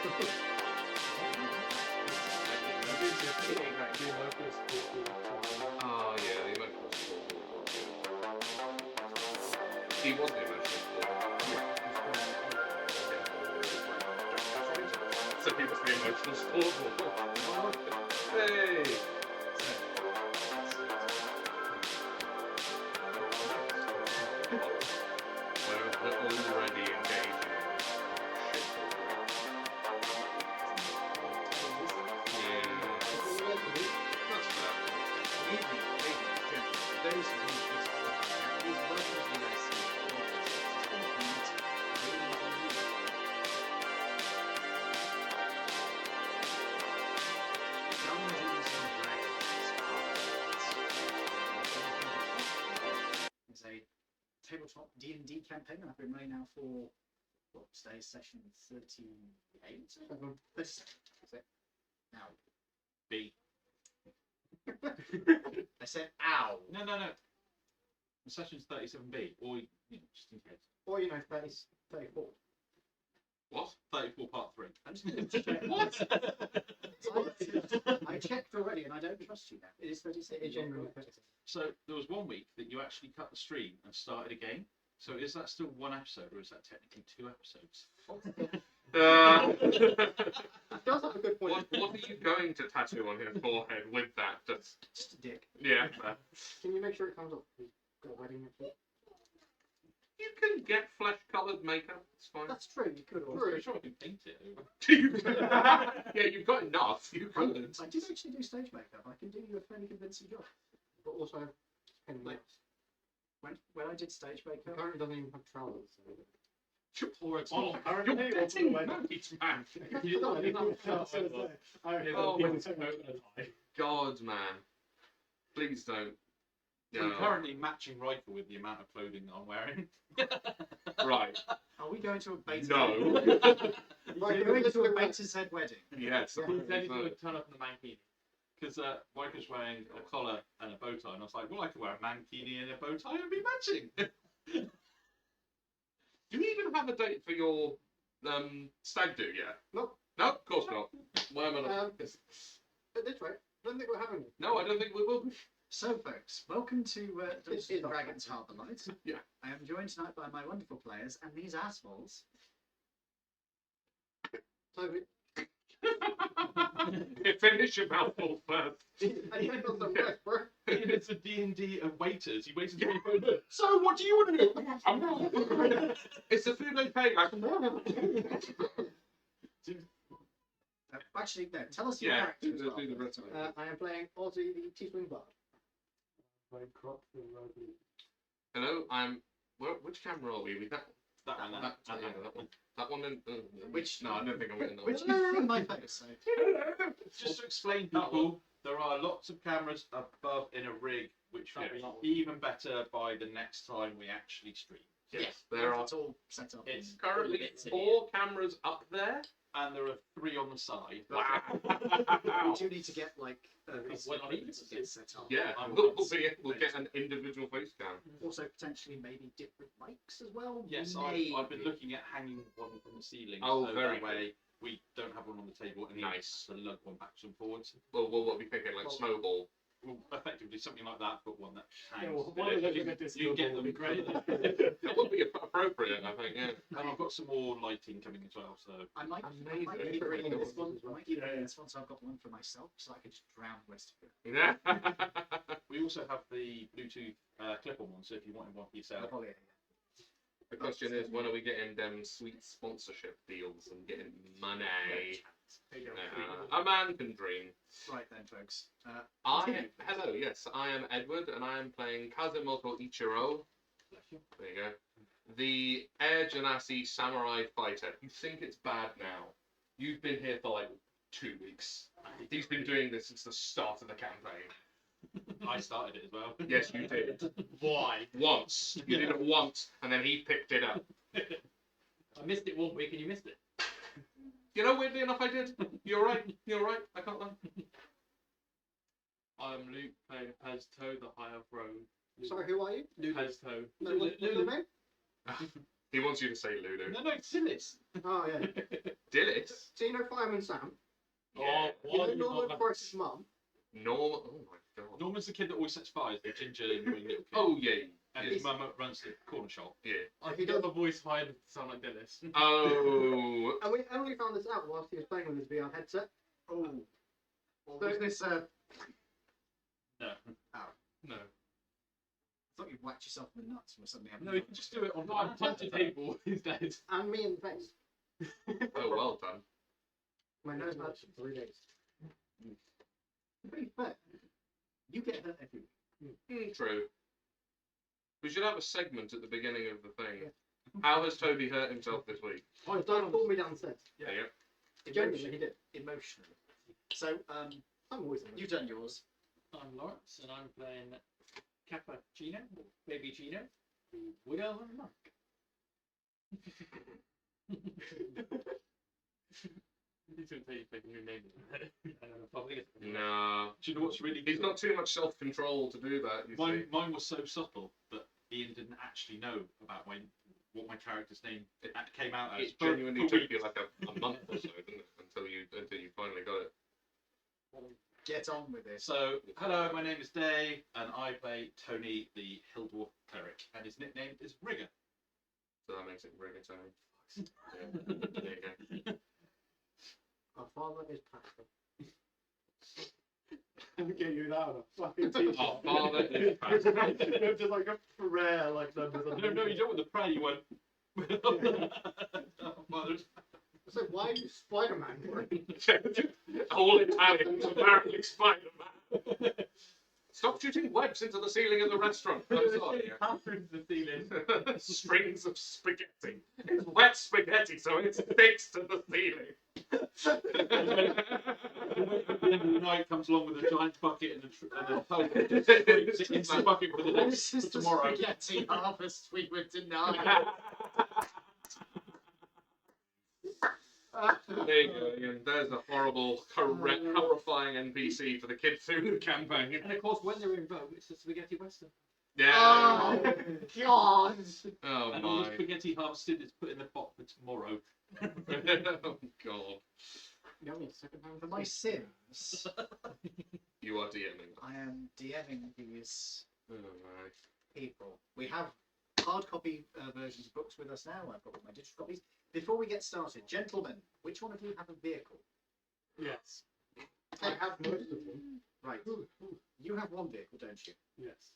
Oh yeah, the emotional support. He was the emotional support. So he was the emotional support. Hey! We're already engaging. That's fair. It's a tabletop D&D campaign I've been running now for what, today's session 38? 37. That's it. Now. B. I said ow. No. The session's 37B, or just in case. Or 34. What? 34 part 3. I'm just going to check. What? I checked already and I don't trust you now. It is 36. It generally So there was 1 week that you actually cut the stream and started again. So is that still 1 episode, or is that technically 2 episodes? That does have a good point. What are you going to tattoo on his forehead with that? Just a dick. Yeah. Can you make sure it comes up? We've got a wedding next week. You can get flesh-coloured makeup. It's fine. That's true. You could I'm also. pretty sure I can paint it over. Yeah, you've got enough. You I could. did actually do stage makeup. I can do you a fairly convincing job. But also, depending Like, when I did stage he makeup, currently doesn't even have trousers. So. Or it's Oh, you're getting married, man. You don't have Oh, God, man. Please don't. I'm No. currently matching rifle with the amount of clothing that I'm wearing. Right. are we going to a beta? No. We're going to a beta Z wedding. Yes. Yeah. Then you would turn up in the mankini. Because Mike wearing a collar and a bow tie, and I was like, well, I could wear a mankini and a bow tie and be matching. Do you even have a date for your stag do yet? Nope. No, of course not. Why am I not? At this rate, I don't think we're having it. No, I don't think we will. So, folks, welcome to Dungeons It's and Dragons Harbourlight. Yeah. I am joined tonight by my wonderful players and these assholes. Toby. Finish your mouthful first. I can't feel so fresh, bro. If it's a D&D of waiters, you waited until you go, So, what do you want to do? It's the food they pay. Actually, no, tell us your Yeah, character as do well. the rest of it. I am playing Ozzy, the Tiefling Bard. Hello, which camera are we? We that one. That one. Which- No, I don't think I'm getting that. Which you see my face, so. Just to explain, people, there are lots of cameras above in a rig, which will be even better by the next time we actually stream. Yes, there are It's all set up. It's currently bits in 4 cameras up there. And there are 3 on the side. Wow. We do need to get like One on each. to get set up. Yeah, I'm we'll get an individual face cam. Also, potentially maybe different mics as well. Yes, Maybe. I've been looking at hanging one from the ceiling. Oh, so very that way we don't have one on the table and Nice. to lug one backwards and forwards. Well, what are we thinking? Like snowball. Well, effectively something like that, but one that Yeah, hangs. well, one of those is a You get them great. That would be appropriate, I think. Yeah. And I've got some more lighting coming as well, so I might Amazing. keep reading Yeah. this one. I might keep reading this one, so I've got one for myself, so I can just drown the rest of it. Yeah. we also have the Bluetooth clip-on one, so if you wanted one for yourself. Oh, yeah, The question is, when are we getting them sweet sponsorship deals and getting money? A man can dream. yeah. Right then, folks. Hello, yes, I am Edward, and I am playing Kazimoto Ichiro. There you go. The Air Genasi Samurai Fighter. You think it's bad now? You've been here for like 2 weeks. He's been doing this since the start of the campaign. I started it as well. Yes, you did. Why? Once. You did it once, and then he picked it up. I missed it 1 week and you missed it. You know, weirdly enough, I did. You're right. You're right. I can't lie. I'm Luke playing Pezto, the Higher Road. Sorry, who are you? Pezto. No, what's your name? He wants you to say Ludo. No, it's Silis. Oh, yeah. Dillis? So you know Fireman Sam? Yeah. You know Norman Forrest's mum? Norman. Oh my god. Norman's the kid that always sets fires, the ginger annoying little kid. Oh yeah. And his mum runs the corner shop. Yeah. I think the voice hired to sound like Dennis. Oh. And we only found this out whilst he was playing with his VR headset. Oh. What was this? No. No. I thought you'd whacked yourself in the nuts or something. No, you can just do it on No, I punched a table instead. And me in the face. Oh, well done. My nose hurts for 3 days. To be fair, you get hurt every week. True. We should have a segment at the beginning of the thing. How has Toby hurt himself this week? Oh, don't pull me downstairs. Yeah. Genuinely, he did. Emotionally. So, I'm always you've done yours. I'm Lawrence, and I'm playing Cappuccino, or Baby Gino, the Wood Elven Monk. He's going to say you pick a new name. I don't know, probably. Nah. Do you know what's really He's good? got too much self-control to do that, you see. Mine was so subtle that Ian didn't actually know about what my character's name came out as. It genuinely for took you weeks. like a month or so, didn't it? Until you finally got it. Get on with this. So, hello, my name is Dave, and I play Tony, the Hill Dwarf cleric, and his nickname is Rigger. So that makes it rigatoni. Yeah. There you go. Our father is Pastor. I'll get you that on a fucking t-shirt. Our father is Pastor. Just like a prayer, like numbers. No, you don't want the prayer, you want. Father's So why are you Spider-Man? All Italians, apparently Spider-Man. Stop shooting webs into the ceiling of the restaurant. I'm sorry. Patterns the ceiling. Strings of spaghetti. It's wet spaghetti, so it sticks to the ceiling. at the end of the night comes along with a giant bucket and a pole and just scrapes it into the bucket for the next This is for the tomorrow. spaghetti harvest we were denied. There you go, Ian. There's a horrible, horrifying NPC for the Kid Thulu campaign. And of course, when they're in vogue, it's the spaghetti western. Yeah. Oh, God. Oh And all the my. spaghetti harvested is put in the pot for tomorrow. Oh god. You want me to second hand For my sins, You are DMing. I am DMing these Oh my. people. We have hard copy versions of books with us now. I've got all my digital copies. Before we get started, gentlemen, which one of you have a vehicle? Yes. I have most of them. Right. You have one vehicle, don't you? Yes.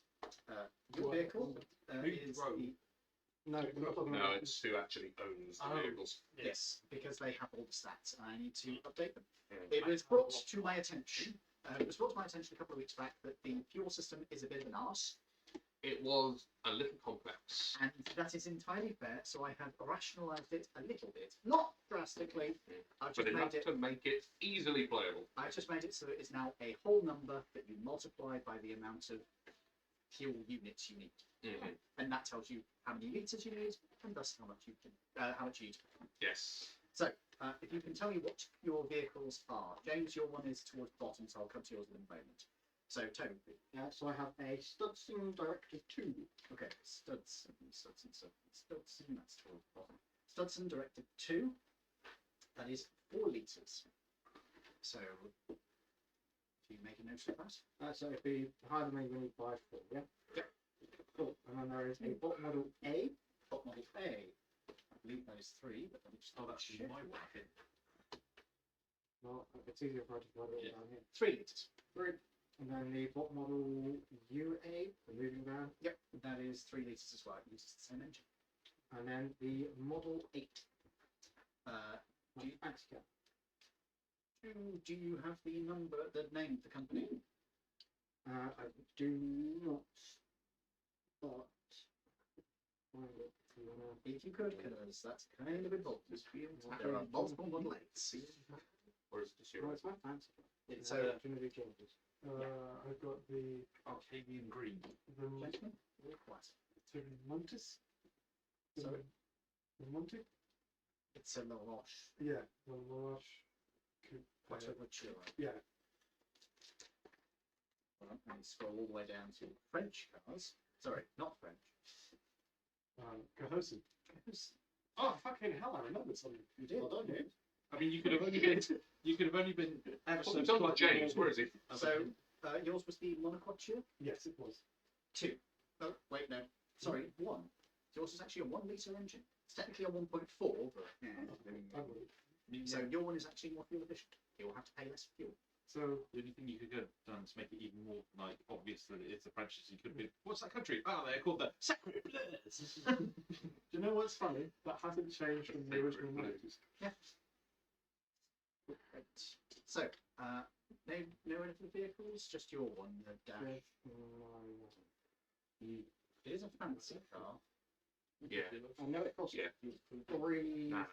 Your What? vehicle Who's is rogue? the... No, we're not talking No, about it's who actually owns the Oh. vehicles. Yes, because they have all the stats, and I need to update them. Yeah. It was brought to my attention. It was brought to my attention a couple of weeks back that the fuel system is a bit of an arse, It was a little complex. and that is entirely fair. So I have rationalised it a little bit, not drastically. I've But just enough made it. to make it easily playable. I just made it so it is now a whole number that you multiply by the amount of fuel units you need, Mhm. and that tells you how many litres you need, and thus how much you need. Yes. So, if you can tell me what your vehicles are. James, your one is towards the bottom, so I'll come to yours in a moment. So, Toby. Yeah, so I have a Studson Directive 2. Okay, Studson, that's towards the bottom. Studson Directive 2, that is 4 litres. So, if you make a note of that. So it'd be higher than we need by 4, yeah? Yep. Cool. And then there is a bot model A. Bot model A, I believe that is 3, but let me just Oh, that's check. my one, I think. Well, it's easier if I just write it all Yeah. down here. 3 litres. 3. And then the bot model UA, the moving van. Yep, that is 3 litres as well. It uses the same engine. And then the Model 8. Do Axcap. do you have the name of the company? I do not. But. If you could, because that's kind of involved. There are multiple Model 8s. Or is it just No, your it's my fancy. It's So, opportunity changes. I've got the Arcadian green. gentlemen, what? Montes. Sorry? The Monte? It's a La Roche. Yeah, the Laroche. Quattro Rochero. Yeah. Well, let me scroll all the way down to French cars. Sorry, not French. Cahosin. Oh, fucking hell, I remembered something. You did. Well done, you. I mean, you could have only been ever so What's on slightly James? more- Where is he? So, yours was the monoquature? Yes, it was. 2. Oh, wait, no. Sorry, 1. Yours is actually a 1 litre engine. It's technically a 1.4, but so your one is actually more fuel efficient. You'll have to pay less fuel. So, The only thing you could have done to make it even more like obvious that it's the French, you could have been, what's that country? Oh, they're called the Sacre Bleu. do you know what's funny? That hasn't changed from the original movies. Yeah. Great. So, no any of the vehicles, just your one, the dash. It is a fancy car. Yeah. I know it costs Yeah. 3. No.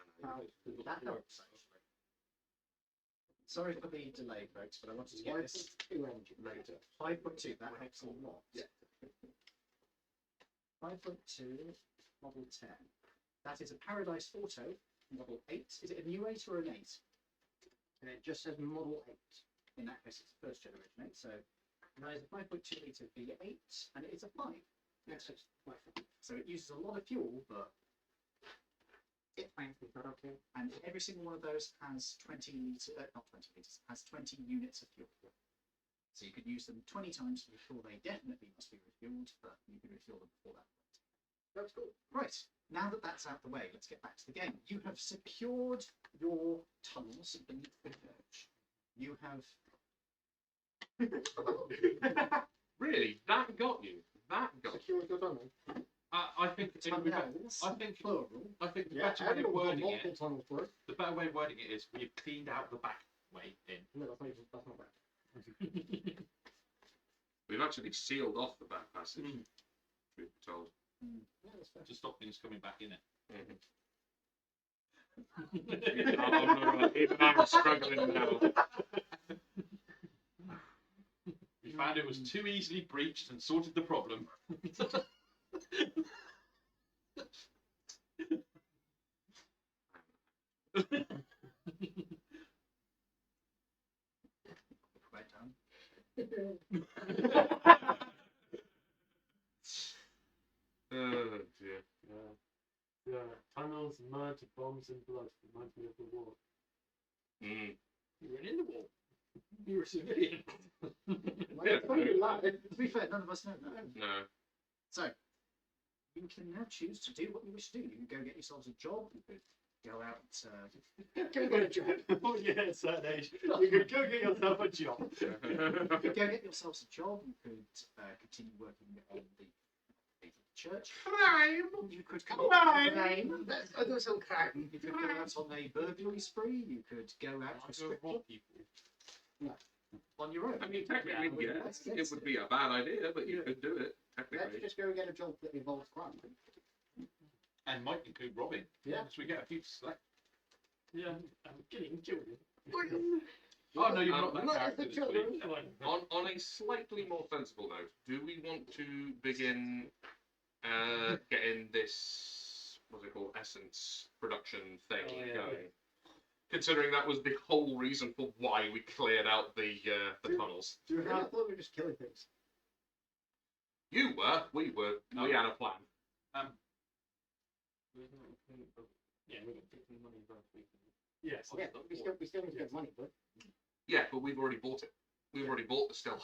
That helps, actually. Sorry for the delay, folks, but I wanted to get this 2 engine later. 5.2. That helps a lot. Yeah. 5.2, Model 10. That is a Paradise Auto, Model 8. Is it a new 8 or an 8? And it just says Model 8. In that case, it's first generation 8. So that is a 5.2 litre V8, and it is a 5. Yes, it's my fault. So it uses a lot of fuel, but It's fine, it's not okay. and every single one of those has 20 litres, not 20 litres, has 20 units of fuel. So you could use them 20 times before they definitely must be refueled, but you can refuel them before that point. That's cool. Right, now that that's out the way, let's get back to the game. You have secured your tunnels beneath the verge. You have... Really? That got you? That got you? Secure your tunnel. I think tunnels, I think plural. I think the Yeah, better way of everyone's got wording multiple it, tunnels for it. the better way of wording it is we've cleaned out the back way in. No, that's not bad. We've actually sealed off the back passage. Truth be told. Yeah, that's fair. To stop things coming back in it. Even I'm struggling now. We found it was too easily breached and sorted the problem. Right down. Oh dear. Yeah, tunnels, mud, bombs, and blood reminds me of the war. Mm. You were in the war. You were a civilian. Yeah, To be fair, none of us know that. No. So, you can now choose to do what you wish to do. You can go get yourselves a job. You could go out. Go get a job. Oh yeah, at a certain age. You could go get yourself a job. You could go get yourselves a job. You could continue working on the church. Crime! You could Crime! Let's do some crime. You could go out on a burglary spree. You could go out I to go strip rob people. on your own. I mean, technically, Yeah, yes, it would be a bad idea, but you could do it, Let's technically. just go get a job that involves crime. And might include robbing. Yeah. So we get a few to select. Yeah, I'm killing children. Oh no, you're not Um, that not character the this children. week. On a slightly more sensible note, do we want to begin getting this, what's it called, essence production thing Oh, yeah. going? Considering that was the whole reason for why we cleared out the tunnels. Do you have? I thought we were just killing things. You were, we had a plan. Yeah, we're going to take the money last week. Yes. Yeah, we still need to get money, but Yeah, but we've already bought it. We've already bought the still.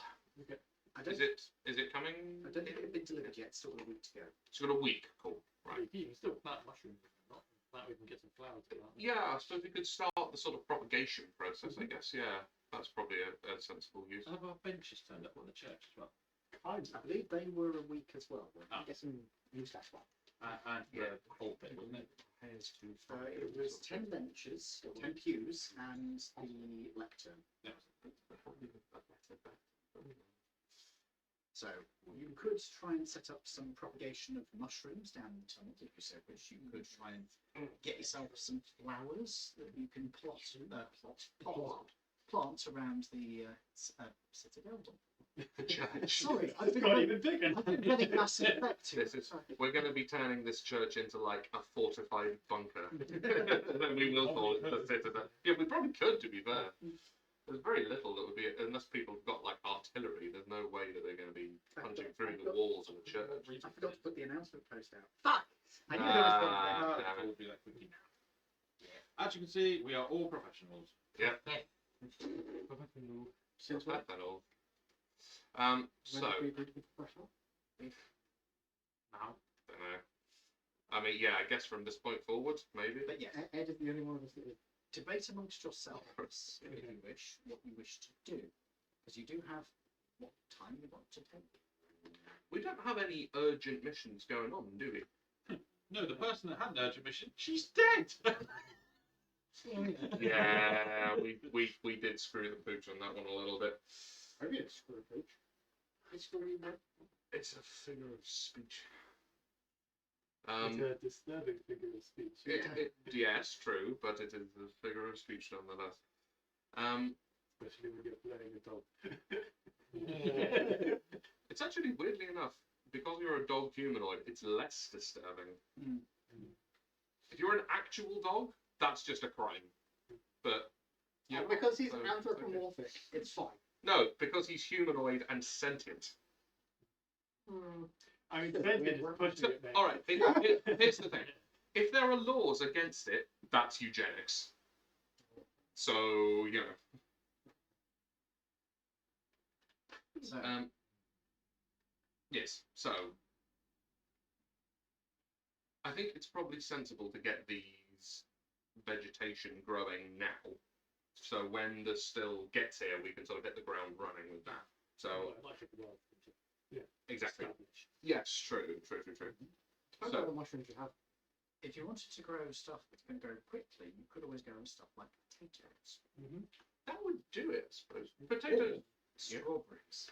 I don't, Is it coming? I don't think it's been delivered yet. Still a week to go. It's got a week. Cool. Right. You can still plant mushrooms. Not that we can get some flowers. For that. Yeah, so if we could start the sort of propagation process, I guess. Yeah, that's probably a sensible use. Have our benches turned up on the church as well? I believe they were a week as well. get some new stash one. And the whole bit, wasn't it? It was 10 benches, 10 pews, and the lectern. So you could try and set up some propagation of mushrooms down the tunnel, if you so wish. You could try and get yourself some flowers that you can plant around the citadel. The church. Sorry, I've been even bigger. I've been getting Mass Effect to This is, we're going to be turning this church into like a fortified bunker. And then we will call it the citadel. Yeah, we probably could, to be fair. There's very little that would be, unless people have got like artillery, there's no way that they're going to be punching through the walls of a church. I forgot to put the announcement post out. Fuck! I knew there was one Ah, there. damn it. We'll do that quickly now. As you can see, we are all professionals. Since That when? all. When So, did we agree to be professional? Now. don't know. I mean, yeah, I guess from this point forward, maybe. But yeah, Ed is the only one of us that is. debate amongst yourselves if you wish what you wish to do, because you do have what time you want to take. We don't have any urgent missions going on, do we? No, the person that had an urgent mission, she's dead. Yeah, we did screw the pooch on that one a little bit. I did screw a pooch. It's screwing my. It's a figure of speech. It's a disturbing figure of speech. Yes, true, but it is a figure of speech nonetheless. Especially when you're playing a dog. It's actually, weirdly enough, because you're a dog humanoid, it's less disturbing. Mm. If you're an actual dog, that's just a crime. But Yeah, you're because he's not, so- anthropomorphic, it's fine. No, because he's humanoid and sentient. I mean, Sentient is pushing it, mate. All right, here's the thing. If there are laws against it, that's eugenics. So, you know. So Yes, so I think it's probably sensible to get these vegetation growing now. So when the still gets here, we can sort of hit the ground running with that. So Like it was. exactly. Established. Yes, true. Depends So- on the mushrooms you have. if you wanted to grow stuff that's going to grow quickly, you could always grow stuff like potatoes, That would do it, I suppose. Potatoes. Yeah. strawberries.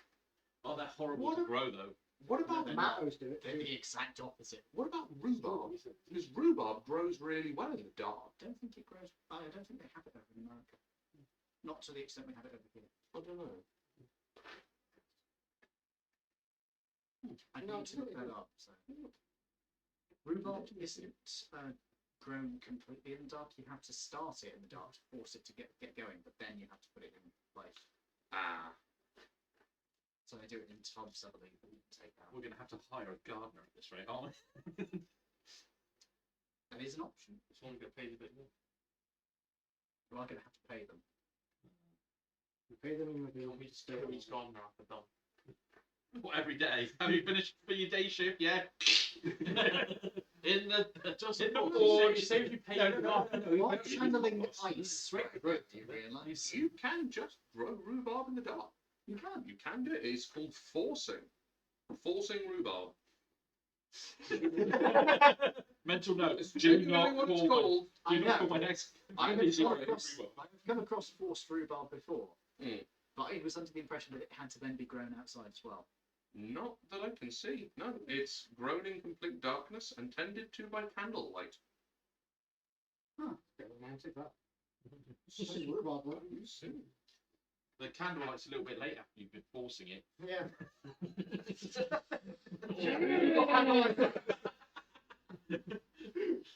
Oh, they're horrible What to a- grow, though. What about Tomatoes do it They're too. the exact opposite. what about rhubarb? Because rhubarb grows really well in the dark. I don't think it grows. I don't think they have it over in America. Not to the extent we have it over here. I don't know. I No, need to look that up. So. Rhubarb isn't grown completely in the dark. You have to start it in the dark to force it to get going, but then you have to put it in light. Ah, So they do it in tubs, I believe, that you can take out. We're going to have to hire a gardener at this rate, aren't we? That is an option. Someone get paid a bit more. You are going to have to pay them. You pay them in You want me to stay a week on after done? What, every day? Have you finished for your day shift? Yeah. in the You say if you pay them off. You're channeling ice through, do you realise? you can just grow rhubarb in the dark. You can. You can do it. It's called forcing. Forcing rhubarb. Mental note. It's Do genuinely not what it's call my, called. do I not know. call my next. I've busy come with across, rhubarb. I've come across forced rhubarb before, Mm. but I was under the impression that it had to then be grown outside as well. Not that I can see. No, it's grown in complete darkness and tended to by candlelight. Bit romantic, that. This is rhubarb, right? The candlelight's a little bit late after you've been forcing it. Yeah.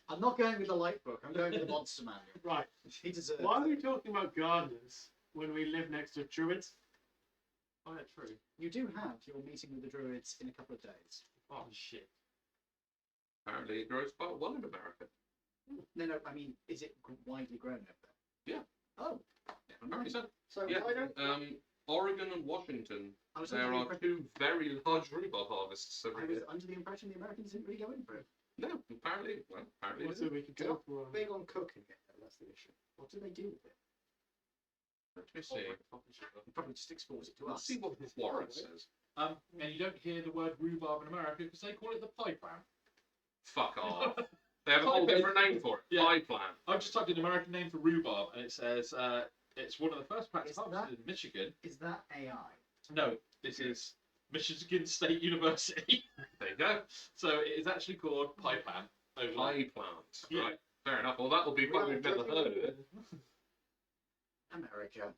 I'm not going with the light book. I'm going with the monster manual. Right. He deserves. Why are it. we talking about gardeners when we live next to druids? Oh, yeah, true. You do have your meeting with the druids in a couple of days. Oh, shit. Apparently, it grows quite well in America. No, I mean, is it widely grown over there? Yeah. Oh, never Apparently mind. so. So Yeah. why don't Oregon and Washington, I was under there the are impression. two very large rhubarb harvests I every was year. under the impression the Americans didn't really go in for it. No, apparently, it Also, is. we could go for. big on cooking it? That's the issue. What do they do with it? Let me see. They probably just export it to Let's us. see what Warren says. And you don't hear the word rhubarb in America because they call it the pie plant. Fuck off. They have a whole different name for it. Yeah. Pie plant. I've just typed in American name for rhubarb, and it says it's one of the first plants Is harvested in Michigan. Is that AI? No, this is Michigan State University. There you go. So it is actually called pie plant. Pie plant. Yeah. Right. Fair enough. Well, that will be why we've never heard of it. America.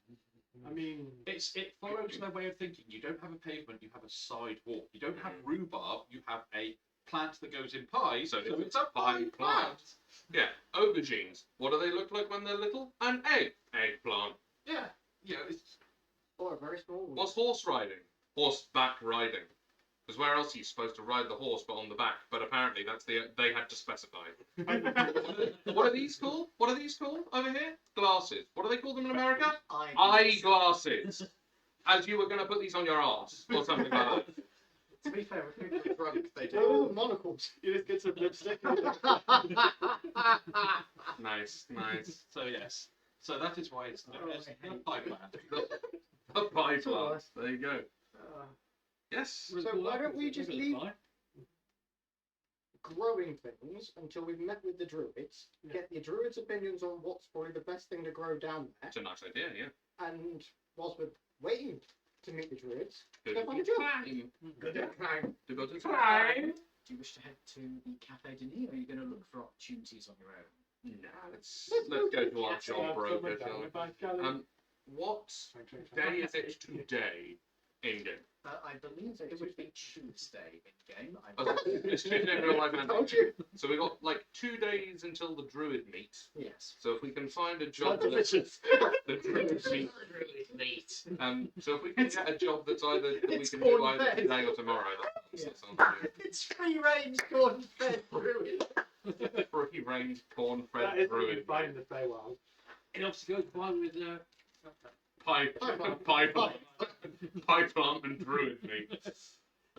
I mean, It follows their way of thinking. You don't have a pavement, you have a sidewalk. You don't have rhubarb, you have a plant that goes in pies, So so it's it's a pie plant. Yeah. Aubergines. What do they look like when they're little? An egg. Eggplant. Yeah, it's Or a very small one. What's horse riding? Horseback riding. Because where else are you supposed to ride the horse but on the back? But apparently they had to specify. What are these called? What are these called over here? Glasses. What do they call them in America? Eyeglasses. As you were going to put these on your arse or something like that. To be fair, with people drunk, they Oh, do. monocles. You just get some lipstick. Nice, nice. So yes. So that is why it's a pipe band. A pie It's all glass. There you go. Yes. So why don't we just leave growing things until we've met with the druids, get the druids' opinions on what's probably the best thing to grow down there, It's a nice idea, yeah. and whilst we're waiting to meet the druids, Good go find a job. time. Good time. To go to Do you wish to head to the Cafe Denis, or are you going to look for opportunities on your own? Nah, let's go to our job broker, shall we? What day is it today in game? I believe it would be Tuesday in game. It's Tuesday in real life and Told you. so we got like 2 days until the druid meet. Yes. So if we can find a job Sounds that's delicious. the druid meet, so if we can get a job that's either that we It's can do corn either fed. today or tomorrow, that Yeah. sounds good. It's free range corn fed druid. Free range corn That fed is druid. buying the Feywild. It obviously goes fine with Python and druid meat.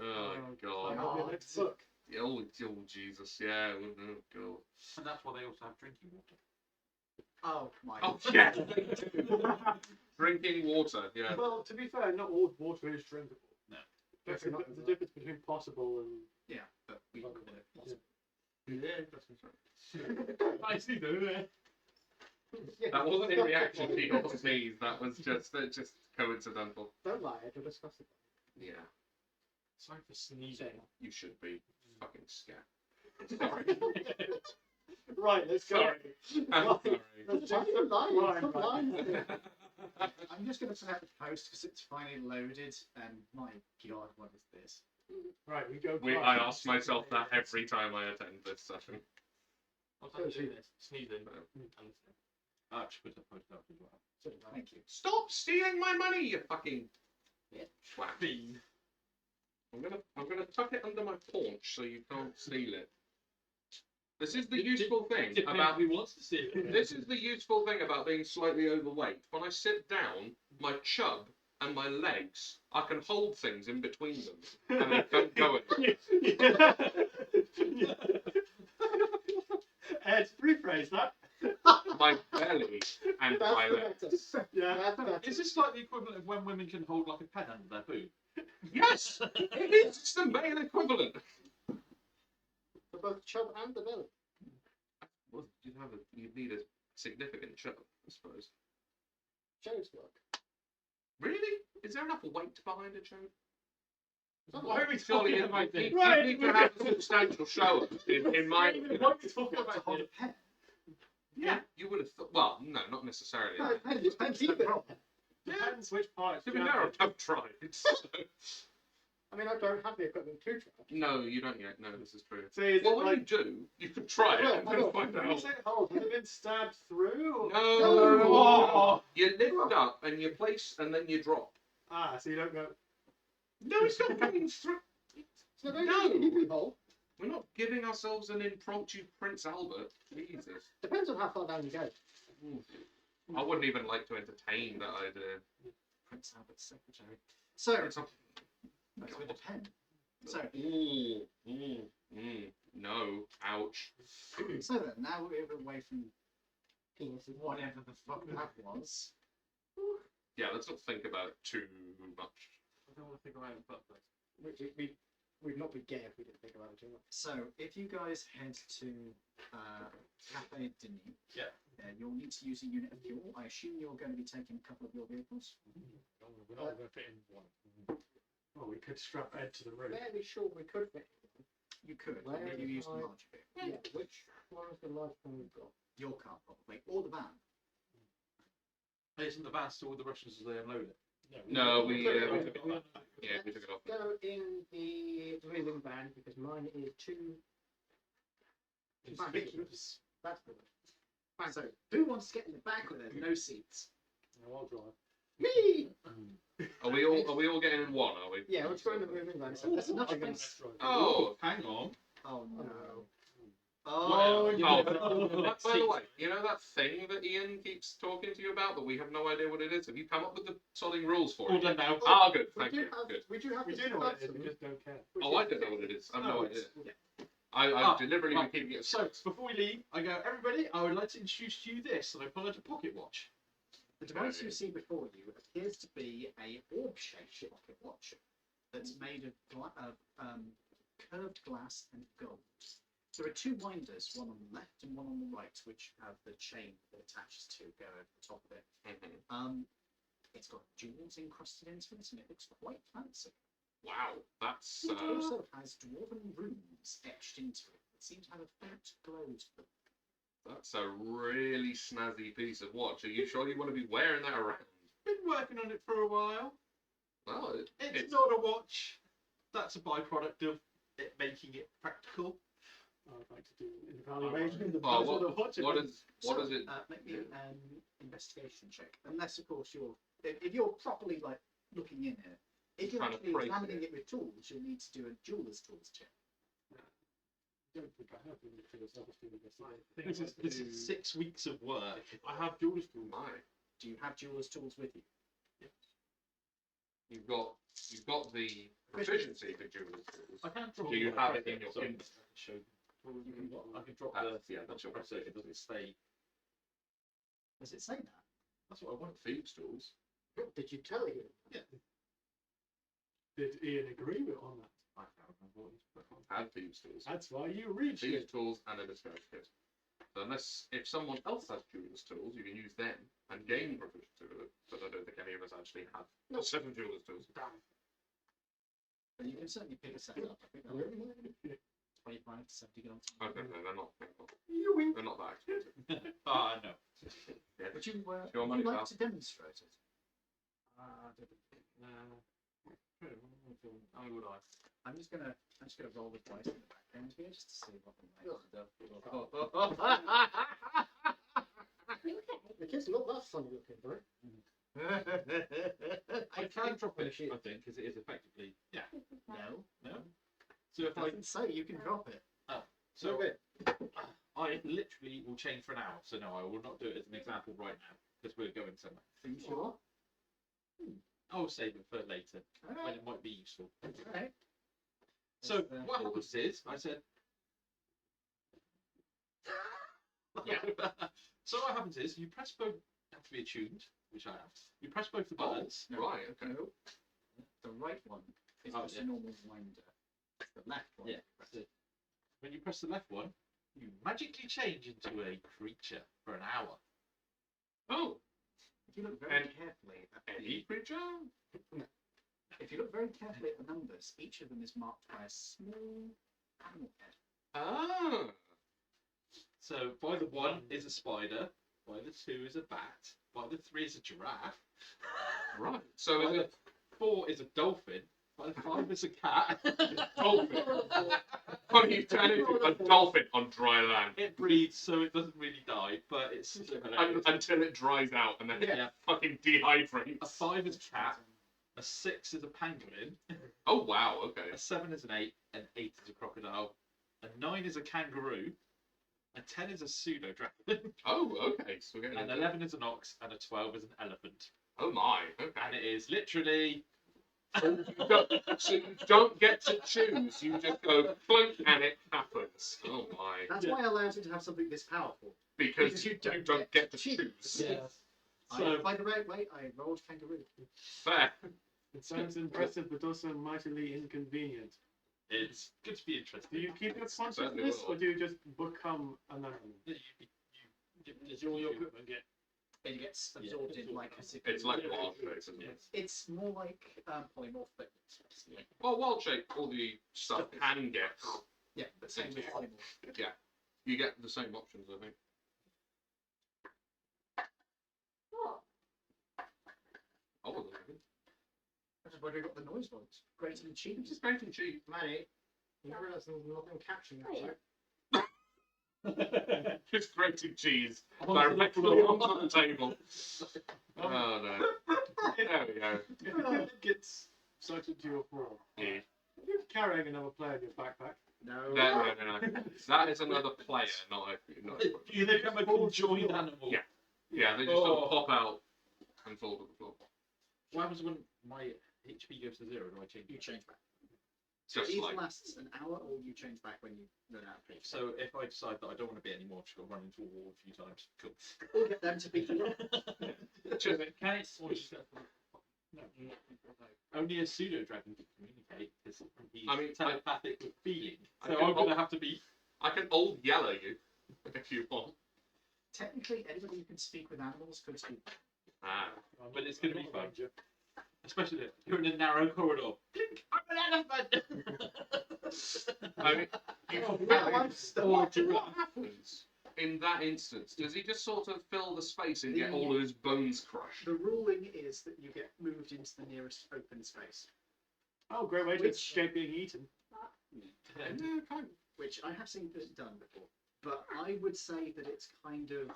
Oh god. Oh, Maybe next book. Oh Jesus, yeah. Oh god. And that's why they also have drinking water. Oh my. Oh yeah. They do. Drinking water, yeah. Well, to be fair, not all water is drinkable. No. There's Definitely a not. difference between possible and. Yeah, but we can call it possible. I see though. Yeah, That wasn't in stop reaction it. to your sneeze. That was just coincidental. Don't lie, Ed, you'll discuss it. Yeah, sorry for sneezing. you should be fucking scared. Sorry. Right, let's go. Sorry. I'm sorry. Let's Why are you lying? Stop lying. I'm just going to put out the post because it's finally loaded, and my god, what is this? Right, we go. I ask myself that every time I attend this session. I'll try to do this. Sneezing. I actually put a post up as well. Thank you. Stop stealing my money, you fucking twat. Fiend. I'm gonna tuck it under my paunch so you can't steal it. This is the useful thing Depends about who wants to see it. this is the useful thing about being slightly overweight. When I sit down, my chub and my legs, I can hold things in between them and they don't go anywhere. Ed, rephrase that. My belly and That's my the legs. better. Yeah. That's the better. Is this like the equivalent of when women can hold like a pen under their boob? Yes, it is. It's the male equivalent. For both chub and the belly. Well, you'd need a significant chub, I suppose. Joe's work. Really? Is there enough weight behind a chub? Why are we Surely talking it about this? Right, you need to have a substantial show in my. Why are we talking To about hold a it? pen. Yeah, you would have thought. Well, no, not necessarily. No, it depends. Keep it. Depends which part. To be fair, I've tried. So. I mean, I don't have the equipment to try. No, you don't yet. No, this is true. See, is Well, it when like? you do, you could try it and I then will. find When you out. say hold, have you been stabbed through? Or? No. Oh. You lift up and you place and then you drop. Ah, so you don't go. No, it's not coming through. So don't No. you can hold. We're not giving ourselves an impromptu Prince Albert. Jesus. Depends on how far down you go. I wouldn't even like to entertain that idea. Prince Albert's secretary. So, It's not- with a pen. So, No. Ouch. so then, now we're away from Penises. whatever the fuck that was. Yeah, let's not think about it too much. I don't want to think about it, but We'd not be gay if we didn't think about it too much. So, if you guys head to Cafe Denis, you'll need to use a unit of fuel. I assume you're going to be taking a couple of your vehicles. We're not going to fit in one. Well, we could strap Ed to the roof. Fairly sure we could fit. You could, Where if you is use the my- larger vehicle. Yeah, which one is the large one we've got? Your car, probably, or the van. Isn't the van still with the Russians as they unload it? No, we Put it took on. it off. Yeah, we took it off. Go in the moving van because mine is too ridiculous. That's the one. So, who wants to get in the back where there's no seats? No, I'll drive. Me! Are we all getting in one? Are we? Yeah, let's go in the moving line. So There's enough I'm gonna space. destroy it. Oh. hang on. Oh no. Well, Oh, you no. know, By the way, you know that thing that Ian keeps talking to you about that we have no idea what it is? Have you come up with the solid rules for all it? done now. Ah, good. We Thank do you. have, Good. we do have We to do know what it is, discuss we them. just don't care. Oh, I don't know what it is. I've no Oh, idea. Yeah. I've deliberately been right. keeping it. So before we leave, I go, everybody, I would like to introduce to you this, and I pull out a pocket watch. The device you see before you appears to be a orb-shaped pocket watch that's made of curved glass and gold. There are two winders, one on the left and one on the right, which have the chain that attaches to go over the top of it. Mhm. It's got jewels encrusted into it, and it looks quite fancy. Wow, that's It also has dwarven runes etched into it that seem to have a faint glow to them. that's a really snazzy piece of watch. Are you sure you want to be wearing that around? Been working on it for a while. Well, It's not a watch. That's a byproduct of it making it practical. I'd like to do an evaluation of the Oh, budget of the watch. what is it? Make me an investigation check, unless of course if you're properly like looking in it. If you're Trying to actually praise examining it with tools, you'll need to do a jeweler's tools check. I don't think I have any philosophical investigation. This is 6 weeks of work. I have jeweler's tools. My, Do you have jeweler's tools with you? you've got the proficiency for jeweler's tools. I can't drop Do you it have it in your so inventory? I can show you. I can drop That's- the yeah, that's your so it doesn't stay. Does it say that? That's what I want. Thieves' tools. Did you tell you? Did Ian agree with on that? I can't remember what he's put on. And thieves' tools. That's why you reached Thieves' it. tools and a disguise kit. So if someone else has jeweler's tools, you can use them and gain proficiency with it. But I don't think any of us actually have 7 jeweler's tools. But you can certainly pick a set up. I think they're 25 to 70 gold. I don't know, they're not that expensive. No. Yeah, Would you, Your would money, you like pal. to demonstrate it? I would like. I'm just gonna roll the dice in the background here just to see what the The kid's not that funny looking, right? I can drop it, I think, because it is effectively. Yeah. No, No. So if it doesn't say you can drop it. So I literally will change for an hour. So no, I will not do it as an example right now because we're going somewhere. Are you sure? I will save it for later when Alright. it might be useful. Alright. So It's, what happens is I said. Yeah. So what happens is you press both. Have to be attuned, which I have. You press both the Oh, buttons. right, okay. No. The right one is Oh, just yeah. a normal winder. The left one. Yeah. So when you press the left one, you magically change into a creature for an hour. Oh, If you look very And- carefully at any creature? if you look very carefully at the numbers, each of them is marked by a small animal head. Ah, So by the 1 is a spider, by the 2 is a bat, by the 3 is a giraffe, right. So by is the it 4 is a dolphin, by the 5 is a cat. dolphin? How do you turn into a dolphin on dry land It breathes, so it doesn't really die, but it's hilarious. until it dries out and then Yeah. it fucking A dehydrates? 5 is a cat, a 6 is a pangolin, Oh wow, okay. a 7 is an 8, an 8 is a crocodile, a 9 is a kangaroo, a 10 is a pseudo dragon, Oh, okay. So we're getting an into- 11 is an ox, and a 12 is an elephant. Oh my, And okay. it is literally. So you don't get to choose. You just go plunk and it happens. Oh my. That's why I allowed you to have something this powerful. Because you don't get to choose. Yes. So- By the way, I rolled kangaroo. Fair. It sounds impressive, but also mightily inconvenient. It's good to be interested. Do you keep your Certainly consciousness, will. or do you just become an animal? Does all your equipment get? It gets absorbed in like as if It's like wild shape, isn't it? Yes. It's more like polymorph, but basically. Well, wild shape, all the stuff can get. Yeah, but same with polymorph. You get the same options, I think. I wasn't looking. That's why we got the noise voice. Great and It's cheap. just great and cheap. Manny, you realise there's nothing catching that, right? Just grated cheese directly onto the table. Oh no. There we go. If it gets sucked into your form, Yeah. you're carrying another player in your backpack. No. No. That is another player, not a. You become a conjoined animal. Yeah. Yeah, they just sort of pop out and fall to the floor. What happens when my HP goes to 0? Do I change? You change back. Just it either like. lasts an hour or you change back when you run out of HP. So if I decide that I don't want to be anymore, just got to run into a wall a few times. Cool. Or get them to beat you up. Can it switch? No. Only a pseudo dragon can communicate because he's I mean, telepathic with feeling. I So can I'm going to hold- have to be. I can old yellow you if you want. Technically, anybody who can speak with animals could speak. Ah. But it's gonna be fun. Especially if you're in a narrow corridor. Blink, I'm an elephant! I mean, you can what happens in that instance? Does he just sort of fill the space and get all of his bones crushed? The ruling is that you get moved into the nearest open space, Oh, great way to Which- escape being eaten. Yeah, kind of. which I have seen this done before. But I would say that it's kind of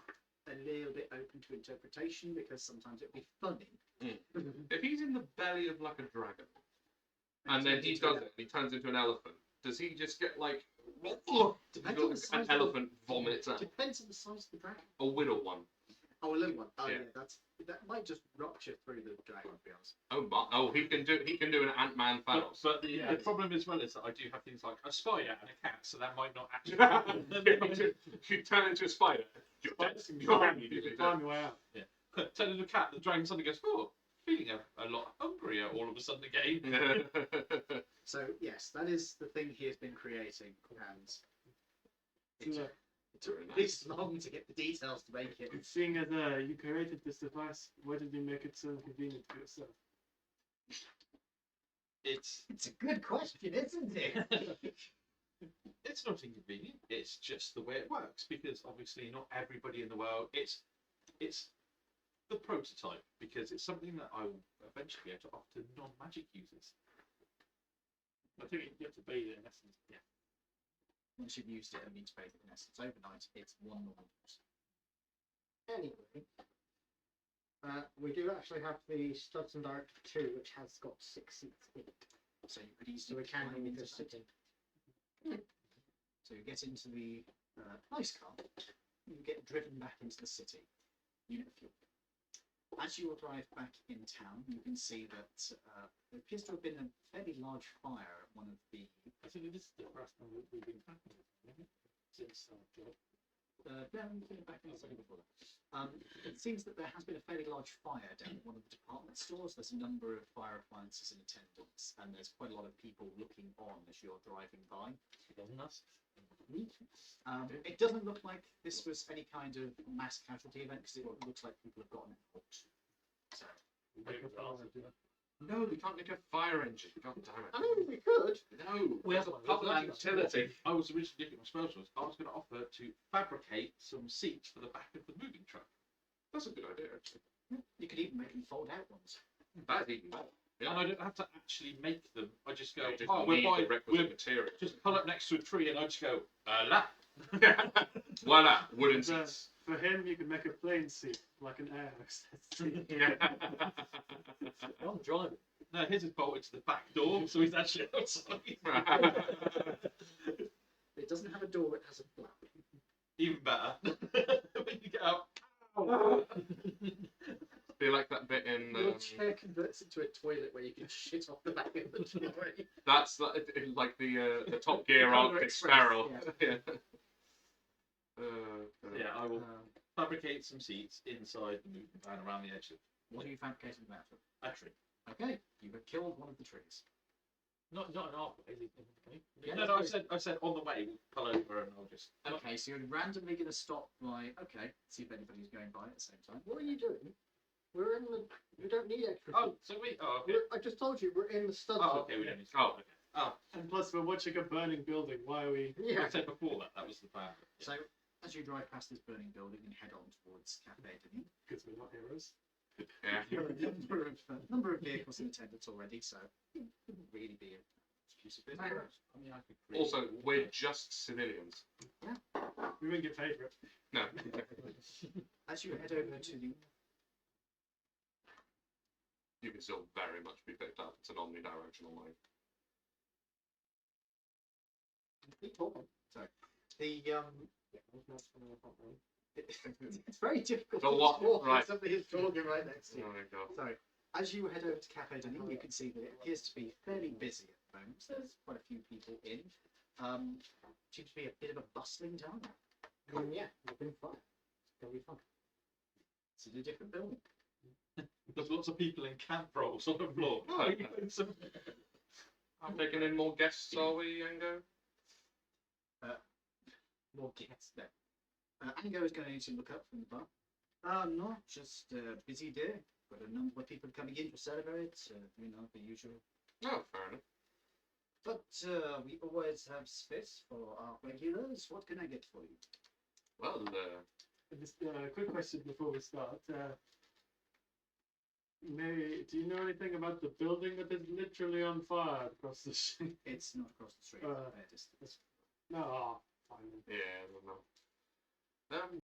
a little bit open to interpretation because sometimes it'd be funny. If he's in the belly of like a dragon, and then he does it, he turns into an elephant. Does he just get like Depends on the size an of the- elephant vomits out? Depends on the size of the dragon. A little one. Oh, a little one. Oh, Yeah. yeah, that might just rupture through the dragon, to be honest. He can do an Ant-Man But, Thanos. but the problem as well is that I do have things like a spider and a cat, so that might not actually happen. You turn into a spider. You're dead. You're immediately dead. Find your way out. Turn into a cat, the dragon suddenly goes, oh, feeling a lot hungrier all of a sudden again. So, yes, that is the thing he has been creating, and it took Very nice. this long to get the details to make it. Seeing as you created this device, why did you make it so inconvenient for yourself? It's It's a good question, isn't it? it's not inconvenient. It's just the way it works because obviously not everybody in the world. It's the prototype because it's something that I will eventually be able to offer to non-magic users. I think you have to bathe it in essence. Yeah. Once you've used it and need to bathe it in essence overnight, it's one normal dose. Anyway, we do actually have the Studson Director 2, which has got 6 seats in it. So you could So easily we can climb use into the that. city. So you get into the nice car, you get driven back into the city. Unit fuel. As you arrive back in town, you can see that there appears to have been a fairly large fire at one of the. I think this is the first time we've been tackling it, isn't it? Since job. No, we've been back in the city before that. It seems that there has been a fairly large fire down at one of the department stores. There's a number of fire appliances in attendance, and there's quite a lot of people looking on as you're driving by. It doesn't us. It doesn't look like this was any kind of mass casualty event because it looks like people have gotten out. So, No, we can't make a fire engine. God damn I it. mean, we could. No, We have it's a one. public utility. I was originally looking at my spells was I was going to offer to fabricate some seats for the back of the moving truck. That's a good idea, actually. you could even make them fold out ones. That's even better. And I don't have to actually make them. I just go, You just oh, need we're the requisite we're material. just pull up next to a tree and I just go, la. Voila, wooden And, seats. for him, you could make a plane seat, like an air hostess. I'm driving. No, his is bolted to the back door, so he's actually outside. It doesn't have a door, it has a flap. Even better. When you get out. Be like that bit in. Your chair converts into a toilet where you can shit off the back of the trolley. That's like the Top Gear Polar Arctic Express, Sparrow. yeah. Yeah, I will fabricate some seats inside the moving van around the edge of What are you fabricating about? a tree. Okay, you have killed one of the trees. Not an arc, is it? Okay. Yeah, No, I said on the way we'll pull over and I'll just. Okay, so you're randomly going to stop by. Okay, see if anybody's going by at the same time. What are you doing? We're in the. We don't need extra. Oh, so we. Oh, okay. I just told you we're in the Studson. Oh, okay, we don't need to. Oh. Okay. Oh, And plus, we're watching a burning building. Why are we? Yeah. I said before that was the plan. So as you drive past this burning building and head on towards Cafe Denis, Because we're not heroes. Yeah. there are a number of vehicles in attendance already, so it wouldn't really be a piece of business. I mean, I could create. Also, we're just civilians. We wouldn't get paid for it. No. As you head over to the you can still very much be picked up. It's an omnidirectional mind. Keep talking. Sorry. The It's it's very difficult The to what? talk when Right. somebody is talking right next to you. Oh my god. So, as you head over to Cafe Denis, you can see that it appears to be fairly busy at the moment. So there's quite a few people in. Seems to be a bit of a bustling town. Yeah, it's been fun. It's gonna be fun. It's in a different building. There's lots of people in camp roles on the floor. Oh, okay. I'm taking in more guests, are we, Yango? More guests there. Ango is going to look up from the bar. No, just a busy day. Got a number of people coming in to celebrate. The usual. Oh, fair enough. But we always have space for our regulars. What can I get for you? Well, Just a quick question before we start. Mary, do you know anything about the building that is literally on fire across the street? It's not across the street. Uh, fair distance. No, fine. yeah, I don't know.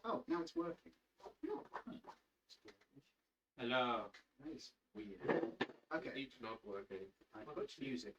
Oh, now it's working. Hello. That is weird. Okay, Each not working. I put music.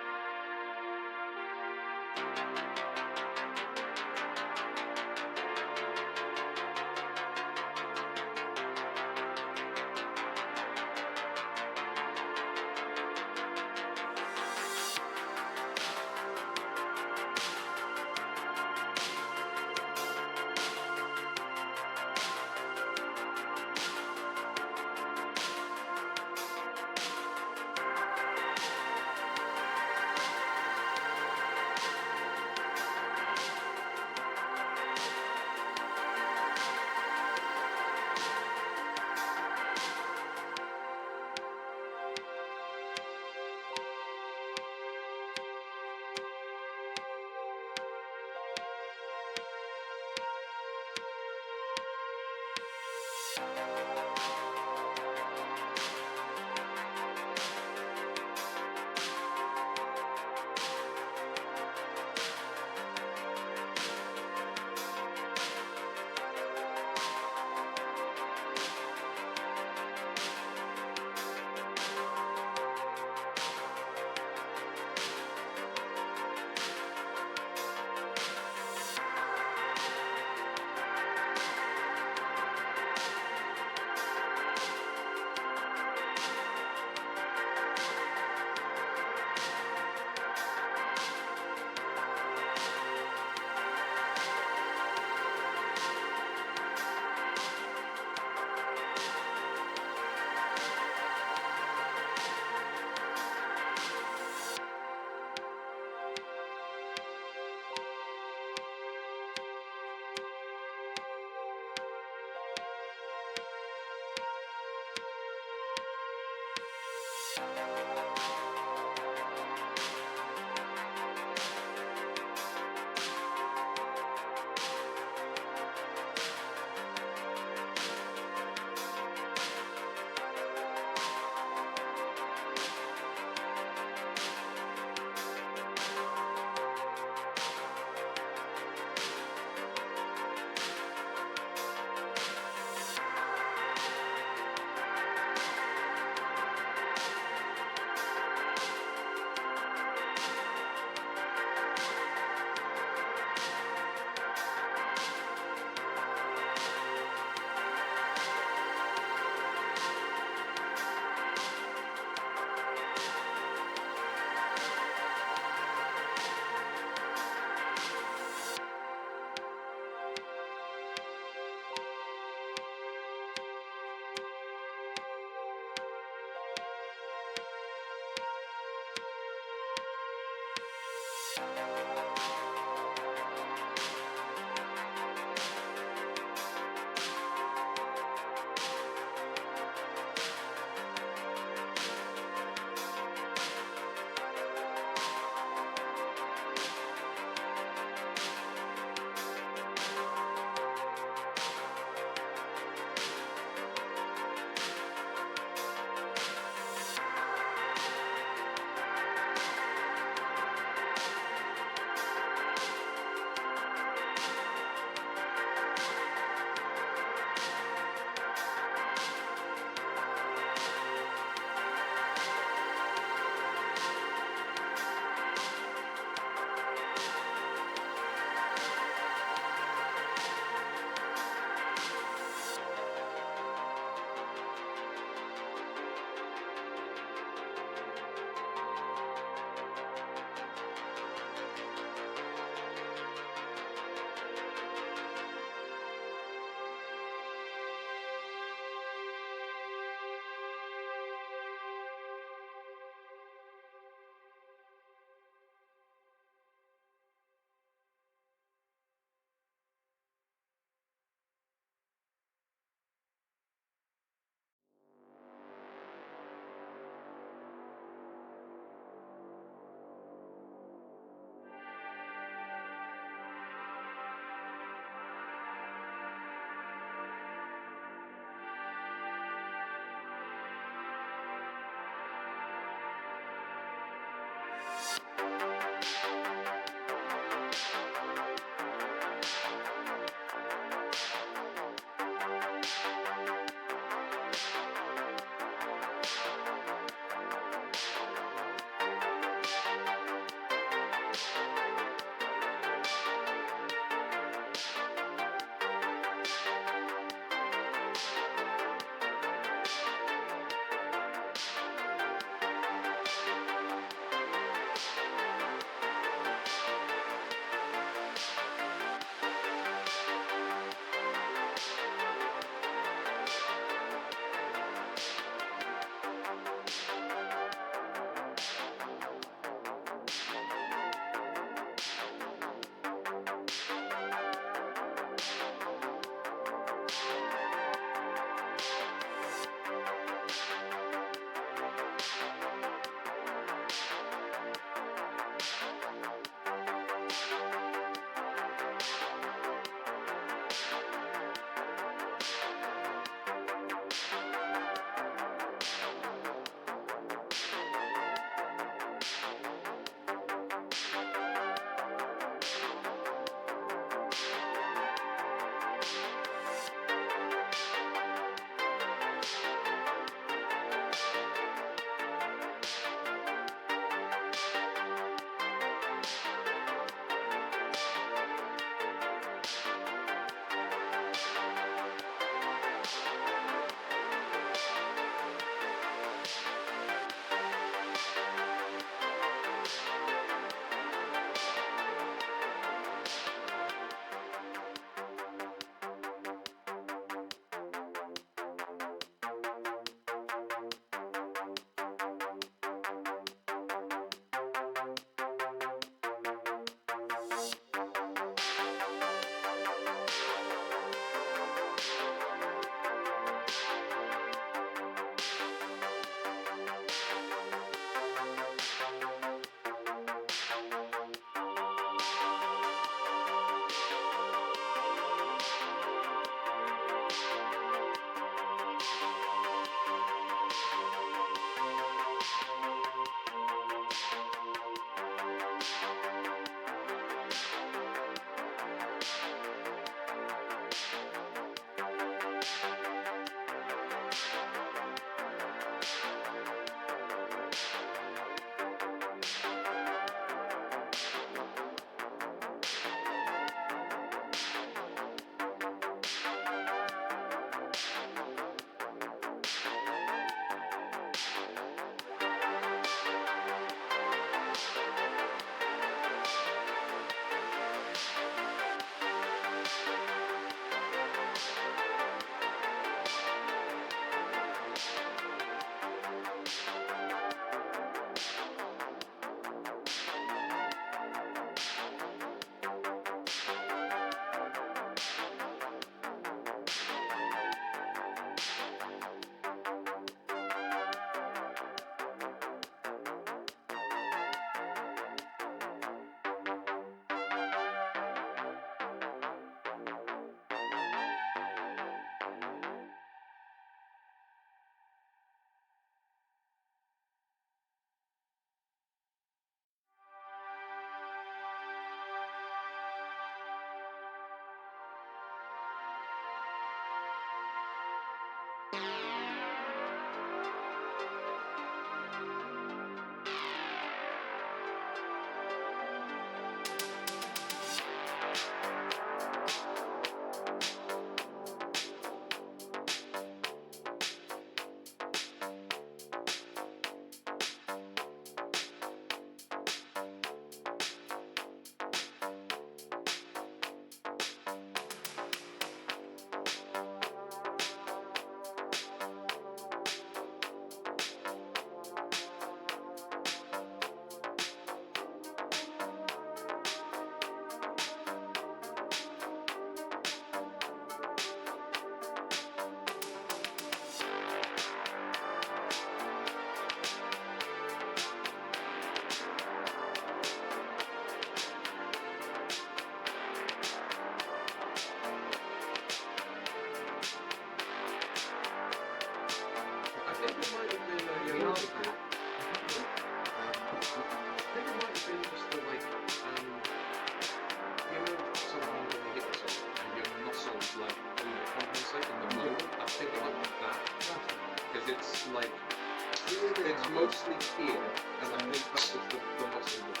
It's mostly here, and I think that was the muscle that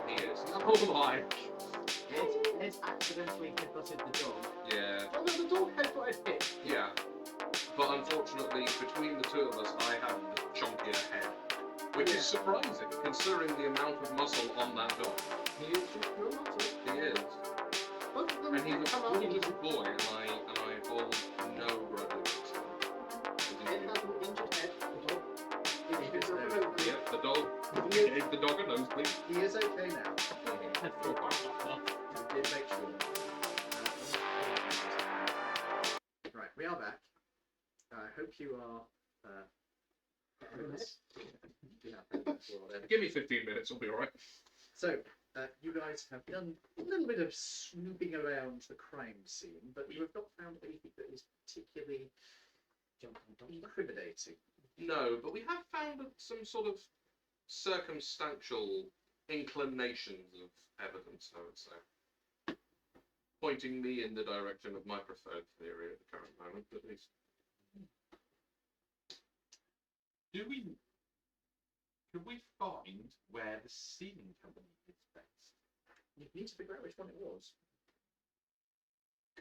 he is. Oh my! Ed accidentally headbutted the dog. Yeah. Oh no, the dog headbutted him. Yeah. But unfortunately, between the two of us, I have the chunkier head. Which is surprising, considering the amount of muscle on that dog. He is just pure muscle. He is. Both of them And he's a come out. gorgeous boy, and I hold no grudge against him. Ed has an injured head. The dog is okay. Yep, the dog. Gave the dog a nosebleed. He is okay now. That's still quite tough. We did make sure. Right, we are back. I hope you are. Give me 15 minutes, we'll be alright. So, you guys have done a little bit of snooping around the crime scene, but you have not found anything that is particularly incriminating. No, but we have found some sort of circumstantial inclinations of evidence, I would say. Pointing me in the direction of my preferred theory at the current moment, at least. Could we find where the sealing company is based? You need to figure out which one it was.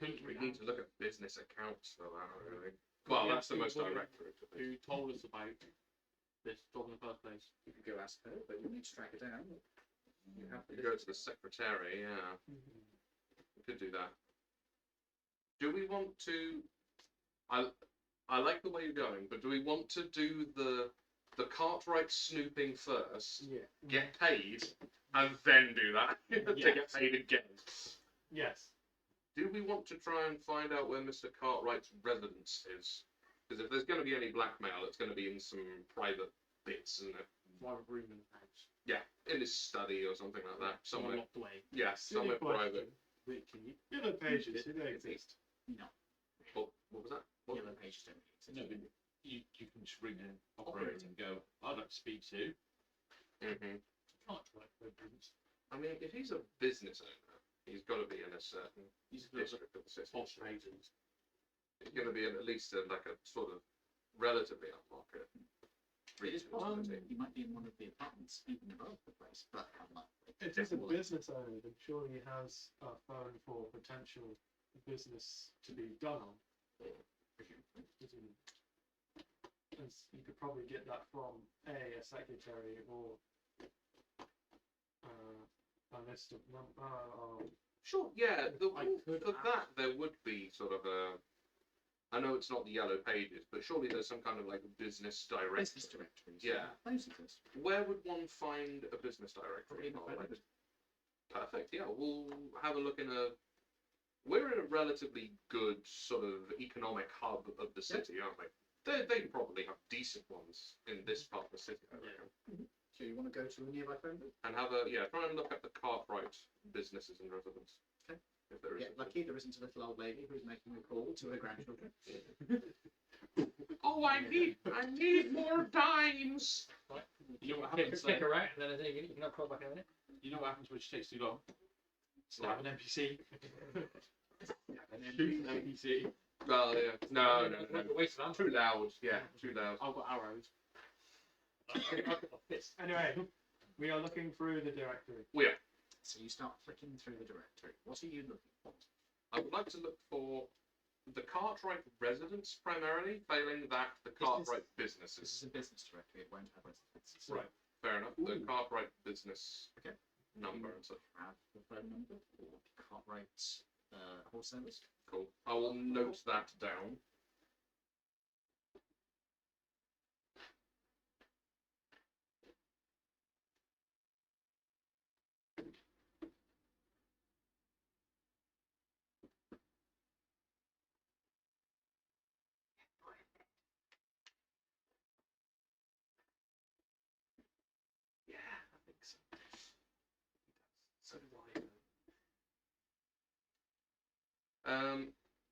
We need to look at business accounts for that, really. Well, that's the most direct route. Who told us about this job in the first place? You could go ask her, but you need to track it down. You have You go to the secretary, yeah. We could do that. Do we want to... I like the way you're going, but do we want to do the Cartwright snooping first, Yeah. get paid, and then do that to get paid again? Yes. Do we want to try and find out where Mr. Cartwright's residence is? Because if there's going to be any blackmail, it's going to be in some private bits, isn't it? Private room in the house. Yeah, in his study or something like that. Somewhere Somewhere. locked away. Yeah, somewhere private. Wait, can you? Yellow pages, they don't exist. No, What was that? What? yellow pages don't exist. No, but you can just ring an operator and go, I'd like to speak to. Mm-hmm. Can't try for instance. I mean, if he's a business owner, he's got to be in a certain He's a district of the city. posh agent. He's going to be in at least like a sort of relatively upmarket It is region. possible. isn't it? He might be in one of the apartments even above the place, but unlikely. If he's a business owner, then surely he has a phone for potential business to be done on. Presumably. And you could probably get that from a secretary or a list of Sure, yeah. I could For ask- that, there would be sort of a. I know it's not the yellow pages, but surely there's some kind of like business directory. Business directories. Yeah. Those exist. Where would one find a business directory? Probably in the phone. Perfect. Yeah, we'll have a look in a. We're in a relatively good sort of economic hub of the city, aren't we? They probably have decent ones in this part of the city, I reckon. So you want to go to a nearby phone booth? And have try and look at the Cartwright businesses and residents. Okay. If there is. Get lucky there isn't a little old lady who's making a call to her grandchildren. Oh, I need more dimes. You know what Kick happens her then? out, and then you can have call back in a minute. You know what happens when she takes too long? Stab an NPC. Shoot an NPC. Well, yeah. No. Waste of ammo. Too loud. Yeah, too loud. I've got arrows. I've got a fist. Anyway, we are looking through the directory. So you start flicking through the directory. What are you looking for? I would like to look for the Cartwright residents primarily, failing that the Cartwright This businesses. is a business directory. It won't have residents. Right. Fair enough. The Ooh. Cartwright business Okay. number and such. Have the phone number or Cartwright wholesalers. Cool. I will note that down. Yeah, I think so. So do I.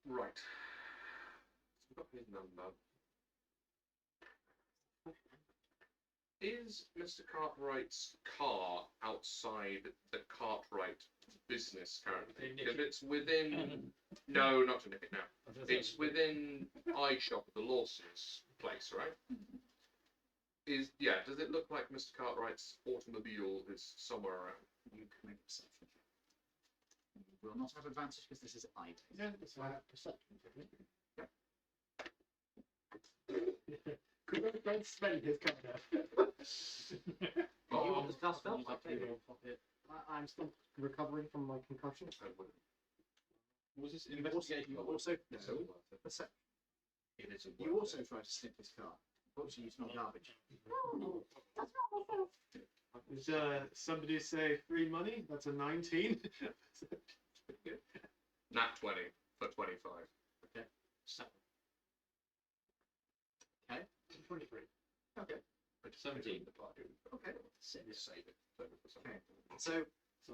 Right. So we've got his number. Is Mr. Cartwright's car outside the Cartwright business currently? Nick Because it. it's within. No, not to nick it now. It's within iShop, the Lawson's place, right? Does it look like Mr. Cartwright's automobile is somewhere around? You can make a perception check. You will not have advantage because this is eye based. Yeah, it's perception. Don't spend his card now. Oh, You want the dust I'll belt? take it. I'm still recovering from my concussion. Was this You investigation? also It's no. not worth it. Percep- It is a You worth also it. tried to snip his car. Unfortunately, it's not garbage. Did somebody say free money? That's a 19. Nat 20 for 25. So, 23. okay. 17. Okay. Six. Save it. Save it for something. Okay. So, So,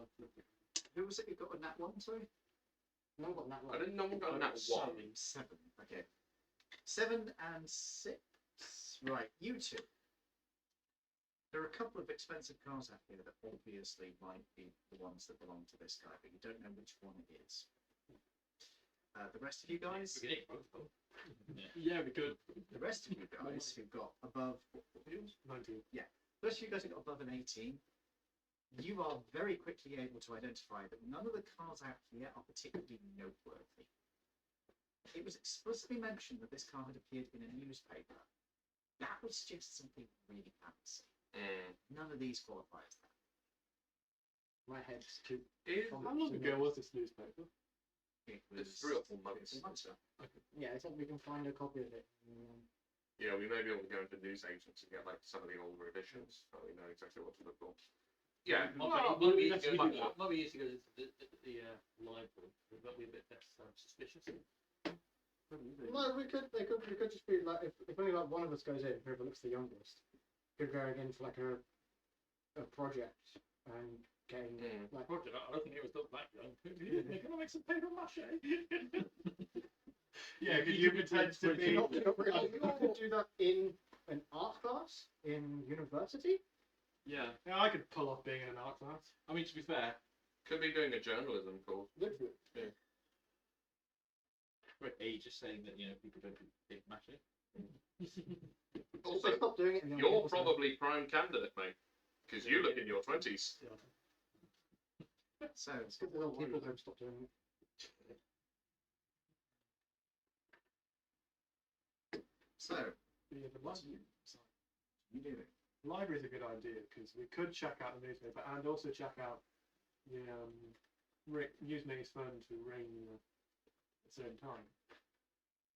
who was it who got a nat 1, sorry? No, I've got that I one. didn't know we got a Nat 1. 7. Okay. 7 and 6. Right, you two. There are a couple of expensive cars out here that obviously might be the ones that belong to this guy, but you don't know which one it is. The rest of you guys, We can eat both of them. yeah, we could. the rest of you guys who've got above, what was yours? 19. The rest of you guys who got above an 18, you are very quickly able to identify that none of the cars out here are particularly noteworthy. It was explicitly mentioned that this car had appeared in a newspaper. That would suggest something really fancy. None of these qualify as that. My head's too. Is, How long ago was this newspaper? It was It's 3 or 4 months. 3 months ago. Yeah, I think we can find a copy of it. Yeah, we may be able to go into newsagents and get like some of the older editions, so we know exactly what to look for. Yeah, Might be easy to go to the library, but be a bit less suspicious. No, we could just be like, if only like one of us goes in, whoever looks the youngest, could go in for like a project and getting like. Project, I don't think it was done that young. They're gonna make some paper mache. Yeah, could you pretend to be? You could do that in an art class in university. Yeah, I could pull off being in an art class. I mean, to be fair, could be doing a journalism course. Literally. just saying that, people don't do big mashing. Also, Stop doing it. And you're probably prime candidate, mate, because you look in your 20s. So, It's good that all people don't stop doing it. so Yeah, the what are you doing? library's a good idea because we could check out the newspaper and also check out the use Minnie's phone to ring at the same time.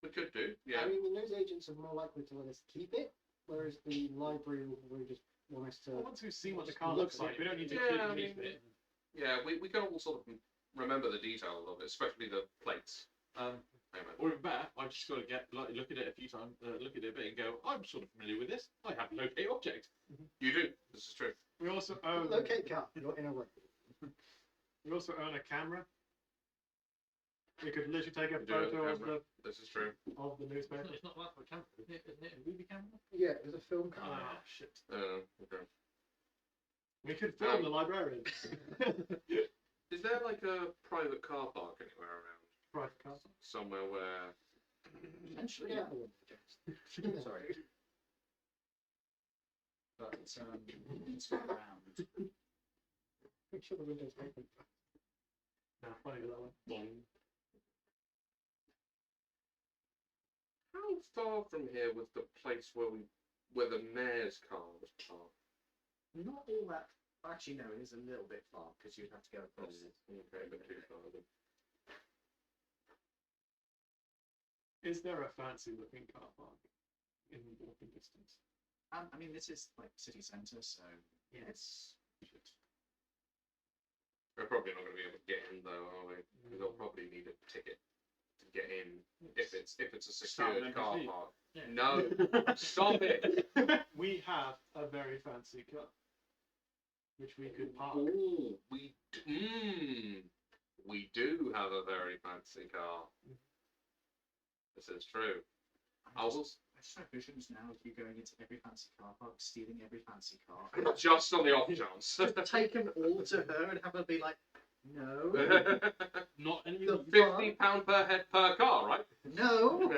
We could do, yeah. I mean, the news agents are more likely to let us keep it, whereas the library will just want us to. Well, once we've seen what the car Look looks at like, it. we don't need to Yeah, keep I the mean- newspaper. Yeah, we can all sort of remember the details of it, especially the plates. Hang on. Or even better, I've just got to look at it a few times, look at it a bit and go, I'm sort of familiar with this. I have locate object. You do, this is true. We also own. Locate car. You're in a room. We also own a camera. We could literally take a We do own a photo of camera. This is true. the newspaper. It's not that for a camera, isn't it? Isn't it a movie camera? Yeah, there's a film camera. Ah, shit. Okay. We could film the librarian. Is there like a private car park anywhere around? Private car. Somewhere where... Potentially, Yeah. Sorry. But it's around. Make sure the window's open. No, funny with that one. How far from here was the place where the mayor's car was parked? Not all that. Actually, no, it is a little bit far because you'd have to go across. Okay, but too far. then. Is there a fancy looking car park in walking distance? I mean, this is like city centre, so yeah, it's. We're probably not going to be able to get in though, are we? They'll probably need a ticket to get in if it's a secured Start car an park. Yeah. No, stop it! We have a very fancy car, which we could park. Ooh, we do have a very fancy car. This is true. Owls. I just have visions now of you going into every fancy car park, stealing every fancy car, Just on the off chance. take them all to her and have her be like, no, Not any The of these. £50 per head per car, right? no.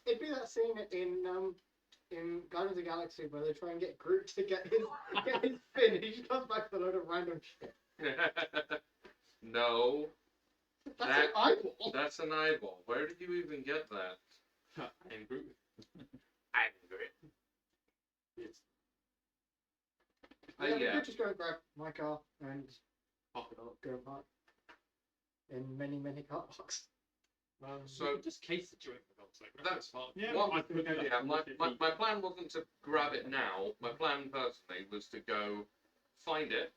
It'd be that scene in Guardians of the Galaxy where they try and get Groot to get his fin, and he just comes back with a load of random shit. No, That's That- an eyeball. that's an eyeball. Where did you even get that? Angry. Angry. It's Yeah, we yeah. could just go and grab my car and go and park in many, many car parks. So just case the joint for God's sake. That's- part. Yeah, What I could do that. yeah, my plan wasn't to grab it now. My plan personally was to go find it,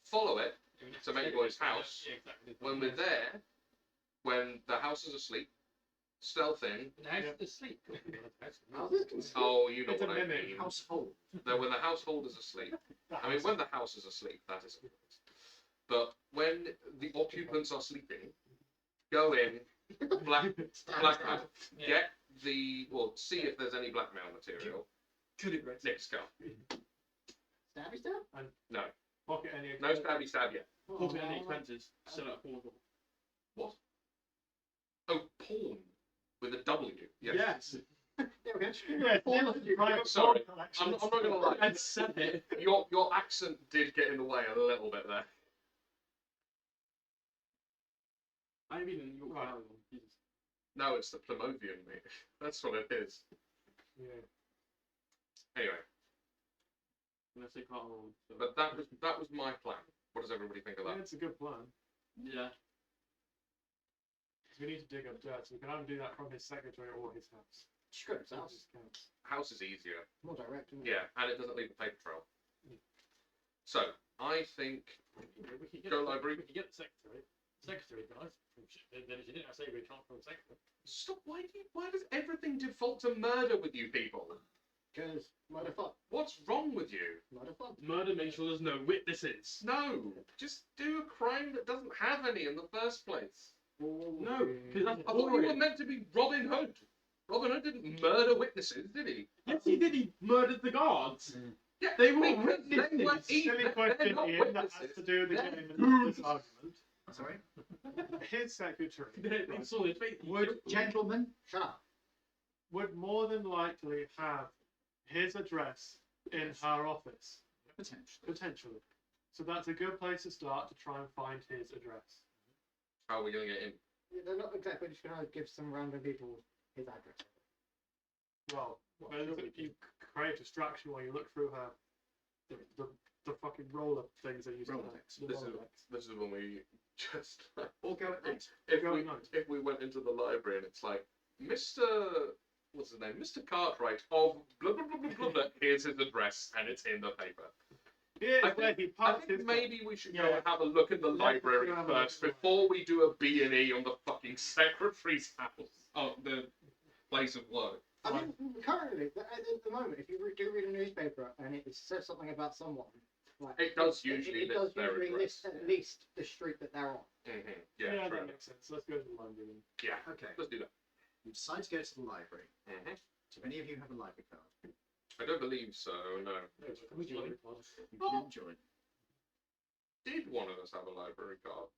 follow it to Makeoy's house. Yeah, exactly. When we're there, when the house is asleep, stealth in. The house is asleep. Oh, you know It's a what I mimic mean. Household. That when the household is asleep. I mean, when the house is asleep, that is. But when the occupants are sleeping, go in, black out, Yeah. get the see if there's any blackmail material. Could it rest? Next go. Stabby stab? No, Pocket any. no stabby stab yet. Pocket any expenses. Set up portal. What? Oh, porn with a W. Yes. Yes. Yeah, we can. Yeah, Private Sorry, porn I'm collections. not gonna lie. I said it. Your accent did get in the way a little bit there. I mean, in your Right. Jesus. No, it's the Plymothian, mate. That's what it is. Yeah. Anyway, Unless they can't roll. So. but that was my plan. What does everybody think of Yeah, that? it's a good plan. Yeah. 'Cause we need to dig up dirt, so we can either do that from his secretary or his house. Just go to his It house. just counts. House is easier. More direct, isn't it? Yeah, and it doesn't leave a paper trail. So I think We could get Go the- library. We could get the secretary. Secretary, guys. Then if you didn't say we can't from the secretary. stop. Why does everything default to murder with you people? Because murder fun. What's wrong with you? Murder fun. Murder, make sure there's no witnesses. No, just do a crime that doesn't have any in the first place. No, because that's I thought you were boring. meant to be Robin Hood. Robin Hood didn't murder witnesses, did he? Yes, he did. He murdered the guards. Yeah, They were because they witnesses. were Silly they're question, not Ian, that has witnesses. to do with the They're game and this argument. Sorry. His secretary They saw his face. would Gentlemen, shut up. would more than likely have his address in her office, Potentially. potentially. So that's a good place to start to try and find his address. How are we going to get in? They're not exactly just going to give some random people his address. Well, if you create distraction while you look through her, the fucking roller things they used to have. Rolodex. The This is Rolodex. this is when we just Or go at night. if we went into the library and it's like what's his name, Mr. Cartwright of blah blah blah blah blah. Blah, here's his address and it's in the paper. Here's I where he I parks think his maybe we should go Yeah. and have a look in the Let's library go have a look first at the before we do a B&E on the fucking secretary's house. Oh, the place of work. I mean, currently, at the moment, if you do read a newspaper and it says something about someone, like It does usually it list does their usually address. list at least the street that they're on. Yeah, Yeah, true. that makes sense. Let's go to the library then. Yeah, Okay. let's do that. You decide to go to the library. Mhm. Do any of you have a library card? I don't believe so. No. Can we join? You Oh. can join. Did one of us have a library card?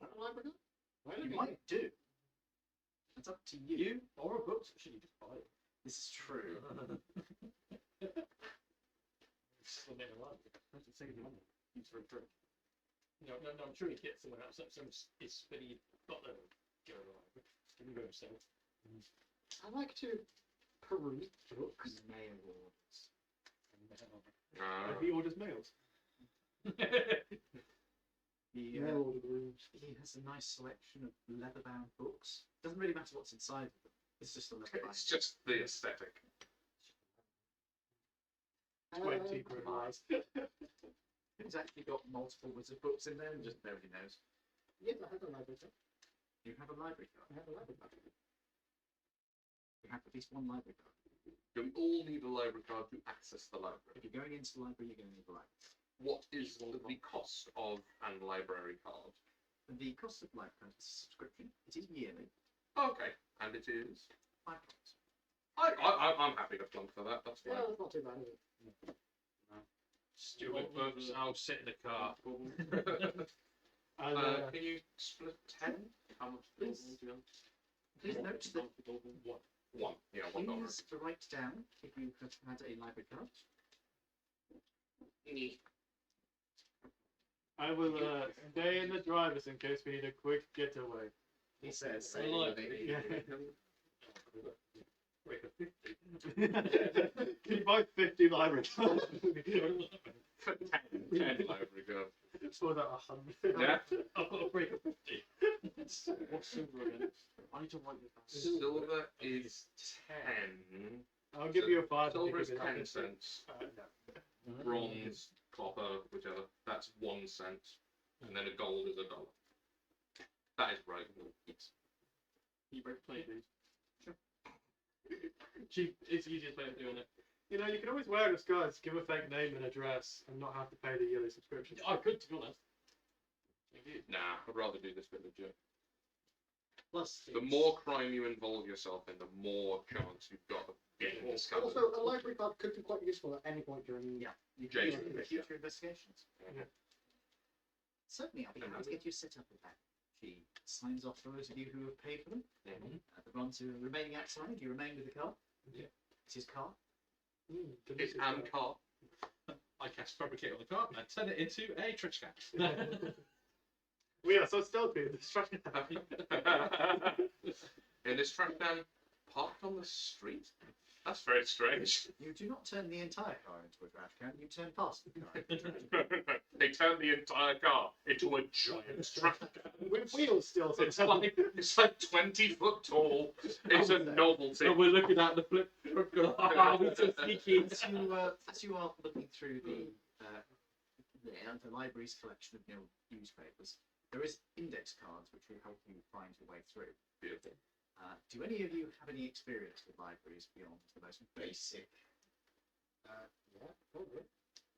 A library card? Why You don't might do. It's up to you. You or a book? Should you just buy it? This is true. Still make a library. That's the same money. Use for a drink. No, I'm sure you get someone else. It's when you got the go to the library. Can you go yourself? I like to peruse books. Mail orders. No. He orders mails. He, Mail order rooms. he has a nice selection of leather-bound books. Doesn't really matter what's inside of them. It's just a leather-bound. It's just the aesthetic. 20 quid wise. He's actually got multiple wizard books in there, and just nobody knows. Yes, I have a library card. You have a library card. I have a library card. You have at least one library card. Do we all need a library card to access the library? If you're going into the library, you're going to need a library card. What is the cost of a library card? And the cost of library card is a subscription. It is yearly. Okay, and it is. £5. I'm happy to flunk for that. That's fine. Yeah, that's not too bad, is it? Stupid books. I'll sit in the car. And, Can you split 10? How much Please. do you want? Please note that One. Yeah, $1. please write down if you have had a library card. I will stay in the driver's in case we need a quick getaway. He says, I like Yeah. Break a 50. Can you buy 50 library cards? For 10 library cards. For that 100. Yeah. I've got to break a 50. What's silver again? I need to write this down. Silver is 10. I'll give you a 5. Silver is if you give 10 me that. cents. No. Bronze, copper, whichever, that's 1 cent. And then a gold is $1. That is right. Yes. You break 20, please. Cheap. It's the easiest way of doing it. You know, you can always wear a disguise, give a fake name and address, and not have to pay the yearly subscription. I could, to be honest. Nah, I'd rather do this bit legit. Plus, The more crime you involve yourself in, the more chance you've got of getting discovered. Also, a library card could be quite useful at any point during. you can Jason, use it for future investigations. Yeah. Certainly, I'll be happy to get you set up with that. She signs off for those of you who have paid for them. The ones who are remaining outside, you remain with the car. Yeah. It's his car. It's and car. I cast fabricate on the car and turn it into a trash can. We are so stealthy in this trash can. In this trash can parked on the street? That's very strange. You do not turn the entire car into a trash can, you turn past the car into a trash can. They turned the entire car into a giant trash can. With wheels still. It's like 20 foot tall. It's a novelty. So we're looking at the flip. Oh, we're so sneaky. As you are looking through the library's collection of newspapers, there is index cards which will help you find your way through. Beautiful. Do any of you have any experience with libraries beyond the most basic? Yeah, probably.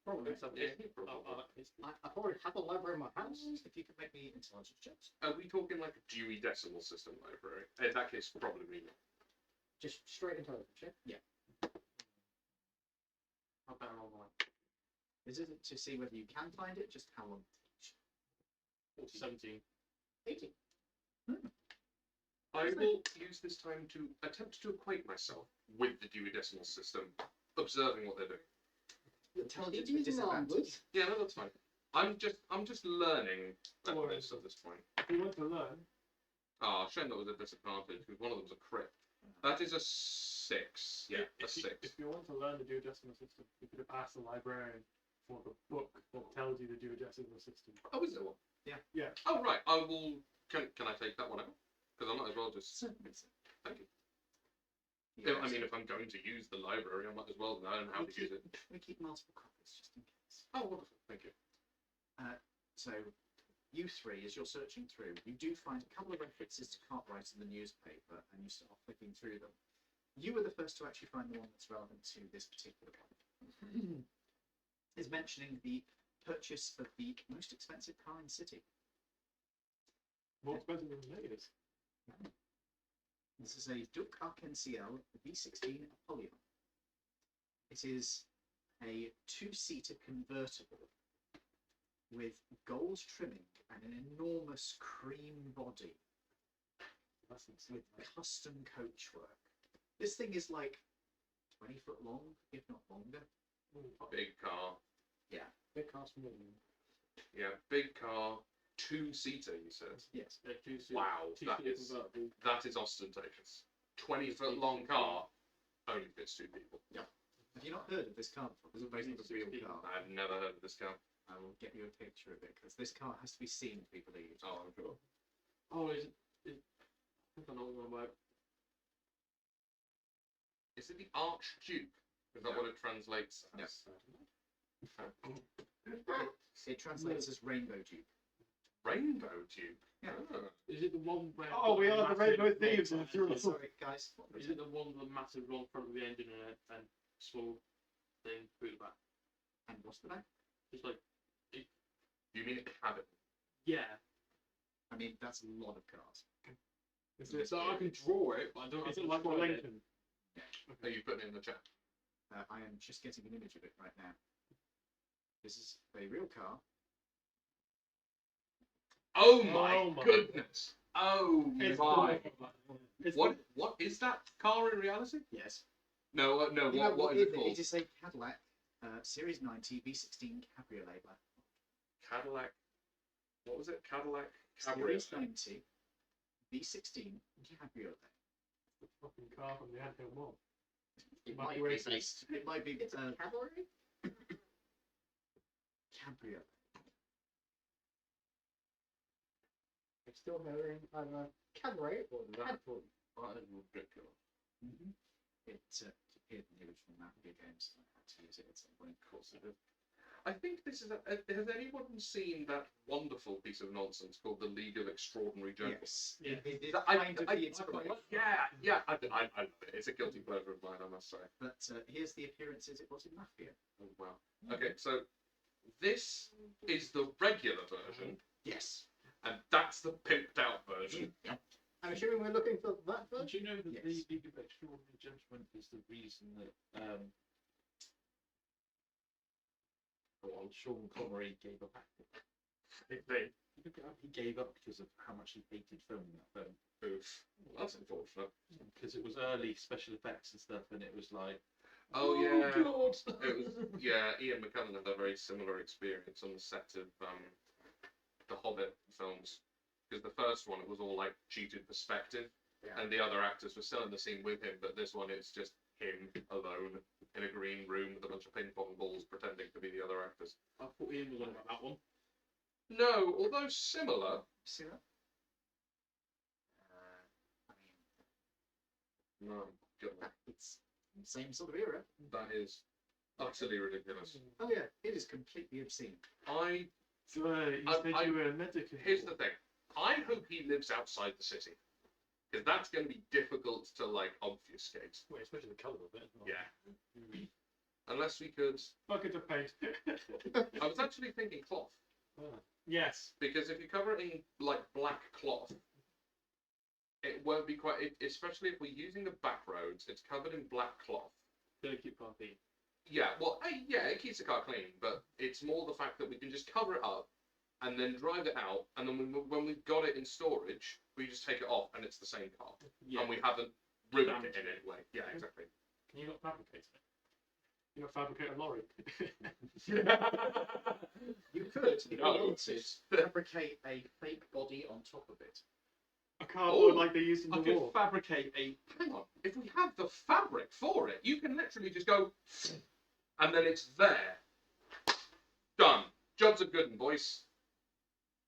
Probably. I probably have a library in my house. If you could make me intelligence checks. Are we talking like a Dewey Decimal System library? In that case, probably not. Just straight intelligence check. How about online? Is it to see whether you can find it? Just how long? 17. 80. I will use this time to attempt to acquaint myself with the Dewey Decimal System, observing what they're doing. Intelligence It with is disadvantage. numbers. Yeah, no, that's fine. I'm just learning at Alright. this at this point. If you want to learn, Ah, shame that was a disadvantage because one of them was a crit. That is a 6. Yeah, a 6. If you want to learn the Dewey Decimal System, you could have asked the librarian for the book that tells you the Dewey Decimal System. Oh, is there one? Yeah. Oh, right. I will. Can I take that one out? Because I might as well just. Certainly. Thank you. Yes. I mean, if I'm going to use the library, I might as well know how to use it. We keep multiple copies just in case. Oh, wonderful. Thank you. So, you three, as you're searching through, you do find a couple of references to Cartwright in the newspaper, and you start flicking through them. You were the first to actually find the one that's relevant to this particular one. Is mentioning the purchase of the most expensive car in the city. More expensive than Vegas. This is a Duke Arc-NCL V16 Apollyon. It is a two-seater convertible with gold trimming and an enormous cream body That's insane. with custom coachwork. This thing is like 20 foot long, if not longer. Big car. Big cast million. Yeah, big car. 2-seater, you said. Yes. Yeah, Wow, that is ostentatious. 20-foot long car only fits 2 people. Have you not heard of this car before? This is basically a real car. I've never heard of this car. I will get you a picture of it because this car has to be seen to be believed. Oh, I'm sure. Oh, is it? I think I know what I'm about. Is it the Archduke? Is that No. what it translates No. as? It translates as Rainbow Duke. Rainbow Duke? Yeah. Oh. Is it the one where? Oh, we are the massive Rainbow roll Thieves front in the end? Sorry, guys. What was Is it the one with the massive roll front of the engine and small thing through the back? And what's the back? Just like, You mean a cabin? yeah. I mean, that's a lot of cars. Is it, So I can draw it, but I don't. is I it can like the describe it. Lincoln? Are you putting it in the chat? I am just getting an image of it right now. This is a real car. Oh Oh my my goodness! Oh It's my! It's What is that car in reality? Yes. No, no. You know What is it It called? is a Cadillac Series 90 V16 Cabriolet. Cadillac. What was it? Cadillac Series Cabriolet. 90 V16 Cabriolet. The fucking car from the Anthill Mall. It Might might be be racist. based. It might be It's a cavalry. Cabriolet. I'm still hearing either cavalry or That cavalry. is ridiculous. Mm-hmm. It appeared in the original Mafia games. I had to use it at some point. Of course it is. I think this is. Has anyone seen that wonderful piece of nonsense called the League of Extraordinary Gentlemen? Yes. Yeah. It is I- kind of I- the inspiration. Yeah, I love it. It's a guilty pleasure of mine, I must say. But here's the appearances it was in Mafia. Oh, wow. Okay, so this is the regular version, Yes. and that's the pimped out version. I'm assuming we're looking for that Do version. you know that Yes. the League of Extraordinary Gentlemen is the reason that Sean Connery gave up acting? He gave up because of how much he hated filming that film. Oof. That's unfortunate. Because it was early special effects and stuff, and it was like, Oh, yeah. God. It was, yeah, Ian McKellen had a very similar experience on the set of the Hobbit films. Because the first one, it was all like cheated perspective, Yeah. and the other actors were still in the scene with him, but this one it's just him alone in a green room with a bunch of ping pong balls pretending to be the other actors. I thought Ian was on about that one. No, although similar. See that? I mean, No, God, it's the same sort of era. that is utterly ridiculous. Oh yeah, it is completely obscene. I So, you said I- you were a medical. Here's the thing. I hope he lives outside the city. Because that's going to be difficult to, like, obfuscate. Well, especially the colour of it. as well. Yeah. Unless we could... Bucket of paint. I was actually thinking cloth. Yes. Because if you cover it in, like, black cloth, it won't be quite... especially if we're using the back roads, it's covered in black cloth. Don't keep car clean. Yeah, well, yeah, it keeps the car clean, but it's more the fact that we can just cover it up and then drive it out, and then when we've got it in storage, we just take it off and it's the same car. Yeah. And we haven't ruined it Damaged in any way. Yeah, exactly. Can you not fabricate it? You know, fabricate a lorry. You could, if you No. wanted, fabricate a fake body on top of it. A cardboard Oh, like they used in I the could war. fabricate a. Hang on. If we have the fabric for it, you can literally just go, and then it's there. Done. Jobs are good, boys.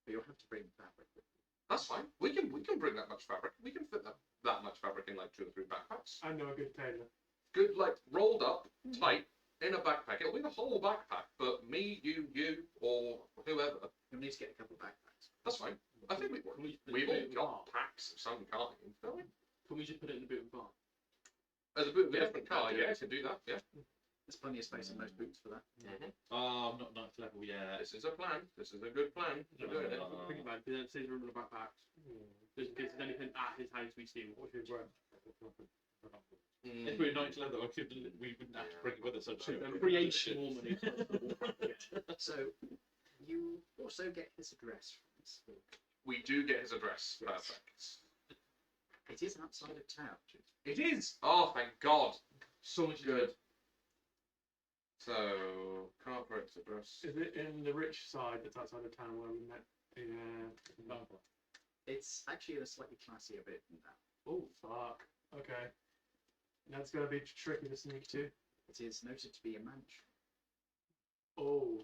But you'll have to bring fabric with you. That's fine. We can bring that much fabric. We can fit that much fabric in like 2 or 3 backpacks. I know a good tailor. Good, like rolled up, tight in a backpack. It'll be the whole backpack, but me, you, or whoever. You'll need to get a couple of backpacks. That's fine. I think we Can we just put it we've in all the boot of the got car? packs of some kind, don't we? Can we just put it in the boot of the car? As a boot of a Yeah, different car, do yeah, it. you can do that. Yeah. There's plenty of space in most boots for that. Oh, I'm not 9th level yet. This is a plan. This is a good plan. We're doing it. Think about it. Because it says room in the backpacks. Just in case there's anything at his house we steal. What should we wear? Mm. If we were 9th level, we wouldn't have to bring it with us. I'm sure. Creation. More money. So you also get his address from this book. We do get his address. Yes. Perfect. It is outside of town. It is. Oh, thank God. So much Good. So, corporate address. Is it in the rich side that's outside of town where we met in It's actually a slightly classier bit than that. Oh, fuck. Okay. That's going to be tricky to sneak to. It is noted to be a mansion. Oh.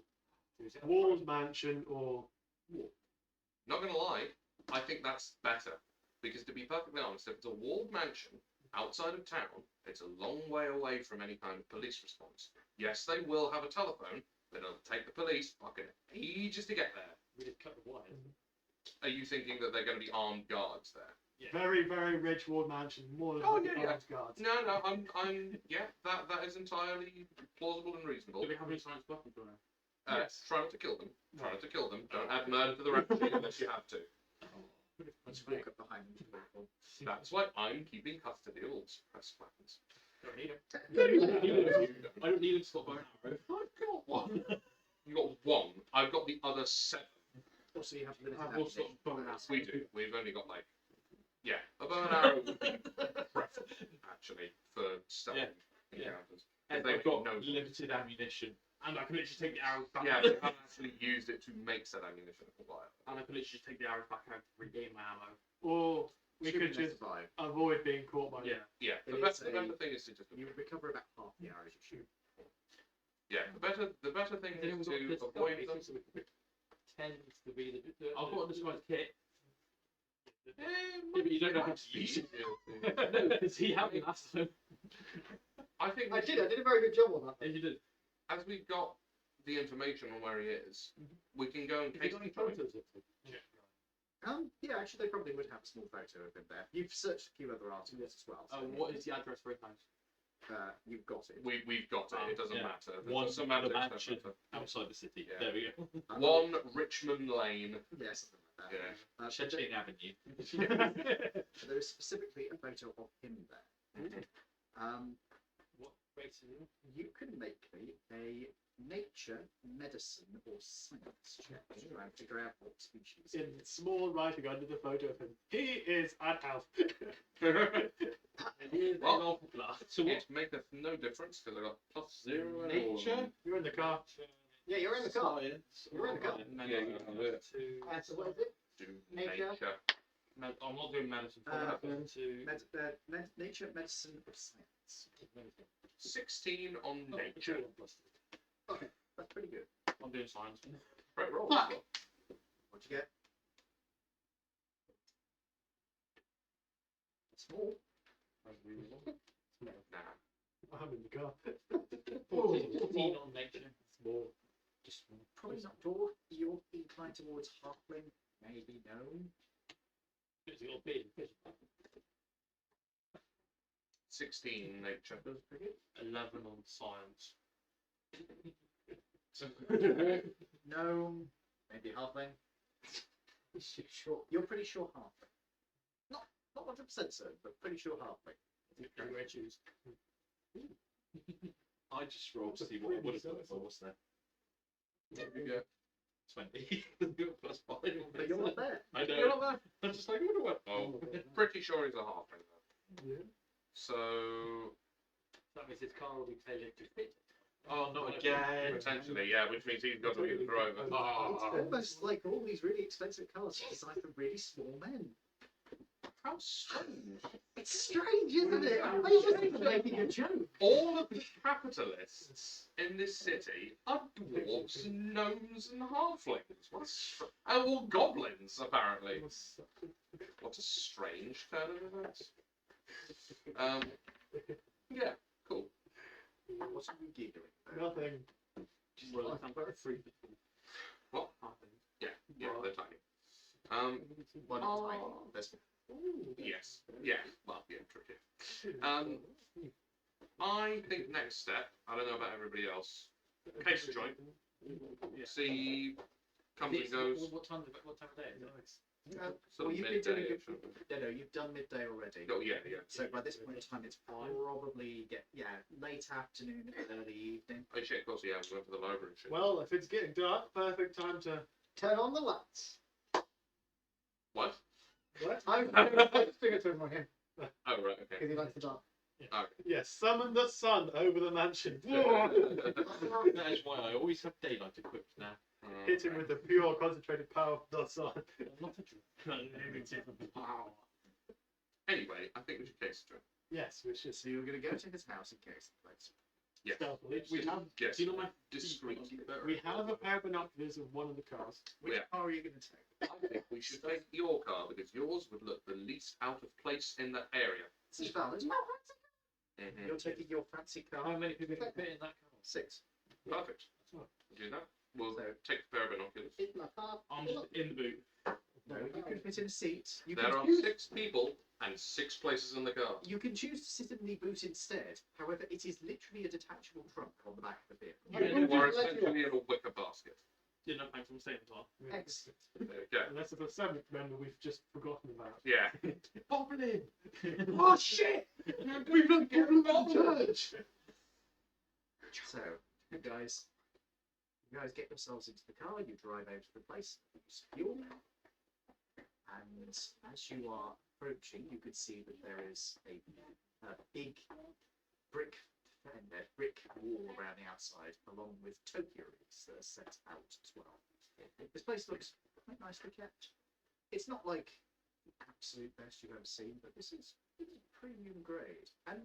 Is it walled mansion or... Not gonna lie, I think that's better. Because to be perfectly honest, if it's a walled mansion outside of town, it's a long way away from any kind of police response. Yes, they will have a telephone, but it'll take the police fucking ages to get there. We just cut the wires. Are you thinking that they're going to be armed guards there? Very, very rich walled mansion. More than Oh, like yeah. armed guards. No, yeah, that is entirely plausible and reasonable. Do we have any science buttons for now? Yes. Try not to kill them. Try not to kill them. Don't add murder to the repertoire unless you have to. Let's walk up behind them. That's why I'm keeping custody of all suppressed weapons. Don't need him. I don't need him to stop bow and arrow. I've got one. You got one. I've got the other 7. Also, you have limited I've also got ammunition. bow and arrow. We do. We've only got like, yeah, a bow and arrow would be preferable actually for stealth encounters. And They I've got know. limited ammunition. And I can literally take the arrows back. Yeah, but I haven't actually used it to make said ammunition for a while. And I can literally just take the arrows back out to regain my ammo. Or we Should could be just survive. avoid being caught by Yeah. Yeah, It the is better a- thing is to just You recover about half the arrows you shoot. yeah. The better thing Then is we've got to critical avoid them. rating, so we tends to be the I've got this guy's kit. Yeah, but you don't know how to use it. no, because he had me last time. I think I did a very good job on that. And you did. as we've got the information on where he is, we can go and Have you case got any control. photos of him? Yeah, actually, they probably would have a small photo of him there. You've searched a few other articles as well. So What is the address for his house? You've got it. We've got it. It doesn't Yeah. matter. One There's some the semantics mansion that outside the city. Yeah. There we go. matter. 1 Richmond Lane. Yeah, something like that. Yeah. Shedling Avenue. There is specifically a photo of him there. What race is he? You can make me a nature, medicine, or science check to try and figure out what species. in small writing under the photo of him. He is an elf. And he is Well, an awful class. So what? It maketh no difference because I got +0 and Nature? You're in the car. Yeah, you're in the car. Science. You're in the car. Yeah, you can do it. So what is it? Do Nature. nature. I'm not doing medicine. Uh, to Nature, medicine, or science. 16 on nature. That's pretty good. I'm doing science. Right, roll. Fuck. What'd you get? Small. Nah. I'm in the car. 14 on nature. Small. Just probably not dwarf. You're inclined towards halfling. Maybe gnome. It's a little bit. 16 nature. 11 on science. Gnome. Maybe halfling. Sure. You're pretty sure halfling. Not 100% certain, but pretty sure halfling. Where I choose. I just rolled to see what I would have done if I was there. There we go. 20. Plus 5. But you're not there. I know. You're not there. I'm just like, what do I? Oh, pretty sure he's a halfling though. Yeah. So That means his car will be tailored to fit. Oh, not again. potentially, yeah, which means he's got to be thrown over. It's almost like all these really expensive cars are designed for really small men. How strange. It's strange, isn't it? I was just making a joke. All of the capitalists in this city are dwarves, gnomes, and halflings. What a and all goblins, apparently. What a strange turn of events. Yeah, cool. What are you giggling about? Nothing. Well, I'm very free. What? Yeah, they're tiny. One Oh. tiny. There's Yes. Yeah. Well, yeah, tricky. I think next step. I don't know about everybody else. Case joint. See, comes and goes. What time of day is it? Sort of you've been doing midday. it. No, you've done midday already. Oh yeah, yeah. So by this point in time, it's probably late afternoon, early evening. Oh shit, of course, yeah. We went to the library and shit. Well, if it's getting dark, perfect time to. Turn on the lights. What? What? I just figured to him on him Oh right, because okay. he likes the dark. Yes, summon the sun over the mansion. That is why I always have daylight equipped now. Hit him with the pure concentrated power of the sun. I'm not a druid. Wow. Anyway, I think we should case joint. Yes, which is. So you're going to go to his house in case the place. Yes. Stealthily. We have. Yes. Do you know my Discreetly. We have a pair of binoculars of one of the cars. Which Yeah. car are you going to take? I think we should take your car because yours would look the least out of place in that area. This is valid. Mhm. You're taking your fancy car. How many people can fit in that car? 6. Perfect. We'll do that. We'll So- take a pair of binoculars. In my car. I'm just in the boot. No, you can fit in a seat. You There can are choose. 6 people and 6 places in the car. You can choose to sit in the boot instead. However, it is literally a detachable trunk on the back of the vehicle. Yeah, You are just let you essentially in a wicker basket. Didn't have time from staying as well. Excellent. There you go. Unless it's a seventh member we've just forgotten about. Yeah. Goblin! Oh shit! We've not given the church. So, you guys get yourselves into the car, you drive out to the place, use fuel, and as you are approaching, you can see that there is a big brick wall around the outside, along with topiaries that are set out as well. This place looks quite nicely kept. It's not like the absolute best you've ever seen, but this is premium grade, and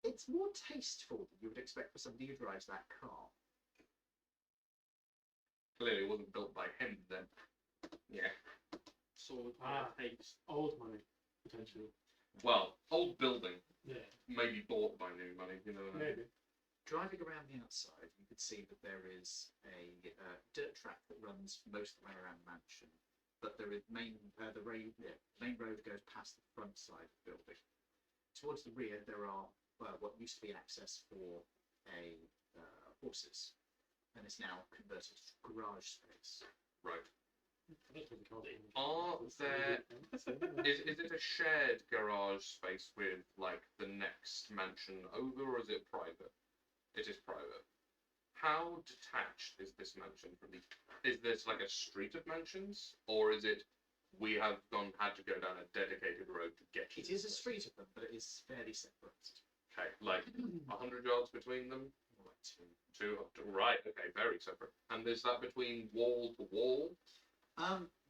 it's more tasteful than you would expect for somebody who drives that car. Clearly, it wasn't built by him then. Yeah. Sword, haste. Old money, potentially. Well, old building, Yeah. maybe bought by new money. You know. Maybe. Driving around the outside, you can see that there is a dirt track that runs most of the way around the mansion, but the main road goes past the front side of the building. Towards the rear, there are what used to be access for horses, and it's now converted to garage space. Right. I don't think we called it in. Are there? Is it a shared garage space with like the next mansion over, or is it private? It is private. How detached is this mansion from the? Is this like a street of mansions, or is it? We have had to go down a dedicated road to get. It is a street of them, but it is fairly separated. Okay, like 100 yards between them. More like two. Right. Okay, very separate. And is that between wall to wall?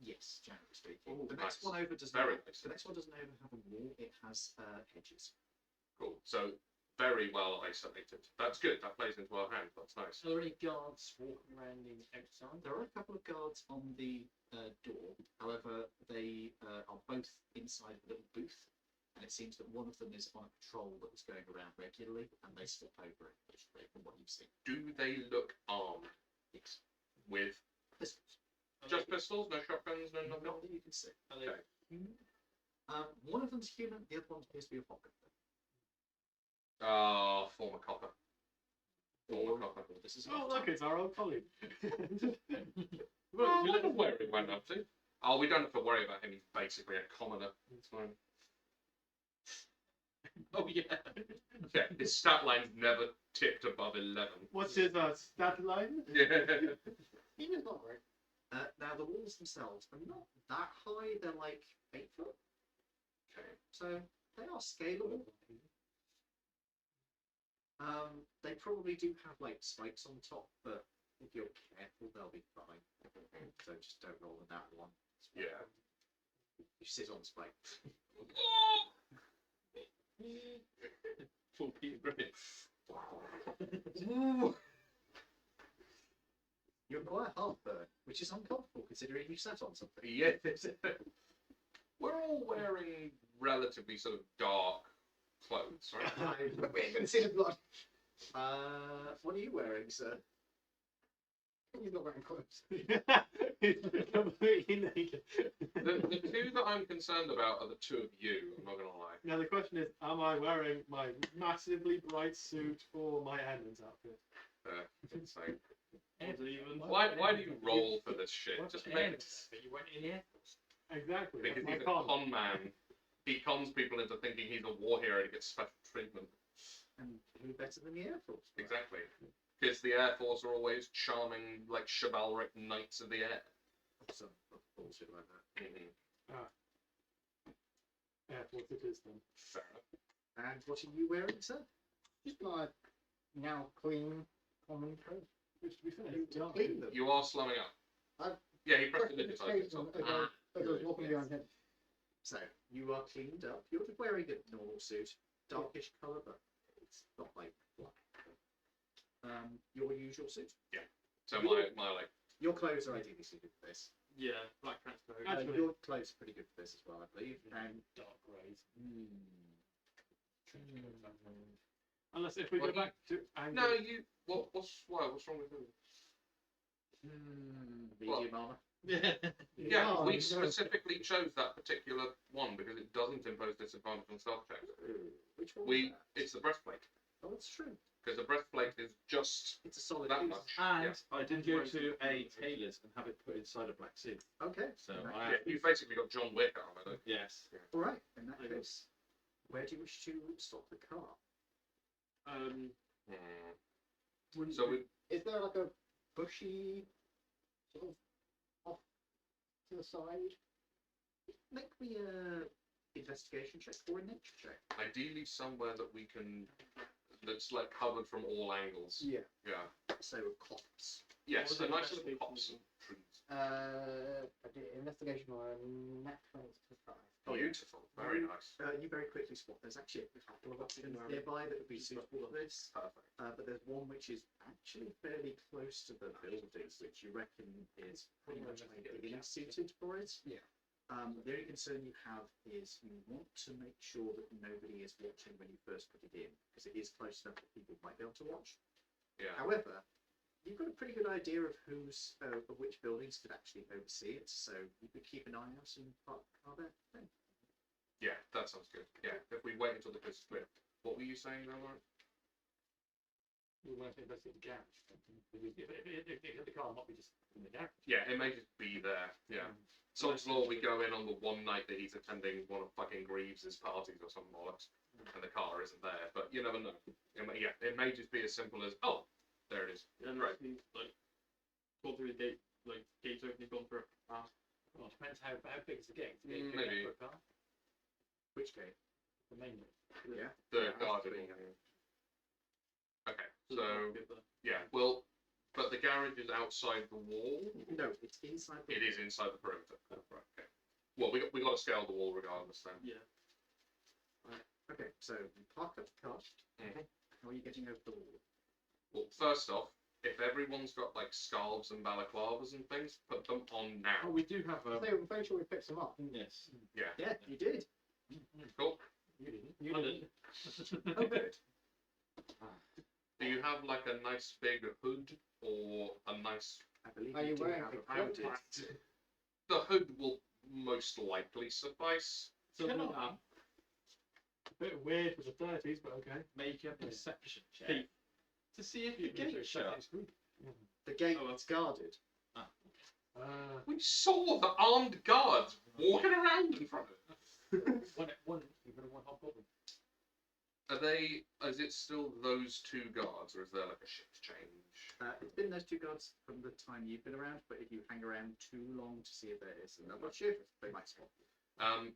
Yes, generally speaking. Ooh, the next nice. one over does Very not. nice. The next one doesn't even have a wall. It has hedges. Cool. So very well isolated. That's good. That plays into our hand. That's nice. Are there any guards walking around the outside? There are a couple of guards on the door. However, they are both inside a little booth, and it seems that one of them is on a patrol that is going around regularly, and they swap over it occasionally, from what you've seen. Do they look armed? Yes. With Pistols. just pistols, no shotguns, no nothing? Not that you can see. Are they Okay. human? One of them's human, the other one appears to be a pocket. Former copper. Former copper. This is Oh, look, it's our old colleague. Well, we don't know where he went up to. Oh, we don't have to worry about him. He's basically a commoner. It's fine. Oh yeah. Yeah, his stat line's never tipped above 11. What's his stat line? Yeah. He was not great. Now the walls themselves are not that high. They're like 8 foot, Okay. so they are scalable. They probably do have like spikes on top, but if you're careful, they'll be fine. So just don't roll on that one. Yeah. You sit on the spike. Full Peter Griffin. You acquire heartburn, which is uncomfortable considering you sat on something. Yes. We're all wearing relatively sort of dark clothes, right? We ain't gonna see the blood. What are you wearing, sir? He's not wearing clothes. Completely naked. The two that I'm concerned about are the two of you, I'm not going to lie. Now the question is, am I wearing my massively bright suit or my Edmonds outfit? Insane. Even. Why do you roll for this shit? Just make it. But you went in here. Exactly. Because that's he's my a con man. He cons people into thinking he's a war hero to get special treatment. And who better than the Air Force? Exactly. Because the Air Force are always charming, like chivalric knights of the air. Some bullshit like that. Air Force it is then. Fair enough. And what are you wearing, sir? Just like now clean common coat. Which to be fair, You is dark. clean them. You are slumming up. I've Yeah, he pressed the Press the digitize occasion himself. as I was walking yes. behind him. So you are cleaned up. You're just wearing a normal suit, darkish colour, but it's not like black. Your usual suit. So my like, Your clothes are ideally suited for this. Yeah, black transparent. Actually- Your clothes are pretty good for this as well, I believe. And Dark greys. Unless if we Well, go back to anger. no, you. What's wrong with him? medium armour. Yeah. Yeah, Oh, we no. specifically chose that particular one because it doesn't impose disadvantage on stealth checks. Which one? Was that? It's the breastplate Oh, that's true. because the breastplate is just It's a solid that piece. much. And Yeah. I did go to a tailor's and have it put inside a black suit. Okay. So in that I Yeah, you've basically got John Wick armor. Don't yes. All right. In that I case, where do you wish to stop the car? Hmm. Wouldn't So we- we, Is there like a bushy sort of off to the side? Make me a investigation check or a nature check. ideally somewhere that we can, that's like covered from all angles. Yeah. Yeah. So a copse. Yes, was a it nice little investigation? pops and trees. I did investigation or net 20 to 5. Beautiful. Very nice. You very quickly spot there's actually a couple of options nearby that would be suitable for this. Perfect. But there's one which is actually fairly close to the buildings, which you reckon is pretty much ideally suited for it. Yeah. The only concern you have is you want to make sure that nobody is watching when you first put it in, because it is close enough that people might be able to watch. Yeah. However, you've got a pretty good idea of who's of which buildings could actually oversee it, so you could keep an eye out and park the car there. Then. Yeah, that sounds good. Yeah, if we wait until the coast is clear. What were you saying there, Lauren? we want to investigate the garage. If the car might be just in the garage. Yeah, it may just be there. Yeah. Sod's Law, we go in on the one night that he's attending one of fucking Greaves' parties or some bollocks, and the car isn't there. But you never know. It may just be as simple as, oh, there it is. And Right. actually, like, gone through the gate, like, gates opening, gone through it fast. Well, it depends how big is the gate. The gate big enough Maybe. for a car? Which gate? The main gate. Yeah. The Yeah, garden. absolutely. Okay, So, so the- yeah, well, but the garage is outside the wall. No, it's inside. It is inside the perimeter. Right. Okay. Well, we got to scale the wall regardless then. yeah. Okay, so you park up the car. Mhm. How are you getting over the wall? Well, first off, if everyone's got like scarves and balaclavas and things, put them on now. Oh, we do have I think I'm very sure we picked some up. didn't we? Yes. Yeah. Yeah, you did. Cool. You didn't. You I didn't. Oh, good. Do you have like a nice big hood or a nice? I believe Are you do wearing have a a coat? hooded. The hood will most likely suffice. So, Come look, on. A bit weird for the 30s, but okay. Make a perception check Pete. to see if the you gate's shut. The gate Oh, is guarded. We saw the armed guards walking around in front of it. you've got one hobgoblin. Are they? Is it still those two guards, or is there like a shift change? It's been those two guards from the time you've been around, but if you hang around too long to see if there is another shift, they might spot you.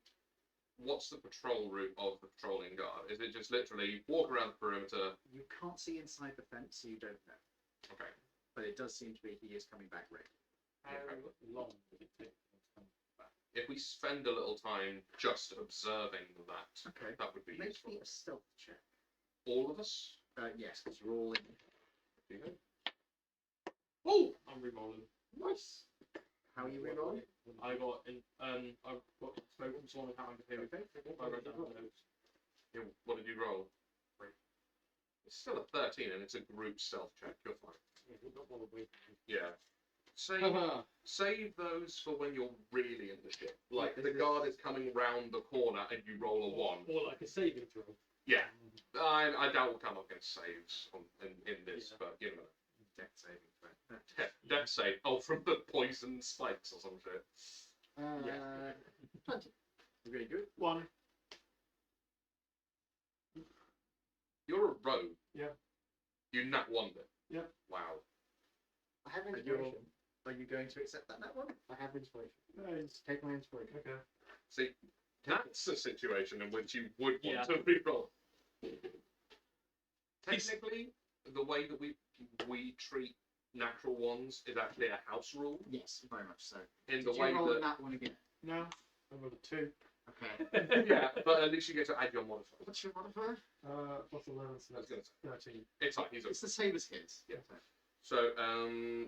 What's the patrol route of the patrolling guard? Is it just literally walk around the perimeter? You can't see inside the fence, so you don't know. Okay. But it does seem to be he is coming back regularly. How long would it take to come back? If we spend a little time just observing that, Okay. that would be Make useful. me a stealth check. All of us? Yes, because you're all in. Oh, I'm re-rolling. nice. How are you rerolling? I got I've got spoken to someone how I'm behaving. I wrote down the notes. Yeah, what did you roll? It's still a 13, and it's a group stealth check. You're fine. Yeah, we've got one away. Yeah. Save those for when you're really in the shit. Like Yeah, the guard is coming round the corner and you roll a 1. Or like a saving throw. Yeah. I doubt we'll come up against saves in this, Yeah. but you know. Deck saving throw. Death save. Oh, from the poison spikes or some shit. 20. Really good. One. You're a rogue. Yeah. You nat one it. Yeah. Wow. I have And you're- inspiration. Are you going to accept that one? I have inspiration. Nice. Take my inspiration. Okay. See, that's a situation in which you would Yeah. want to reroll. Technically, the way that we treat natural ones is actually a house rule. Yes, very much so. In Did the you way roll that that one again? No. I rolled a 2. Okay. yeah, but at least you get to add your modifier. What's your modifier? Plus 11, so I was gonna that's say. 13. It's like he's a, It's the same as his. Yeah. so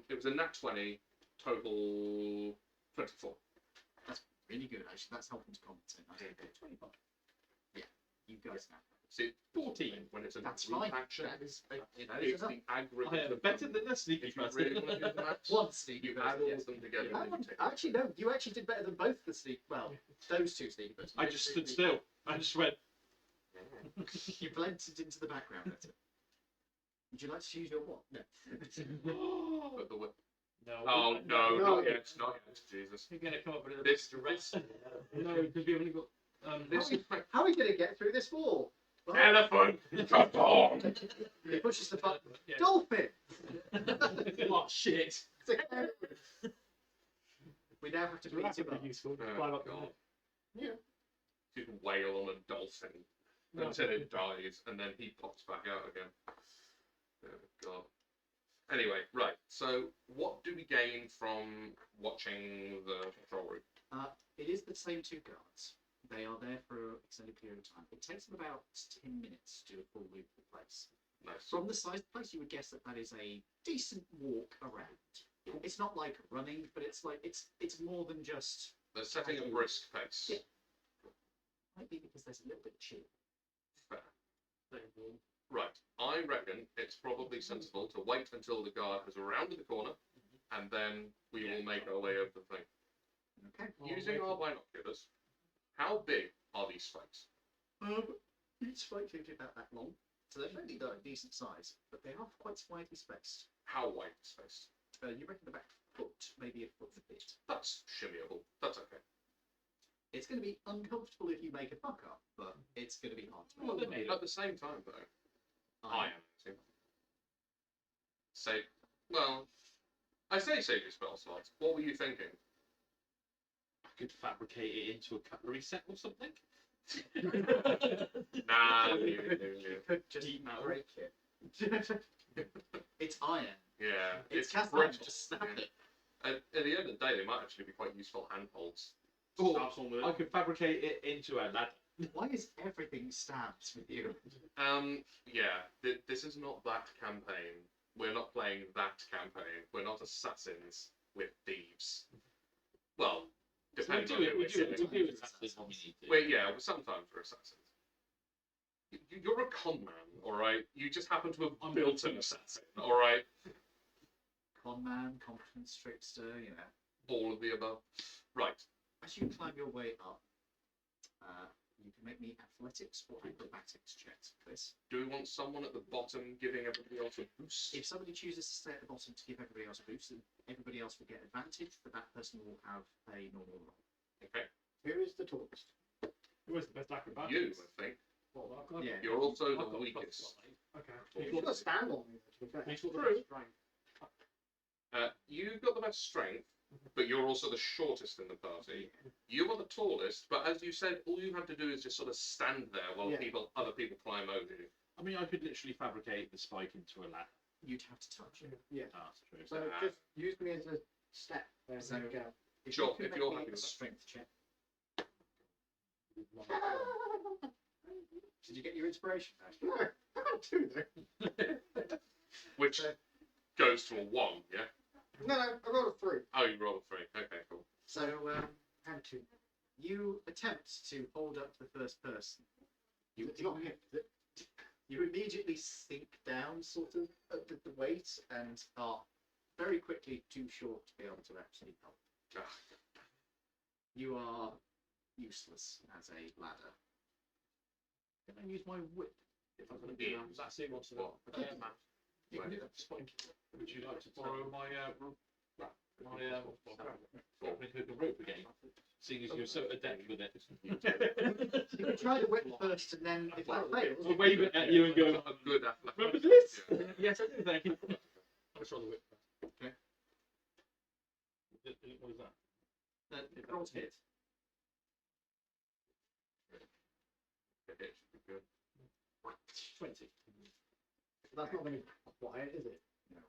it was a nat 20, total 24. Really good, actually. That's helping to compensate. I think 25. Yeah, you guys know. See, 14 when it's a That's group fine. action. That is It's the aggregate. I am of better them. than a sneaky If you person. really want to do the maths, one sneak. you add all of them together. I and you take actually, no, you actually did better than both the sneak. Well, those two sneaky persons. I just stood still. I just went. You blended into the background better. Would you like to use your what? No. But the whip. No. Oh no, No. not yet, not yet. Jesus. You're gonna come up with a This- direct. No, because we only got This is my How are we going to get through this wall? Well, elephant. Come on. he pushes the button. Yeah. Dolphin! Oh shit! It's a kangaroo. We now have to beat That's him pretty up. useful. Oh, Climb up the God. wall. Yeah. You can wail on a dolphin No, until it dies, and then he pops back out again. Oh, God. Anyway, right. So, what do we gain from watching the control room? It is the same two guards. They are there for an extended period of time. It takes them about 10 minutes to do a full loop of the place. Nice. From the size of the place, you would guess that that is a decent walk around. It's not like running, but it's like it's more than just. They're setting a brisk pace. Yeah. Might be because there's a little bit of chill. Fair. Right. I reckon it's probably sensible to wait until the guard has rounded the corner, and then we will make our way over the thing. Okay. Using our binoculars, how big are these spikes? Each spike seems to be about that long, so they're fairly decent size, but they are quite widely spaced. How wide spaced? You reckon about a foot, maybe a foot and a bit. That's shimmyable. That's okay. It's going to be uncomfortable if you make a fuck up, but it's going to be hard to Well, make. at the same time, though, I am. Say, well, I say save your spell slots. What were you thinking? I could fabricate it into a cutlery set or something. Nah, You could just Deep metal. break it. It's iron. yeah, It's cast iron. brittle. Just snap Yeah. it. At the end of the day, they might actually be quite useful handholds. Oh, Starts on with I it. could fabricate it into a ladder. Why is everything stabbed with you? Yeah, this is not that campaign. We're not playing that campaign. We're not assassins with thieves. Well, depends on who we're killing. assassins when we need to. Well, yeah, sometimes we're assassins. You're a con man, all right. You just happen to have built an assassin, all right. Con man, confidence trickster, you know. All of the above. Right. As you climb your way up, you can make me athletics or acrobatics checks, please. Do we want someone at the bottom giving everybody else a boost? If somebody chooses to stay at the bottom to give everybody else a boost, then everybody else will get advantage, but that person will have a normal roll. Okay. Who is the tallest? Who was the best acrobat? You, I think. Well, I've got, Yeah. You're also I've the got weakest. +1. Okay. Well, You've got to stand on me, to be fair. He's got the True. best strength. You've got the best strength, but you're also the shortest in the party. You are the tallest, but as you said, all you have to do is just sort of stand there while Yeah. other people climb over you. I mean, I could literally fabricate the spike into a ladder. You'd have to touch it. Yeah. That's true. So just use me as a step. There So- we go. If Sure, you can if make you're me happy a with that. strength check. Did you get your inspiration back? No, I got 2 though. Which goes to a 1, yeah? No, I rolled a 3. Oh, you rolled a 3. Okay, cool. So And 2. you attempt to hold up the first person. It's not hit, is it? You immediately sink down, sort of, under the weight, and are very quickly too short to be able to actually help. Ah, You are useless as a ladder. Can I use my whip? If I'm going to Yeah. do that, that's it. What's What? Yeah, man. You can do that. Spike. Would you like to borrow my My grappling hook and rope again? Seeing as you're so adept with it. You can try the whip first, and then if that fails, I'll wave it at you and go, a good athletic. remember this? Yeah. Yes, I do, thank you. Let's roll the whip. Okay. What is that? roll to hit. It should be good. 20. That's not going to be quiet, is it? No.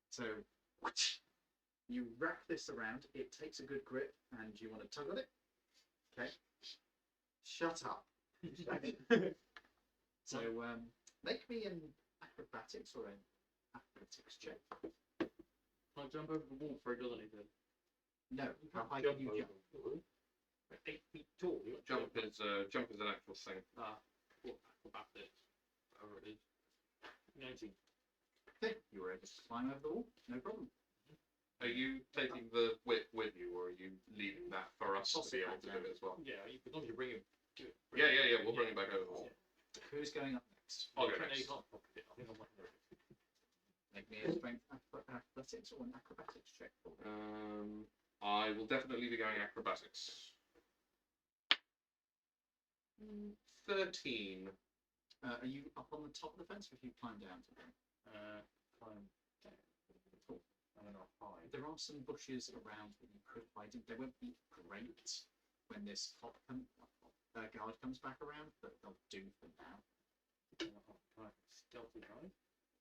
So you wrap this around. It takes a good grip, and you want to tug on it. Okay. Shut up. So make me an acrobatics or an athletics check. Can I jump over the wall for a ability then? No. How high can you jump? Like 8 feet tall. You got Jump is an actual thing. Acrobatics. Whatever it is. 19. Okay. You were able to climb over the wall. No problem. Are you taking the whip with you, or are you leaving that for us to be able to do it as well? Yeah, as long as you bring it. Yeah. We'll bring it back over. Who's going up next? I'll go You next. can't pocket it. I think I might know it. Make me a strength athletics or an acrobatics check. For me. I will definitely be going acrobatics. 13. Are you up on the top of the fence, or have you climbed down to them? Climb down. Cool. And then I'll hide. There are some bushes around that you could hide in. They won't be great when this guard comes back around, but they'll do for now. Can I stealthy hide?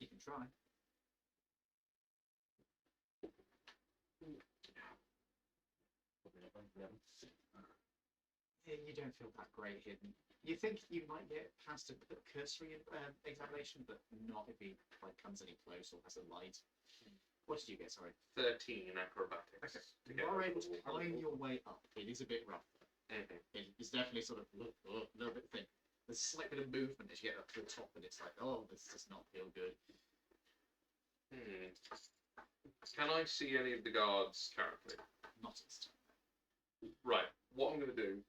You can try. Probably not going to You don't feel that great hidden. You think you might get past a cursory examination, but not if he comes any close or has a light. What did you get? Sorry. 13 in acrobatics. Okay. To You get are over able the to wall. climb your way up. It is a bit rough. Mhm. It's definitely sort of a little bit thin. There's a slight bit of movement as you get up to the top, and it's like, oh, this does not feel good. Can I see any of the guards currently? Not this time. Right. What I'm going to do,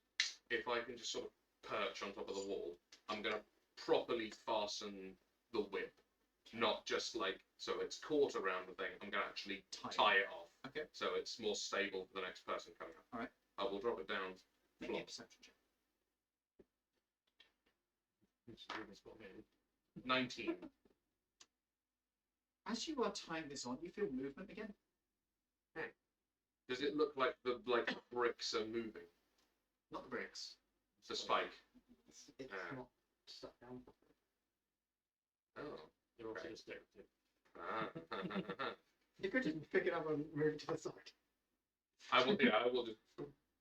if I can just sort of perch on top of the wall, I'm going to properly fasten the whip. Not just like, so it's caught around the thing. I'm going to actually tie it off. Okay. So it's more stable for the next person coming up. Alright. I will drop it down. Make me a perception check. It's really spot me. 19. As you are tying this on, you feel movement again. Does it look like the bricks are moving? Not the bricks. The spike. It's Ah. not stuck down. Oh. You're also Okay. just decorative. Ah. You could just pick it up and move it to the side. I will just.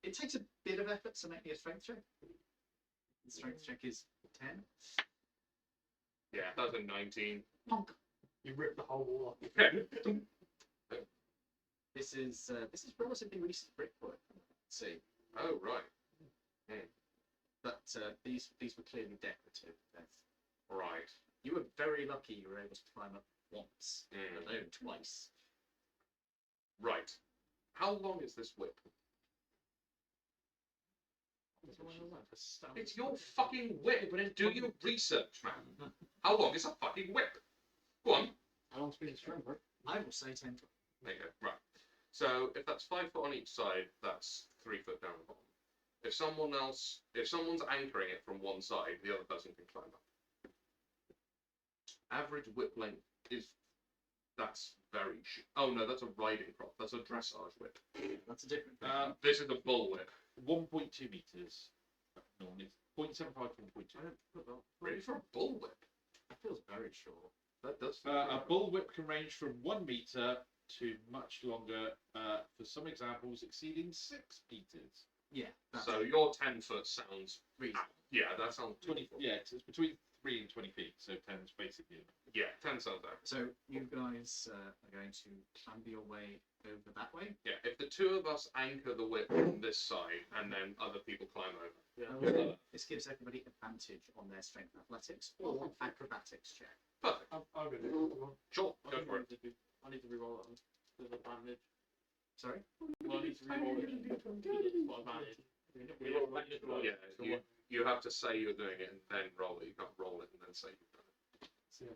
It takes a bit of effort to make me a strength check. The strength check is 10. Yeah, that's a 19. Bonk. You rip the whole wall off. This is relatively recent brickwork. Let's see, Oh, right. but these were clearly decorative. Right. You were very lucky you were able to climb up once, Mm. alone twice. Right. How long is this whip? It's your fucking whip. Do your research, man. How long is a fucking whip? Go on. How long's a piece of string, bro? I will say 10 foot. There you go. Right. So if that's 5 foot on each side, that's 3 foot down the bottom. If someone's anchoring it from one side, the other person can climb up. Average whip length is. That's very. Oh no, that's a riding crop. That's a dressage whip. That's a different thing. This is a bull whip. 1.2 meters. Normally, 0.75 to 1.2. Really for a bull whip? That feels very short. That does. A bull whip can range from 1 meter to much longer. For some examples, exceeding 6 meters. Yeah. That's So your 10 foot sounds. reasonable. Yeah, that sounds. 20. Yeah, it's between 3 and 20 feet. So 10 is basically. Yeah, 10 sounds there. So you guys are going to clamber your way over that way. Yeah, if the two of us anchor the whip on this side and then other people climb over. Yeah. This gives everybody advantage on their strength athletics or acrobatics check. Perfect. I'm gonna do it. Sure, go for it. I need to reroll that one. There's advantage. Sorry? Well, I need to reroll it. What advantage? Yeah, you have to say you're doing it and then roll it. You can't roll it and then say you've done it. So,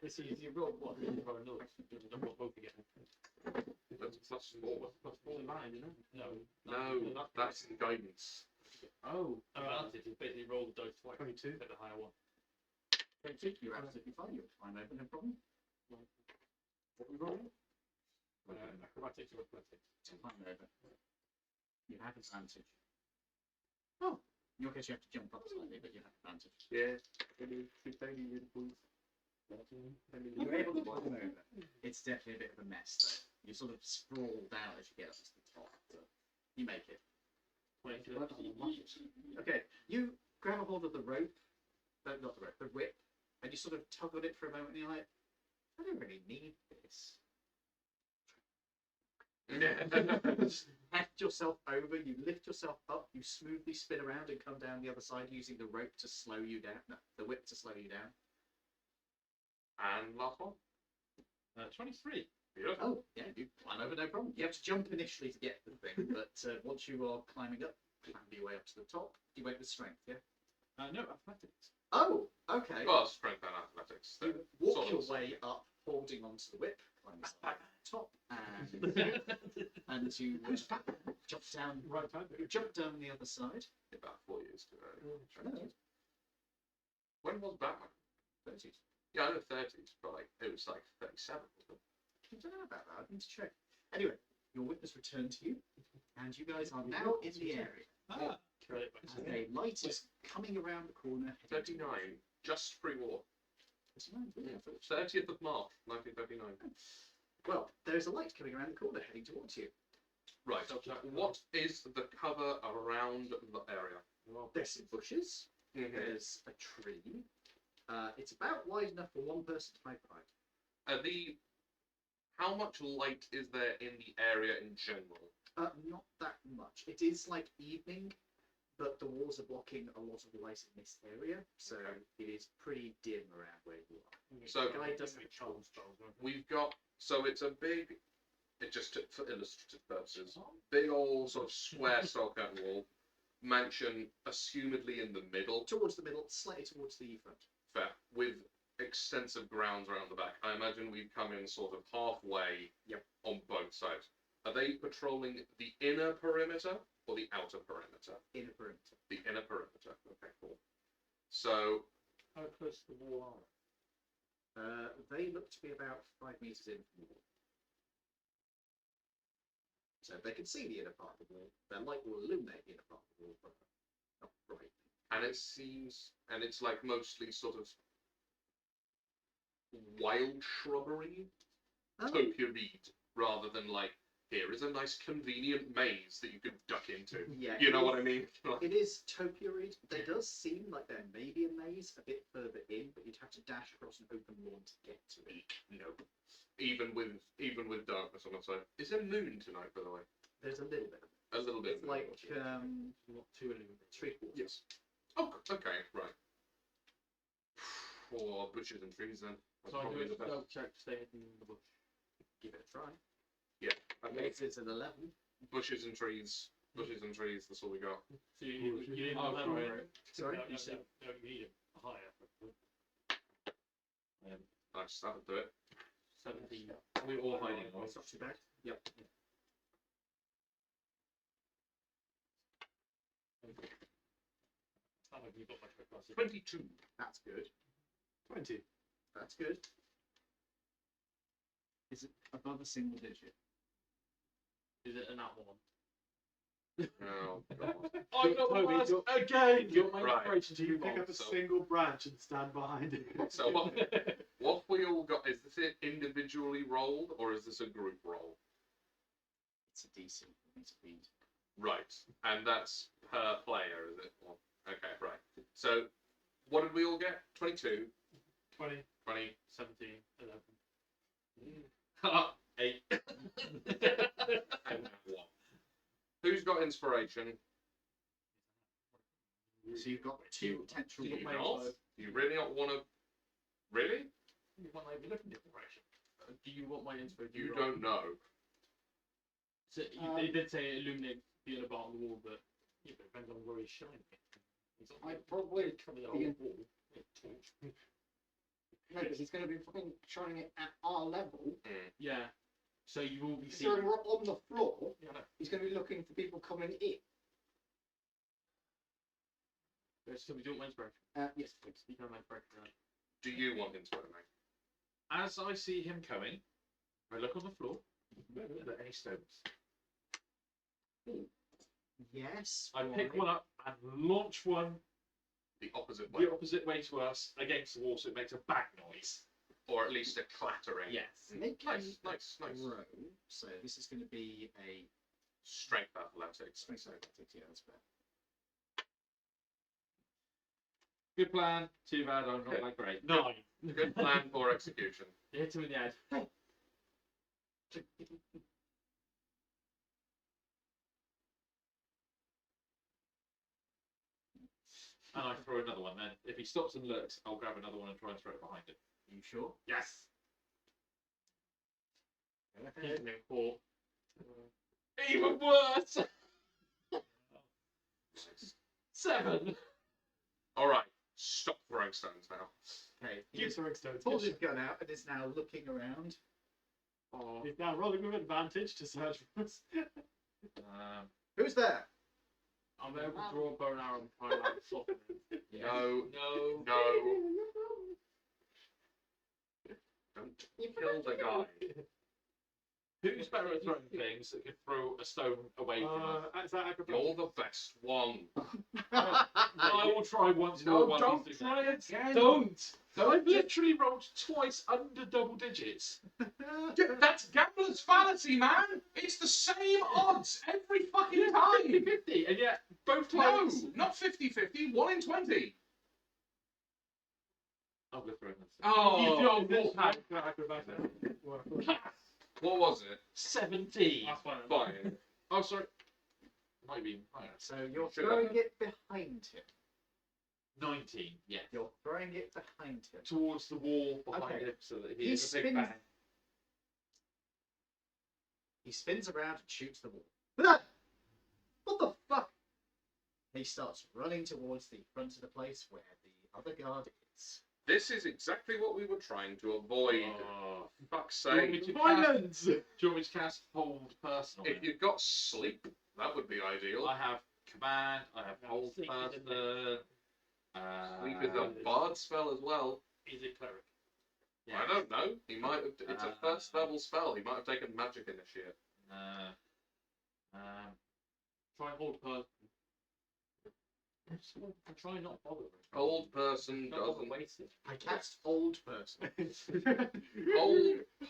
It's easy. You roll what? You roll another. You roll both again. That's plus 4. Plus 4 advantage, isn't it? No, that's the guidance. Oh. Advantage is basically roll the dice twice. 22. Pick the higher one. You're absolutely fine. You'll climb over, no problem. What we rolling? Acrobatics or athletics. Climb over. You have advantage. Oh, in your case you have to jump up slightly, but you have advantage. Yeah. You're able to climb over. It's definitely a bit of a mess, though. You sort of sprawl down as you get up to the top, but you make it. Okay, you grab a hold of the rope, not the rope, the whip, and you sort of tug on it for a moment, and you're like, I don't really need this. Heft yourself over, you lift yourself up, you smoothly spin around and come down the other side using the rope to slow you down. No, the whip to slow you down. And last one. 23. Beautiful. Oh, yeah, you climb over, no problem. You have to jump initially to get the thing, but once you are climbing up, climb your way up to the top. You went with strength, yeah? No, athletics. Oh, okay. Well, strength and athletics. You they're walk sort of your the way same. up holding onto the whip, climbing up top, and you jump down. Right hand. You jump down the other side. About 4 years too early. No, When was Batman? 30s. Yeah, I know 30s, but like it was like 37. Wasn't I don't know about that. I need to check. Anyway, your whip has returned to you, and you guys are now in the area. Ah, And a light is coming around the corner. it? 39, just pre-war. 30th of March, 1939. Well, there's a light coming around the corner heading towards you. Right. What is the cover around the area? There's some bushes. There's a tree. It's about wide enough for one person to hide behind. How much light is there in the area in general? Not that much. It is like evening, but the walls are blocking a lot of the light in this area, so it is pretty dim around where you are. So The guy doesn't have a we've got, so it's a big, it just for illustrative purposes, big old sort of square style curtain wall, mansion assumedly in the middle, towards the middle, slightly towards the front. fair, with extensive grounds around the back. I imagine we've come in sort of halfway on both sides. Are they patrolling the inner perimeter or the outer perimeter? Inner perimeter. The inner perimeter. Okay, cool. So How close to the wall are They look to be about 5 meters in from the wall. So they can see the inner part of the wall. Their light will illuminate the inner part of the wall, but not brightly. and it seems, and it's like mostly sort of wild shrubbery, topiary, rather than like, here is a nice convenient maze that you could duck into. Yeah, You know what I mean? It is topiary. There does seem like there may be a maze a bit further in, but you'd have to dash across an open lawn to get to it. No. Even with darkness on the side. Is there moon tonight, by the way? There's a little bit. A little bit. It's like not too illuminated. 3/4. Yes. Oh, okay, right. For bushes and trees then. That's So I do probably a the best. stealth check to stay in the bush. Give it a try. Okay. It's an 11. Bushes and trees. Bushes and trees, that's all we got. So you need Oh, a level, right. right? Sorry. No, you need a higher. Nice, that'll do it. 17. we're all hiding. It's not too bad. Yep. How have you got my trick plus? 22. That's good. 20. That's good. Is it above a single digit? Is it an apple one? Oh, God. I got the Toby, worst you're- again. You're my Right. inspiration to You pick roll, up a so- single branch and stand behind it. So what we all got, is this it individually rolled, or is this a group roll? It's a decent speed. Right, and that's per player, is it? Or, okay, right. So, what did we all get? 22, 20, 20, 17, 11. 8. and 1. Who's got inspiration? So you've got two potential. Do you my not? info. Do you really not want to? Really? You want my looking direction? Do you want my info? Do You roll? don't know. So they did say illuminate the inner part of the wall, but it depends on where he's shining it. He's on I'd probably cover the be whole in- wall. with torch. No, but he's going to be fucking shining it at our level. Yeah. So you will be Considering seeing. we're on the floor, Yeah, no. he's going to be looking for people coming in. So we do want my inspiration. Yes, please. You can have my inspiration. Right? Do you want inspiration? As I see him coming, I look on the floor. Are there any stones? Yes. I pick one up and launch one The opposite way, the opposite way to us against the wall, so it makes a bang noise. or at least a clattering. Yes. Make Nice, nice, nice. row. So this is going to be a Strength athletics. strength athletics. Yeah, that's fair. Good plan. Too bad I'm not that great. 9. Good plan for execution. You hit him in the head. And I throw another one then. If he stops and looks, I'll grab another one and try and throw it behind him. Are you sure? Yes. Hit him in 4. Even worse. Nice. 7. All right, stop throwing throwing stones now. Okay. He Keep has throwing stones. pulled his gun out and is now looking around. Oh, He's now rolling with advantage to search for us. Who's there? I'm able to draw a bow and arrow and try and like soften him. No, No. no. Don't kill the guy. who's better at throwing things that can throw a stone away from us? Is that acrobatics? You're the best one. I will try once more. No, while don't he's doing try that. again. Don't. I've literally rolled twice under double digits. That's gambler's fallacy, man. It's the same odds every fucking time. 50-50, and yet both No, times. not 50-50, 1 in 20. I'm going to throw this. Oh, This acrobatics. what was it? 17. That's fine. Fine. Oh, sorry. Might be higher. So you're Should throwing I? it behind him. 19, yeah. You're throwing it behind him. Towards the wall behind Okay. him so that he He has a big spins- bang. He spins around and shoots the wall. Ah! What the fuck? He starts running towards the front of the place where the other guard is. This is exactly what we were trying to avoid. Oh. Fuck's Do you want me sake. to Violence! do you want me to cast Hold Person on If him? you've got sleep, that would be ideal. I have Command, I have No, Hold Sleep is in Person. Sleep is a bard spell as well. He's a cleric. Yeah. I don't know. He might have. It's a first level spell. He might have taken magic initiate. Try and hold person. I'm trying not to bother. Old person Not bother doesn't. wasted. I cast old person.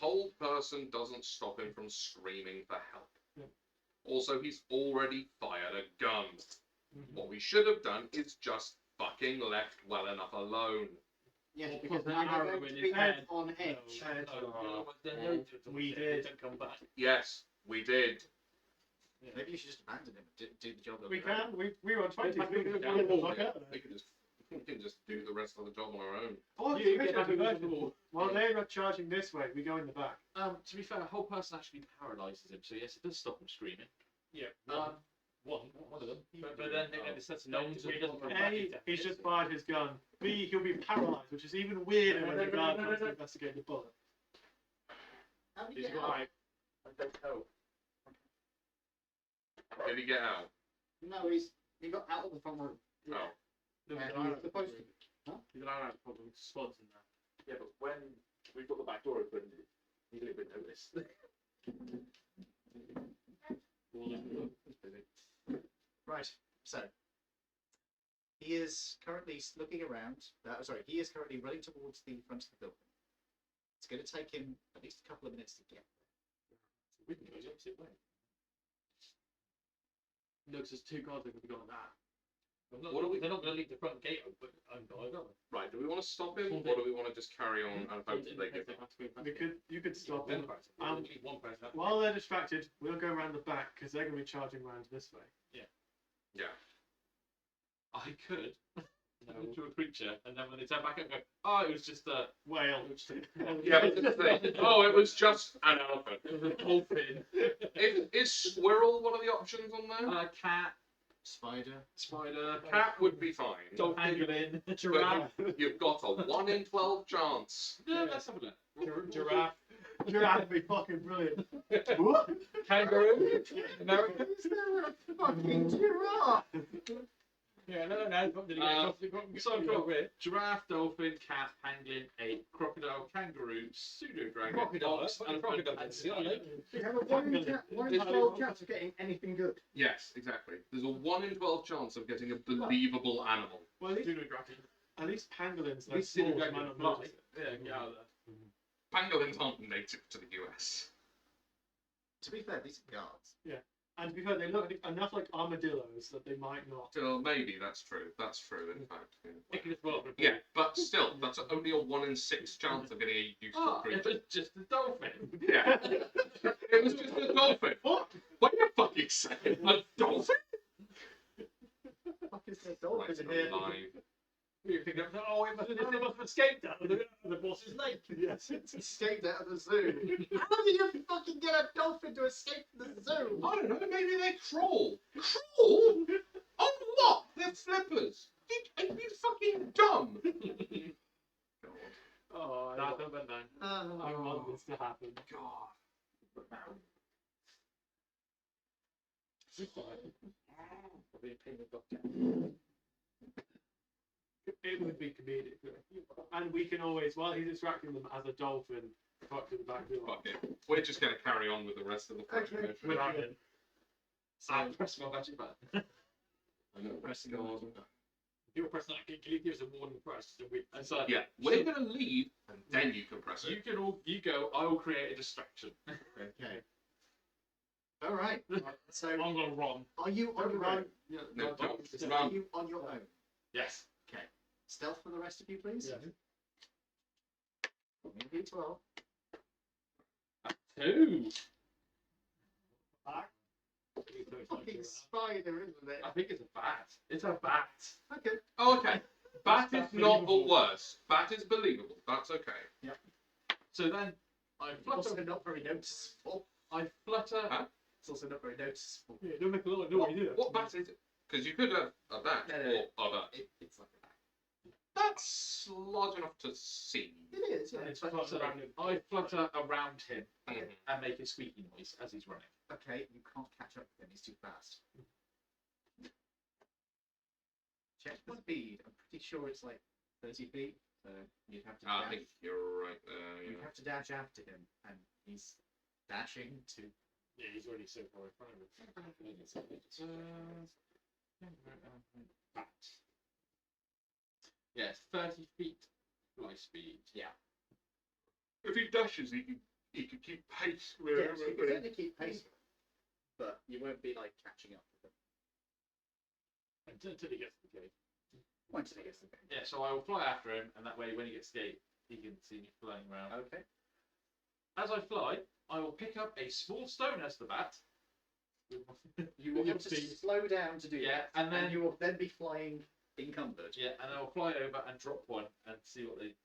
Hold person doesn't stop him from screaming for help. Yeah. Also, he's already fired a gun. What we should have done is just fucking left well enough alone. Yes, Or because put an now arrow you're going in to his be head. on edge. We did. Don't come back. Yes, we did. Yeah. Maybe you should just abandon him and do the job. on We your own. can. We were on 20. Yeah, We can yeah, get the fuck Yeah, out of we there. can just do the rest of the job on our own. Oh, You you get can back on the wall. While they are charging this way, we go in the back. To be fair, Hold Person actually paralyses him, so yes, it does stop him screaming. Yeah. Um, One of them. But then it says No no one's he doesn't come back. A, he's just fired his gun. B, he'll be paralysed, which is even weirder when the guard comes to investigate the bullet. How do you He's get got out? like, I don't know. Did he get out? No, he got out of the front room. Oh. There was Yeah, an he iron was supposed to. There's an iron problem with spots in there. yeah, but when we've got the back door open, he didn't even notice. Right. So he is currently looking around. Sorry, he is currently running towards the front of the building. It's going to take him at least a couple of minutes to get there. We can go the opposite way. No, because there's two guards that could be going that. They're not going to leave the front gate open, are they? Right, do we want to stop him, or do we want to just carry on and hope that they give up? You could stop One them. person. Um, One person. While they're distracted, we'll go around the back because they're going to be charging around this way. Yeah. I could turn into a creature, and then when they turn back up, go, oh, it was just a Whale. Yeah, but the thing, oh, it was just an elephant. dolphin, Is squirrel one of the options on there? a cat, Spider. spider, Cat would be fine. pangolin, Giraffe. But you've got a 1 in 12 chance. Yeah, let's have a look. Giraffe. Giraffe would be fucking brilliant. Kangaroo. American. Is there a fucking giraffe? Yeah, no. So I've got giraffe, dolphin, cat, pangolin, ape, crocodile, kangaroo, pseudo dragon, Crocodile. ox, Crocodile. elephant, Crocodile. You have a 1 in 12 chance of getting anything good. Yes, exactly. There's a 1 in 12 chance of getting a believable animal. Well, at least pangolins, they're least small, pseudo so dragon might not fly. notice it. Yeah, get out of there. Pangolins aren't native to the US. To be fair, these are guards. And to be fair, they look enough like armadillos that they might not. Well, maybe that's true. That's true, in fact. It could as well. Yeah, but still, that's only a 1 in 6 chance of getting a useful Oh, it creature. was just a dolphin. Yeah. It was just a dolphin. What? Wait a fucking second. A dolphin? Fuck is there dolphins Right, in here? alive. You think that, oh, it must have escaped out of the boss's lake. Yes. Escaped out of the zoo. How do you fucking get a dolphin to escape from the zoo? I don't know, maybe they crawl. Crawl? On what? They're flippers. Are you fucking dumb? No, but no. Oh. I want this to happen. God. Probably a pain in the butt. It would be comedic. And we can always, while he's distracting them as a dolphin, fuck to the back door. Fuck it. We're just going to carry on with the rest of the presentation. Without him. I press my magic button. I know. Pressing God. on. If you're pressing that, can you give us a warning press? So we, And so Yeah, we're going to leave, and then you can press you it. can all you go. I will create a distraction. Okay. All right. So, I'm gonna run. are you on your own? Yeah, No, no, don't. it's Are Run. you on your own? Yes. Okay. Stealth for the rest of you, please. Yeah. Maybe 12. 2. Fucking spider, isn't it? I think it's a bat. It's a bat. Okay. Oh, okay. Bat is That's not the believable. worst. Bat is believable. That's okay. So then I It's also flutter. not very noticeable. I flutter. Huh? It's also not very noticeable. Yeah, don't make a lot of noise, do What bat is it? Because you could have a bat No, no, or a bat. It's like a bat. That's large enough to see. It is, yeah. It's But- flutter So around him. I flutter around him Mhm. and make a squeaky noise as he's running. Okay, you can't catch up with him. He's too fast. Check the speed. I'm pretty sure it's like 30 feet. So you'd have to I dash. think you're right there. You'd Yeah. have to dash after him, and he's dashing to. Yeah, he's already so far in front of us. Bat. Yes, 30 feet fly speed. If he dashes, he can keep pace. Yes, you can certainly keep pace, but you won't be like catching up with him. Until he gets to the gate. Once he gets the game. Yeah, so I will fly after him, and that way when he gets to the gate, he can see me flying around. Okay. As I fly, I will pick up a small stone as the bat. You will Your have to speed. slow down to do Yeah, that, and then you will then be flying encumbered. yeah, and I will fly over and drop one and see what they.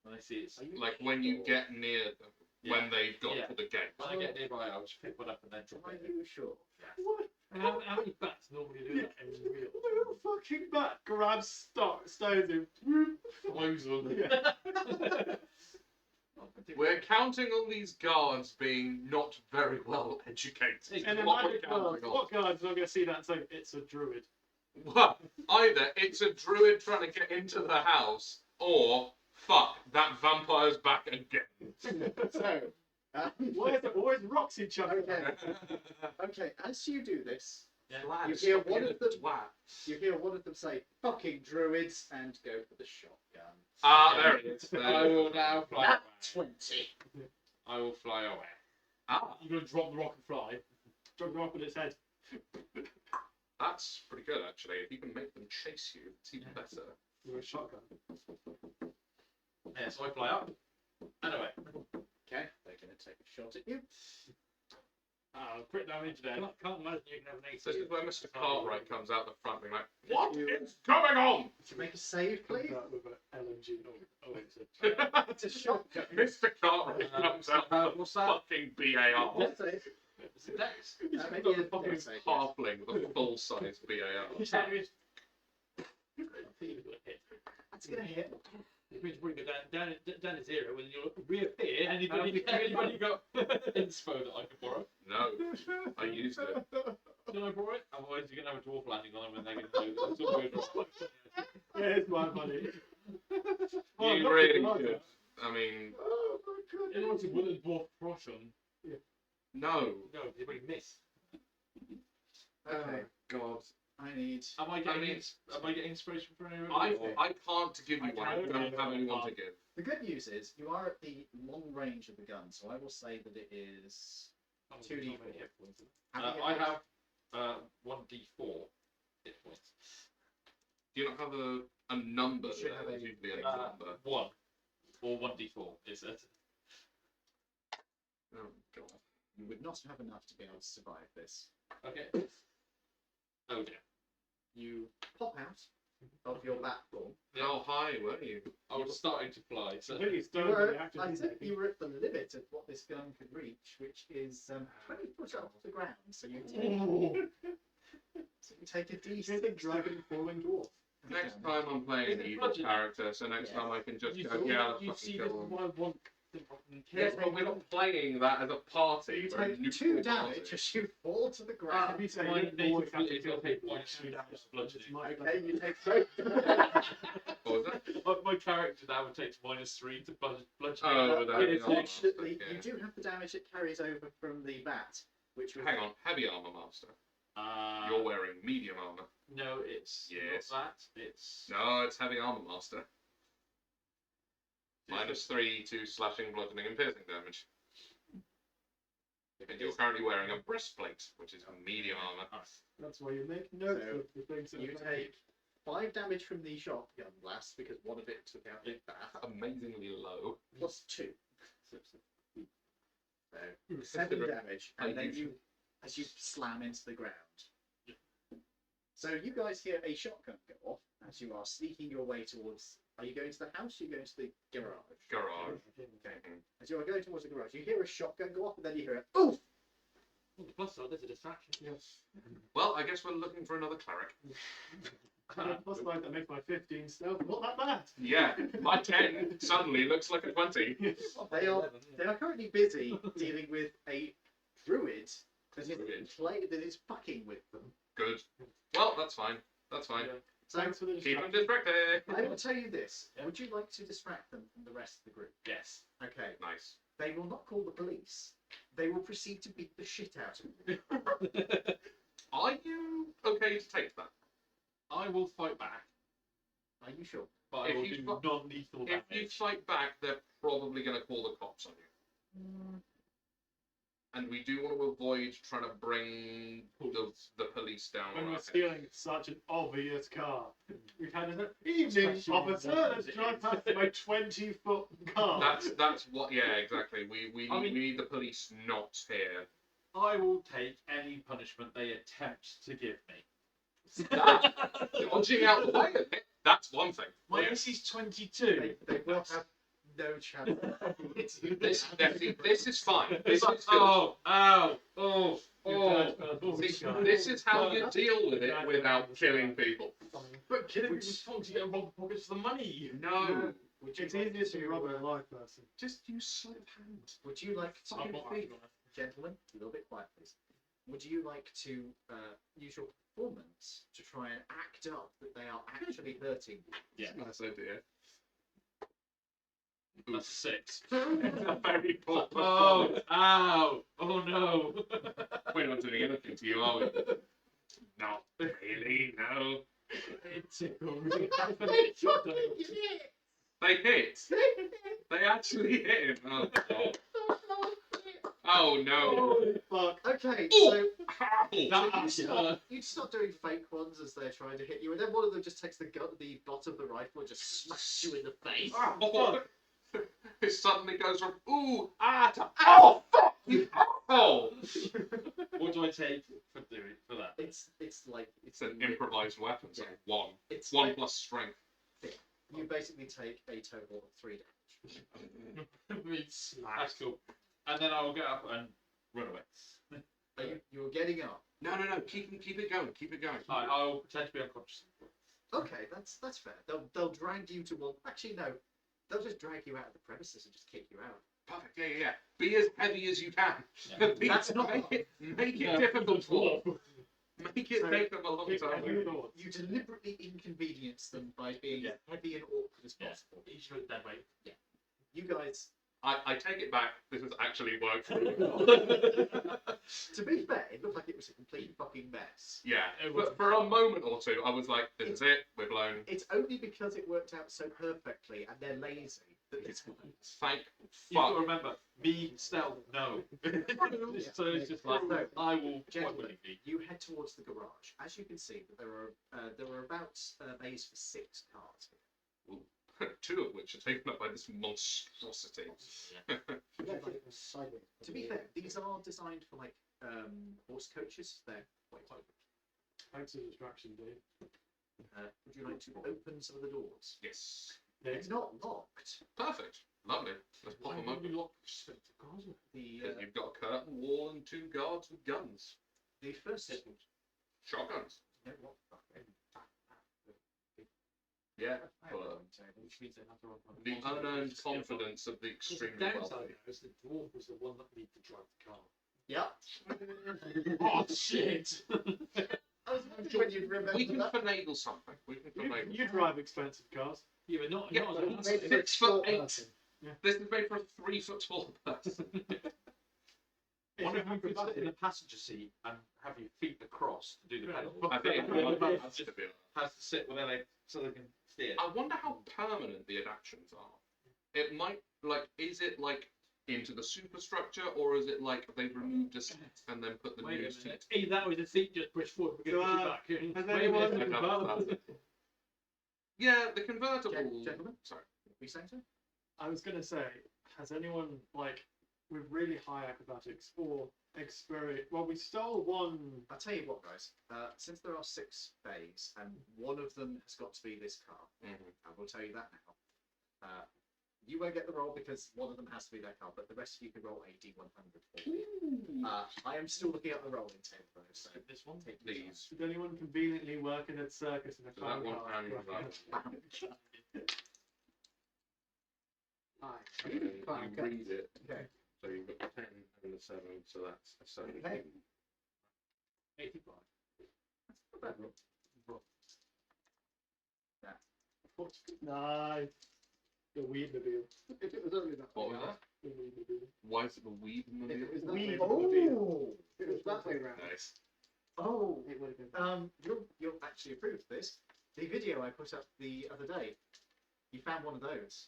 When I see it's Are you Like when you get near them, when they've got Yeah. to the gate. when I get nearby, I'll just pick one up and then drop Are it. you sure? How many bats normally do that in real? Little fucking bat grabs stones him. Throws them. We're counting on these guards being not very well educated. And is a what we're magic world. counting on. What guard's not going to see that and say, it's a druid? Well, either it's a druid trying to get into the house, or fuck, that vampire's back again. So, Why is it always rocks each other? okay, okay. As you do this, Lad, You hear stop one being of a them- twat. you hear one of them say, "Fucking druids," and go for the shotgun. Ah, there it is. There I it will is. now fly. Nat away. 20. I will fly away. Ah, You're gonna drop the rock and fly. Drop the rock on its head. that's pretty good actually. If you can make them chase you, it's even better. With a shotgun. Yeah, so I fly up and away. Okay, they're going to take a shot at you. Crit damage there. Can't imagine you can have an AC. This is where Mr. Oh, Cartwright comes out the front being like, "What You- is going on?" Would you make a save, please? Comes out with an LMG. Oh, it's a It's a shotgun. Mr. Cartwright comes out with a What's that? fucking BAR. Death save. It's a dex. Maybe a Fucking death save. halfling with a full-size BAR. That's going to hit. It means bring it down to 0 when you'll reappear. Anybody got inspo that I can borrow? No, I used it. Can I borrow it? Otherwise, you're gonna have a dwarf landing on them, and they're gonna do it's all good. Yeah, it's my money. You really should. I mean, Oh my Anyone goodness. who wouldn't dwarf crush on? no. No, they bring miss. Okay, God. I need. Am I getting I mean- am I getting inspiration from anyone? I can't give you one. I don't have anyone to give. The good news is you are at the long range of the gun, so I will say that it is. 2d4. I have 1d4 hit points. Do you not have a number? You should there? have There's a- usually a Uh, number. 1 or 1d4 is it? Oh God. You would not have enough to be able to survive this. Okay. Oh dear. You pop out of your bat form. How high were you? I was starting to fly. So Completely You stoned were, when the actor I did think it. you were at the limit of what this gun could reach, which is 20 foot off the ground. So you take, so you take a He's a D6. dragon falling dwarf. Next time I'm playing an Is it evil bludgeoning? character, so next Yeah. time I can just You go, see, yeah, let's you fucking see, kill this is them. why I want the fucking Yes, but we're not playing that as a party. You we're a take neutral 2 damage party. as you fall to the ground. To be fair, my you don't native always have to ability kill will take people. -3 damage to bludgeoning. Okay, you take 3. What was that? My character now takes -3 to bludgeoning. Oh, that is Unfortunately, yeah. you do have the damage it carries over from the bat, which was Hang on, heavy armor master. Uh, You're wearing medium armor. No, it's Yes. not that. It's No, it's heavy armor master. -3 to slashing, bludgeoning, and piercing damage. And you're currently wearing a breastplate, which is medium armor. That's why you make notes So, of the things that you are take 5 damage from the shotgun blast because one of it took out the bat, Amazingly low. plus 2. So Hmm. 7 damage, I and then usually- as you slam into the ground. So you guys hear a shotgun go off as you are sneaking your way towards. Are you going to the house? Or are you going to the garage? Garage. Okay. As you are going towards the garage, you hear a shotgun go off, and then you hear a oof. On the plus side, there's a distraction. Yes. Well, I guess we're looking for another cleric. Plus 5, that makes my 15 stealth. Not that bad. Yeah, my 10 suddenly looks like a 20. They are currently busy dealing with a druid that is fucking with them. Good. Well, that's fine. That's fine. Yeah. So Thanks for the Keep them distraction. distracted. I will tell you this: Yeah. would you like to distract them from the rest of the group? yes. Okay. Nice. They will not call the police. They will proceed to beat the shit out of you. Are you okay to take that? I will fight back, Are you sure? but I If will you do fu- non-lethal If you damage. fight back, they're probably going to call the cops on you. And we do want to avoid trying to bring the police down. When on we're our stealing such an obvious car. We've had an evening, Especially officer. when Let's it drive is. past my 20-foot car. That's what. Yeah, exactly. We I mean- need the police not here. I will take any punishment they attempt to give me. That, dodging out the way of it, that's one thing. My Yeah. AC is 22. They will have no chance. This is fine. This It's like, is good. oh. This is how you deal with it without killing people. But killing people is fun to get robbed pockets for the money. No. Would you It's like easier to rob a uh, live person. Just use sleight of hand. Would you like to, I'm not actually gonna- gentlemen, a little bit quiet, please. Would you like to use your performance to try and act up that they are actually hurting you? Yeah. Nice idea. That's 6. Very poor Oh, performance. ow. Oh no. We're not doing anything to you, are we? Not really, no. It tickles. It's shotgun. They hit. They actually hit him. Oh, God. Oh no. Fuck. Okay, Ooh. so Ow. you start doing fake ones as they're trying to hit you, and then one of them just takes the butt of the rifle and just smacks you in the face. Oh. It suddenly goes from ooh, ah, to ow, fuck, you asshole. What do I take for that? It's like It's an improvised weapon, so Yeah. 1. It's 1 like plus strength. you basically take a total of 3 damage. That's cool. And then I will get up and run away. You're getting up. No. Keep it going. Keep it going. I will pretend to be unconscious. Okay, that's fair. They'll drag you to one. Actually, no. They'll just drag you out of the premises and just kick you out. Perfect. Yeah. Be as heavy as you can. Yeah. That's not- make it Yeah. difficult for them. Make it So, take them a long time. You deliberately inconvenience them by being Yeah. as heavy and awkward as Yeah. possible. Each look that way. You guys, I take it back. This has actually worked. to be fair, it looked like it was a complete fucking mess. Yeah. It was- But for a moment or two, I was like, "This is it. We're blown." It's only because it worked out so perfectly and they're lazy that this works. Thank You've got to fuck. remember, me, stealth, no. So it's just like, No. I will quite Gentlemen, willingly. you head towards the garage. As you can see, there are about bays for 6 cars. 2 of which are taken up by this monstrosity. Sideways. To be fair, these are designed for like horse coaches. They're quite open. Thanks for the distraction, Dave. Would you like to open some of the doors? Yes. It's not locked. Perfect. Lovely. Let's pop them open. The Because you've got a curtain wall and 2 guards with guns. the first Shotguns. you know what? Okay. Yeah, I have a but rolling table. Which means they have to run on the unearned confidence of the The extremely downside wealthy. now is the dwarf was the one that needed to drive the car. Yep. Oh shit! I was wondering when you'd remember We can that. finagle something. We can finagle. You drive expensive cars. Yeah, but not Yeah, not but as it's a- Maybe for a 6'8". person. This is made for a 3 foot tall person. One If of you you could sit in the passenger seat and have your feet across to do the Yeah. pedal. I think it has to be. Has to sit with their leg so they can steer. I wonder how permanent the adaptions are. It might is it like into the superstructure, or is it like they've removed a seat and then put the Wait new a seat? minute. Either that or the seat just pushed forward. We So, can push it back. has Wait a anyone- minute. I know that's it. Yeah, the convertible. Gentlemen? Sorry. What are you saying, sir? I was gonna say, has anyone like with really high acrobatics or experience? Well, we stole one. I'll tell you what, guys. Since there are 6 bays and one of them has got to be this car, Mhm. I will tell you that now. You won't get the roll because one of them has to be that car, but the rest of you can roll a D100 for me. I am still looking at the rolling table though, so This one. take your time. These. Did anyone conveniently work in a circus in a So that clown one car? and that one. Aye. And then Fine, you okay. read it. Okay. So you've got the 10 and the 7, so that's a 17. Okay. 85. That's not bad. Nice. The Weedmobile. If it was only that What way was that? The Weedmobile. Why is it the weed If it was that Weed. way, Oh! if it was that way round, Nice. Oh! it would have been. You'll actually approve of this. The video I put up the other day, you found one of those.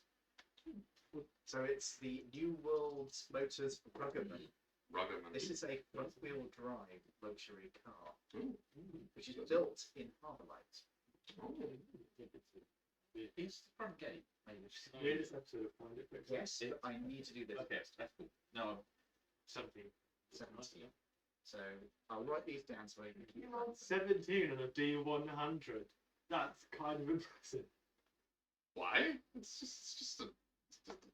So it's the New World Motors Ruggerman. Ruggerman. This is a front-wheel drive luxury car, Ooh. which is built in Harbourlight. Oh. Is the front gate made of steel? We just have to find it. fix it. Yes, but I need to do this. Okay, that's cool. No, 17. 17. So I'll write these down so I can keep You rolled 17 on a D100. That's kind of impressive. Why? It's just a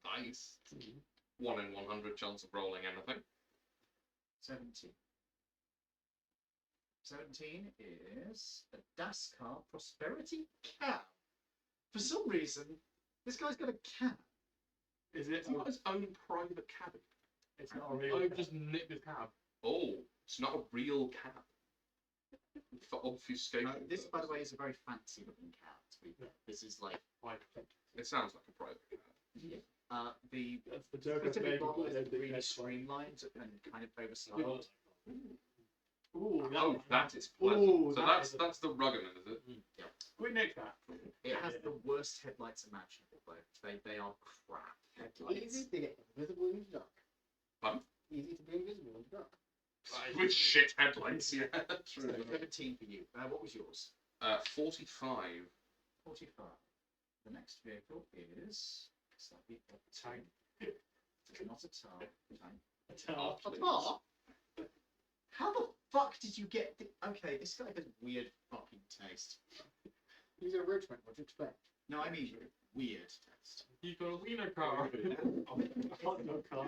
dice. 1 in 100 chance of rolling anything. 17. 17 is a DASCAR Prosperity cab. For some reason, this guy's got a cab. Is it? It's not his own private cabin. It's not a real. I just nicked the cab. Oh, it's not a real cab. For obfuscation. This, by the way, is purposes. a very fancy looking cab. This is like It sounds like a private cab. the That's the joke I specific made. model before is they did really that. streamlined and kind of overstyled. Ooh, Oh, that is pleasant. Ooh, So that is that's the Ruggerman, is it? we nicked that. It has the worst headlights imaginable, though. They are crap headlights. Easy to get invisible in the dark. Pardon? Easy to be invisible in the dark. With shit headlights, yeah. So True. 17 for you. What was yours? 45. 45. The next vehicle is slightly Tank. not a tar. Tank. Oh, A please. tar? How the fuck did you get the... Okay, this guy has weird fucking taste. He's a Richmond, what do you expect? No, I mean weird taste. You got a wiener car. Hot dog car.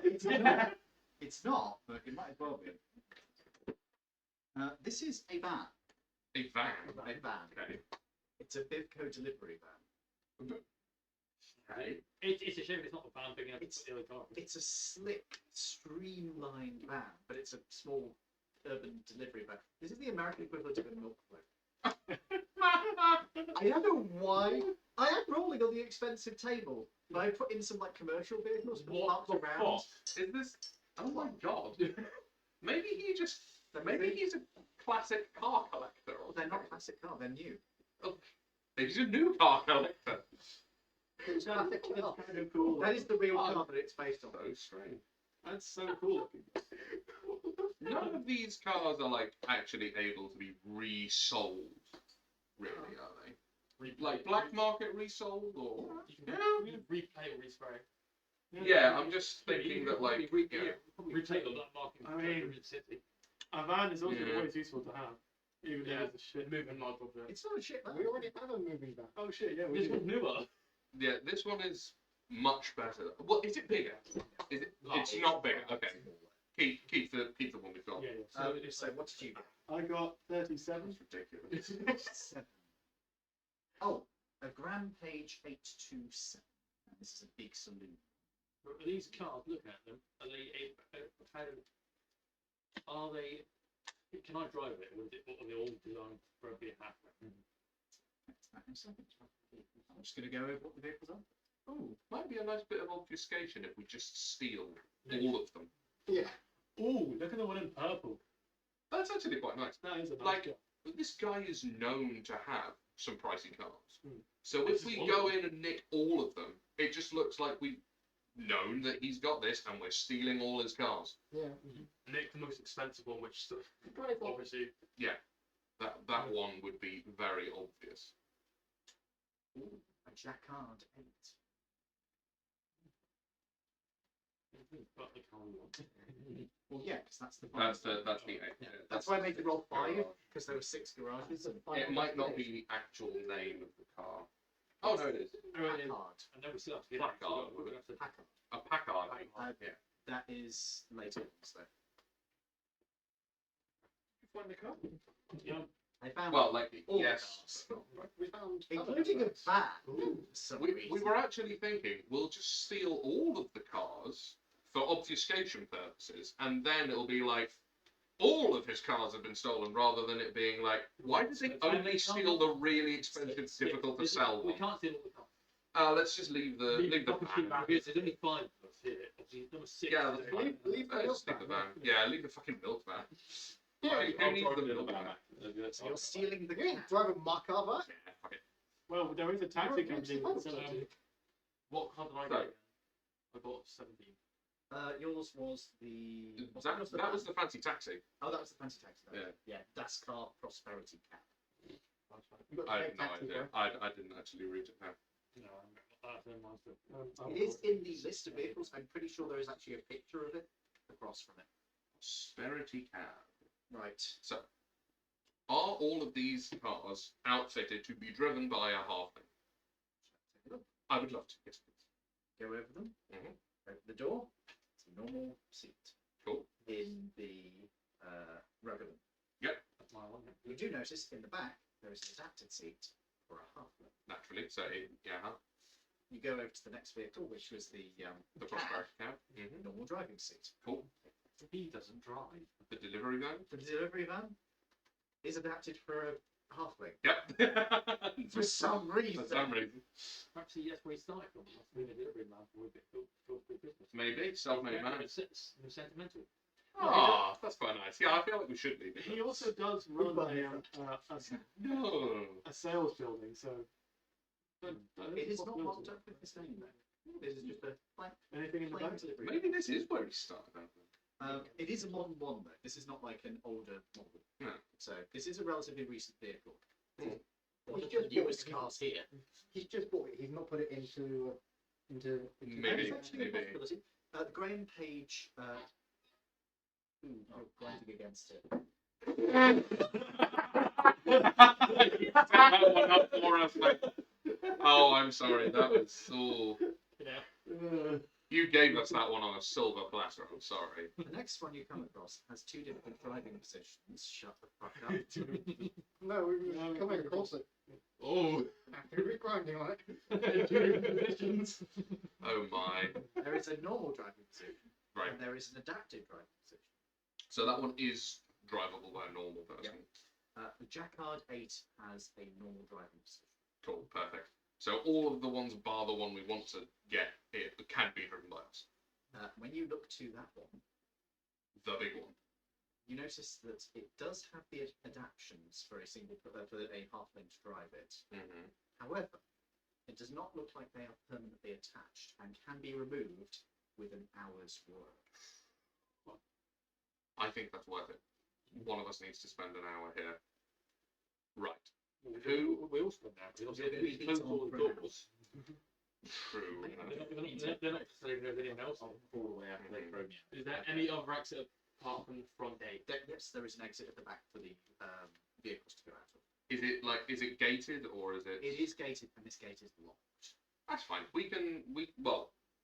It's not, but it might as well be. This is a van. A van. A van. Okay. It's a Bivco delivery van. Okay. It's a shame it's not a van big enough to It's- put the other car. It's a slick, streamlined van, but it's a small urban delivery van. This is the American equivalent of a milk float. I don't know why. I am rolling on the expensive table, but I put in some like commercial vehicles What parked the around. fuck? Is this? Oh my god. Maybe he just. Maybe he's a classic car collector. Or They're not classic car, they're new. Maybe he's a new car collector. It's classic car. Kind of cool. That is the real car that it's based on. So strange. That's so cool. None of these cars are like actually able to be resold. Really, are they? Like black market resold or? You can replay or respray. Yeah, I'm just thinking that like. Yeah. Retake the black market. I mean- in the city. A van is also Yeah. always useful to have, even Yeah. though it's a shit. Moving large object. It's not a shit van. We already have a moving van. Oh shit, yeah, we This do. one's newer. Yeah, this one is much better. Well, is it bigger? Is it? It's not bigger. Okay. Keep the one we've got. Yeah, yeah. So So what did you get? I got 37. That's ridiculous. 7. Oh, A Rampage 827. And this is a big saloon. Are these cars, looking at them, are they are they? Can I drive it, or are they all designed for a beer halfway? I'm just going to go over what the vehicles are. Oh, might be a nice bit of obfuscation if we just steal all of them. Yeah. Oh, look at the one in purple. That's actually quite nice. That is a nice Like, car. But this guy is known to have some pricey cars. Hmm. So This if is we one go of in and nick all of them, it just looks like we've known that he's got this and we're stealing all his cars. Yeah. Nick the most expensive one, which obviously. That one would be very obvious. Ooh, a Jacquard 8. But the car we want. Well, yeah, because that's the That's point. the Yeah. That's why I made it roll 5, because there were 6 garages. And 5 It might not be the actual name of the car. Oh no, it is. Packard. And then we still have to get Packard. we're gonna have to Packard. A Packard. Yeah. That is later on, so. find the car. Yeah. I found Well, like all yes. the cars, We found including a van. for some We reason. were actually thinking we'll just steal all of the cars for obfuscation purposes, and then it'll be like all of his cars have been stolen, rather than it being like, why does he only steal the really expensive, difficult to sell We one? can't steal all the cars. Let's just leave the van. Because there's only 5 of us here. Obviously, number 6. Yeah, is that's there. fine. Leave the Let's milk leave the van. van. Yeah, leave the fucking milk van. Yeah, Who needs the milk van? So you're stealing the You ain't cat. driving my car back. Yeah, fuck it. Well, there is a taxi You're company. supposed So, to. What car did I So- get? I bought 17. Yours was the. That was the fancy taxi. Oh, that was the fancy taxi. Yeah. Yeah, Das Car Prosperity Cap. You got the I fake had no taxi, idea. bro. I didn't actually read it now. No, I don't mind still. It is in the list of vehicles. I'm pretty sure there is actually a picture of it across from it. Prosperity cab. Right. So, are all of these cars outfitted to be driven by a halfling? Take a look. I would love to. Yes, please. Go over them. Mhm. Open the door. It's a normal seat. Cool. In the Revenant. That's my one. You do notice in the back there is an adapted seat for a halfling. Naturally. So, yeah, You go over to the next vehicle, which was the the cab, prosperity cab. Mm-hmm. normal driving seat. Cool. He doesn't drive. The delivery van. The delivery van is adapted for a halfling. Yep. For some reason. For some reason. Perhaps that's where he started from. Must be a delivery man for a bit for Christmas. Maybe. Self-made man. Sentimental. Ah, that's quite nice. Yeah, I feel like we should leave it. he also does run No. a sales building, so. that is It a is not possibility. marked up with his name though. This is just a blank Anything in the plain back? delivery. Maybe this is where he started. It is a modern one though. This is not like an older model. No. So this is a relatively recent vehicle. Hmm. One He's of the just newest bought it. cars here. He's just bought it. He's not put it into. Maybe. It's actually a maybe. possibility. The Graham Page. You're grinding against it. That one up for us, mate. Oh, I'm sorry. That was so. Yeah. You gave us that one on a silver platter. I'm sorry. The next one you come across has 2 different driving positions. Shut the fuck up. No, we were coming across it. Oh. We were grinding on it. Oh my. There is a normal driving position. Right. And there is an adapted driving position. So that one is drivable by a normal person. The Jacquard 8 has a normal driving position. Cool. Perfect. So all of the ones bar the one we want to get it can be driven by us. When you look to that one, The big one. you notice that it does have the adaptions for a halfling to drive it. Mm-hmm. However, it does not look like they are permanently attached and can be removed with an hour's work. I think that's worth it. One of us needs to spend an hour here. Right. Who? We all spend that. We also Yeah, we close all the doors. True. They're not saying there's anyone else. All the way out Mhm. from Is there any other exit apart from the front gate? Yes, there is an exit at the back for the vehicles to go out of. Is it gated or is it? It is gated, and this gate is locked. That's fine.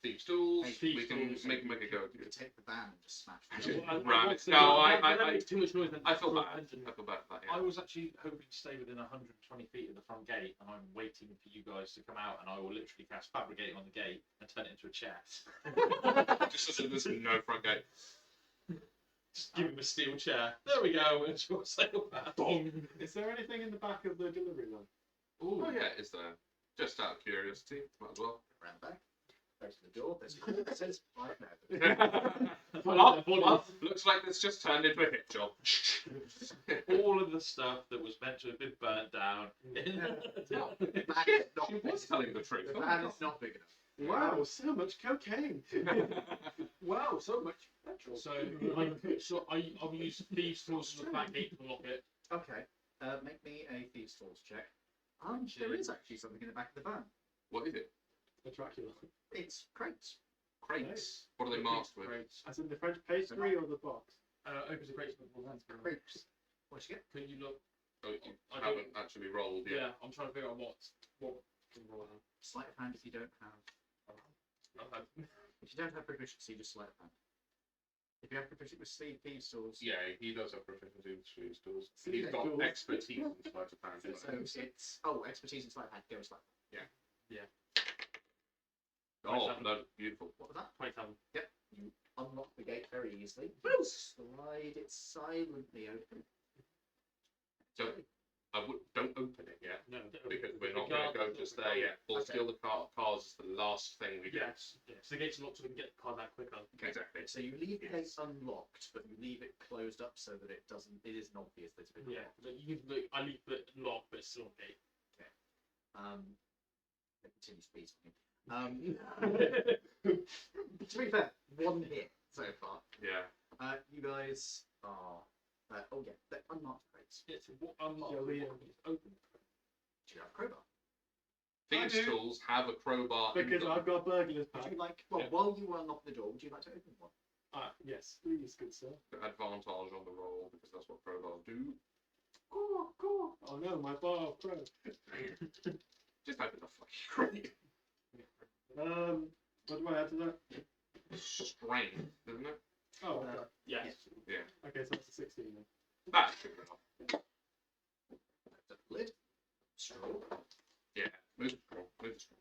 Thieves' tools. Thieves' We can tools, make a go. You could take the van and just smash Yeah. it. Ram it. So No, that makes too much noise. Then I feel for bad. engine. I feel bad about I that. was actually hoping to stay within 120 feet of the front gate, and I'm waiting for you guys to come out, and I will literally cast fabricating on the gate and turn it into a chair. Yeah. Just so there's no front gate. Just give him a steel chair. There we go. And short sail back. Is there anything in the back of the delivery van? Oh yeah, is there? Just out of curiosity, might as well. Round back. Go to the door. There's a call that says right now. Well, looks like this just turned into a hit job. All of the stuff that was meant to have been burnt down. The van Shit, is not she big was enough. telling the truth. The van is not big enough. Wow, so much cocaine. Wow, so much petrol. So, I'll use thieves' tools from the back gate to lock it. Okay. Make me a thieves' tools check. There is actually something in the back of the van. What is it? A Dracula. It's crates. Crates. What are they marked with? As in the French pastry or the box? Opens the crates with both hands. Crates. What'd you get? Can you look? Oh, you I haven't actually rolled yet. Yeah, I'm trying to figure out what can roll out. Sleight of hand if you don't have. If you don't have proficiency, just sleight of hand. If you have proficiency with thieves' tools, Yeah, he does have proficiency with thieves' tools. Thieves' He's got tools. expertise in sleight of hand. so it's expertise in sleight of hand. Go with sleight. Oh, that's beautiful. What was that? 27. You unlock the gate very easily. Slide it silently open. So, don't open it yet, No, because we're not going to go just there yet. We'll Okay. steal the cars is the last thing we do. Yes. So the gate's locked so we can get the car back quicker. Exactly. So you leave the gate unlocked, but you leave it closed up so that it doesn't. It isn't obvious that it's been Yeah. Like, I leave it locked, but it's still on gate. It continues speeding. To be fair, one hit so far. Yeah. You guys are. They're unmarked crates. It's unlocked. Yeah, we, It's open. Do you have a crowbar? Thieves' I do. tools have a crowbar in because them. I've got burglar's Would pack. you like? Yeah. While you unlock the door, would you like to open one? Yes, please, good sir. Advantage on the roll, because that's what crowbars do. Oh no, my bar of pro. Just open the fucking crate. What do I add to that? Strength, isn't it? Oh, okay. Yes. Okay, so that's a 16 then. That's good enough. Open the lid. Straw. Move the straw. Move the straw.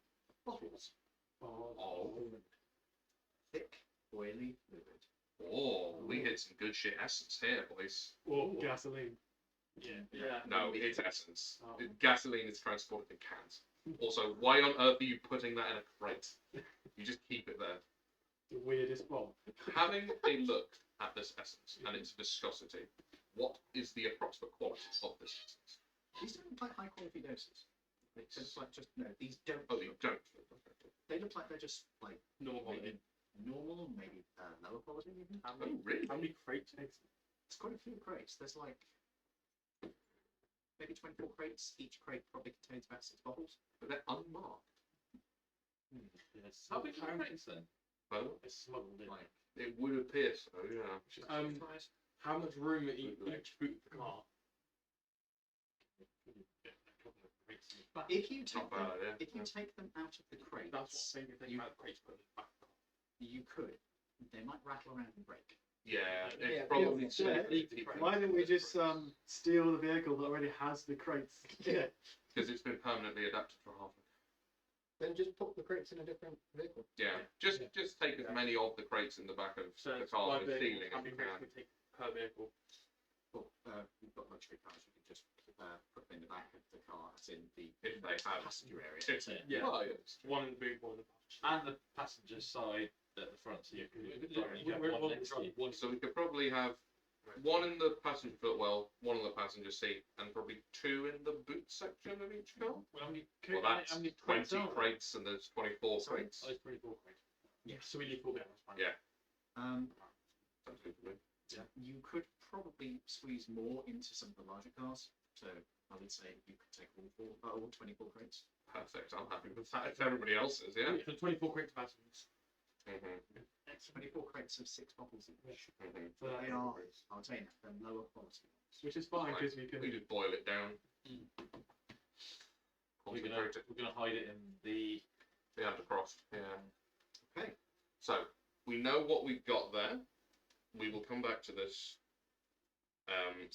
Bottles. Oh. Thick, oily fluid. Oh, we hit some good shit essence here, boys. Or gasoline. Yeah. No, it's essence. Oh. Gasoline is transported in cans. Also, why on earth are you putting that in a crate? You just keep it there. The weirdest bomb. Having a look at this essence and its viscosity, what is the approximate quality of this essence? These don't look like high quality doses. They look like just no. These don't. Oh, you don't. They look like they're just like Normal maybe quality. normal, maybe lower quality even. How Oh, many, really? how many crates? It's quite a few crates. There's like maybe 24 crates. Each crate probably contains about 6 bottles. But they're unmarked. Yes. How big are the crates then? Oh, It's smuggled in. Like it would appear so, yeah. How much room in each boot of the car? But if you take Not bad, them, yeah. if you take them out of the crates, That's what I'm thinking you, about crates put in the back. you could. They might rattle around and break. Yeah, Yeah, it's probably yeah, safe leave to the keep crate. them Why don't we in the just crates. steal the vehicle that already has the crates? Yeah. Because it's been permanently adapted for half. Then just put the crates in a different vehicle. Yeah, just take as many of the crates in the back of So the it's car one with vehicle, ceiling how as many you crates can. we take per vehicle? Well, we've got luxury cars. You can just put them in the back of the car, as in the If they have. passenger area. If- Yeah. Well, yes. One in the boot, one in the passenger. And the passenger side at the front, so you can We're get one one next to drunk, you. one. So we could probably have one in the passenger footwell, one in the passenger seat, and probably 2 in the boot section of each car. Well, how many Well, that's how many 20 crates are there? crates and there's 24 Sorry? crates. Oh, it's 24 crates. Yeah. So we leave 4 behind. That's fine. Yeah. Um, Sounds good to me. You could probably squeeze more into some of the larger cars. So I would say you could take all 24 crates. Perfect. I'm happy with that. If everybody else is, yeah. So 24 crates of passengers. Mm-hmm. 24 crates of 6 bottles each. Mm-hmm. So They are, I'll tell you now, they're lower quality ones. which is fine because we We can. just boil it down. We're Concentrate it. gonna hide it in the. Yeah, the cross. Yeah. Okay. So we know what we've got there. We will come back to this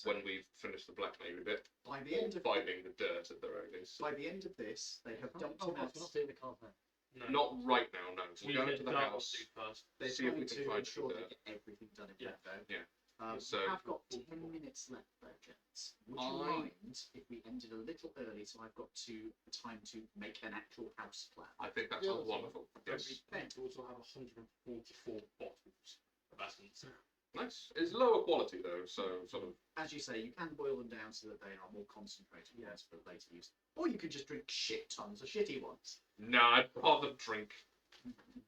when we've finished the Black Navy bit, By the or end of fighting the dirt at the very least. by the end of this, they have dumped Oh, him no, out. we're not doing the card now. No. Not right now, no. So We we're going get to the that house. First. They're See if we trying can to find ensure some they dirt. get everything done in Yeah. one go. Yeah. We So- have got 10 minutes left though, gents. Would you mind if we ended a little early so I've got time to make an actual house plan? I think that Yeah, sounds that's wonderful. And Yes. we also have 144 bottles of essence. Nice. It's lower quality though, so sort of. As you say, you can boil them down so that they are more concentrated ones for later use. Or you could just drink shit tons of shitty ones. No, I'd rather drink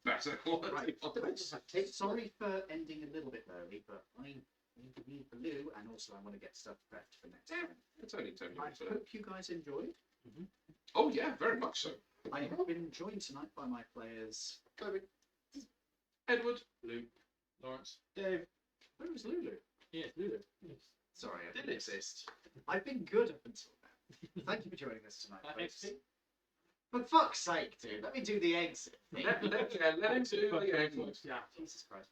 better quality Right. ones. Sorry for ending a little bit early, but I need to leave the loo and also I want to get stuff prepped for next Yeah. time. It's only 10 I minutes. hope you guys enjoyed. Oh yeah, very much so. I have been joined tonight by my players. Edward. Luke, Lawrence. Dave. Where was Lulu? Yes, Lulu. Sorry, I didn't Dennis. exist. I've been good up until now. Thank you for joining us tonight, folks. XP? For fuck's sake, dude, let me do the exit thing. Let him do the game. Yeah. Jesus Christ.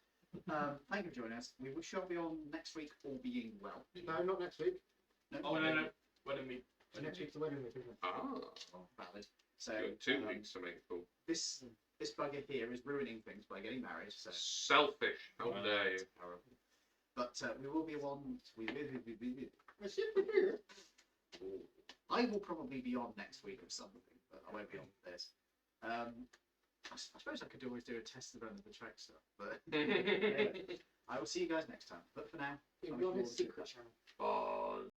Thank you for joining us. We shall be on next week, all being well. No, not next week. No, Oh, no. When we Next week's the wedding week, isn't it? Ah, Oh, valid. So you got 2 weeks to make it cool. this bugger here is ruining things by getting married. So, Selfish. How dare you? but we will be on. I see it here. I will probably be on next week of something, but I won't be on this. I suppose I could always do a test run of the track stuff, but anyway, I will see you guys next time. But for now, You'll I'm be on sure his we'll do secret that. channel. Oh.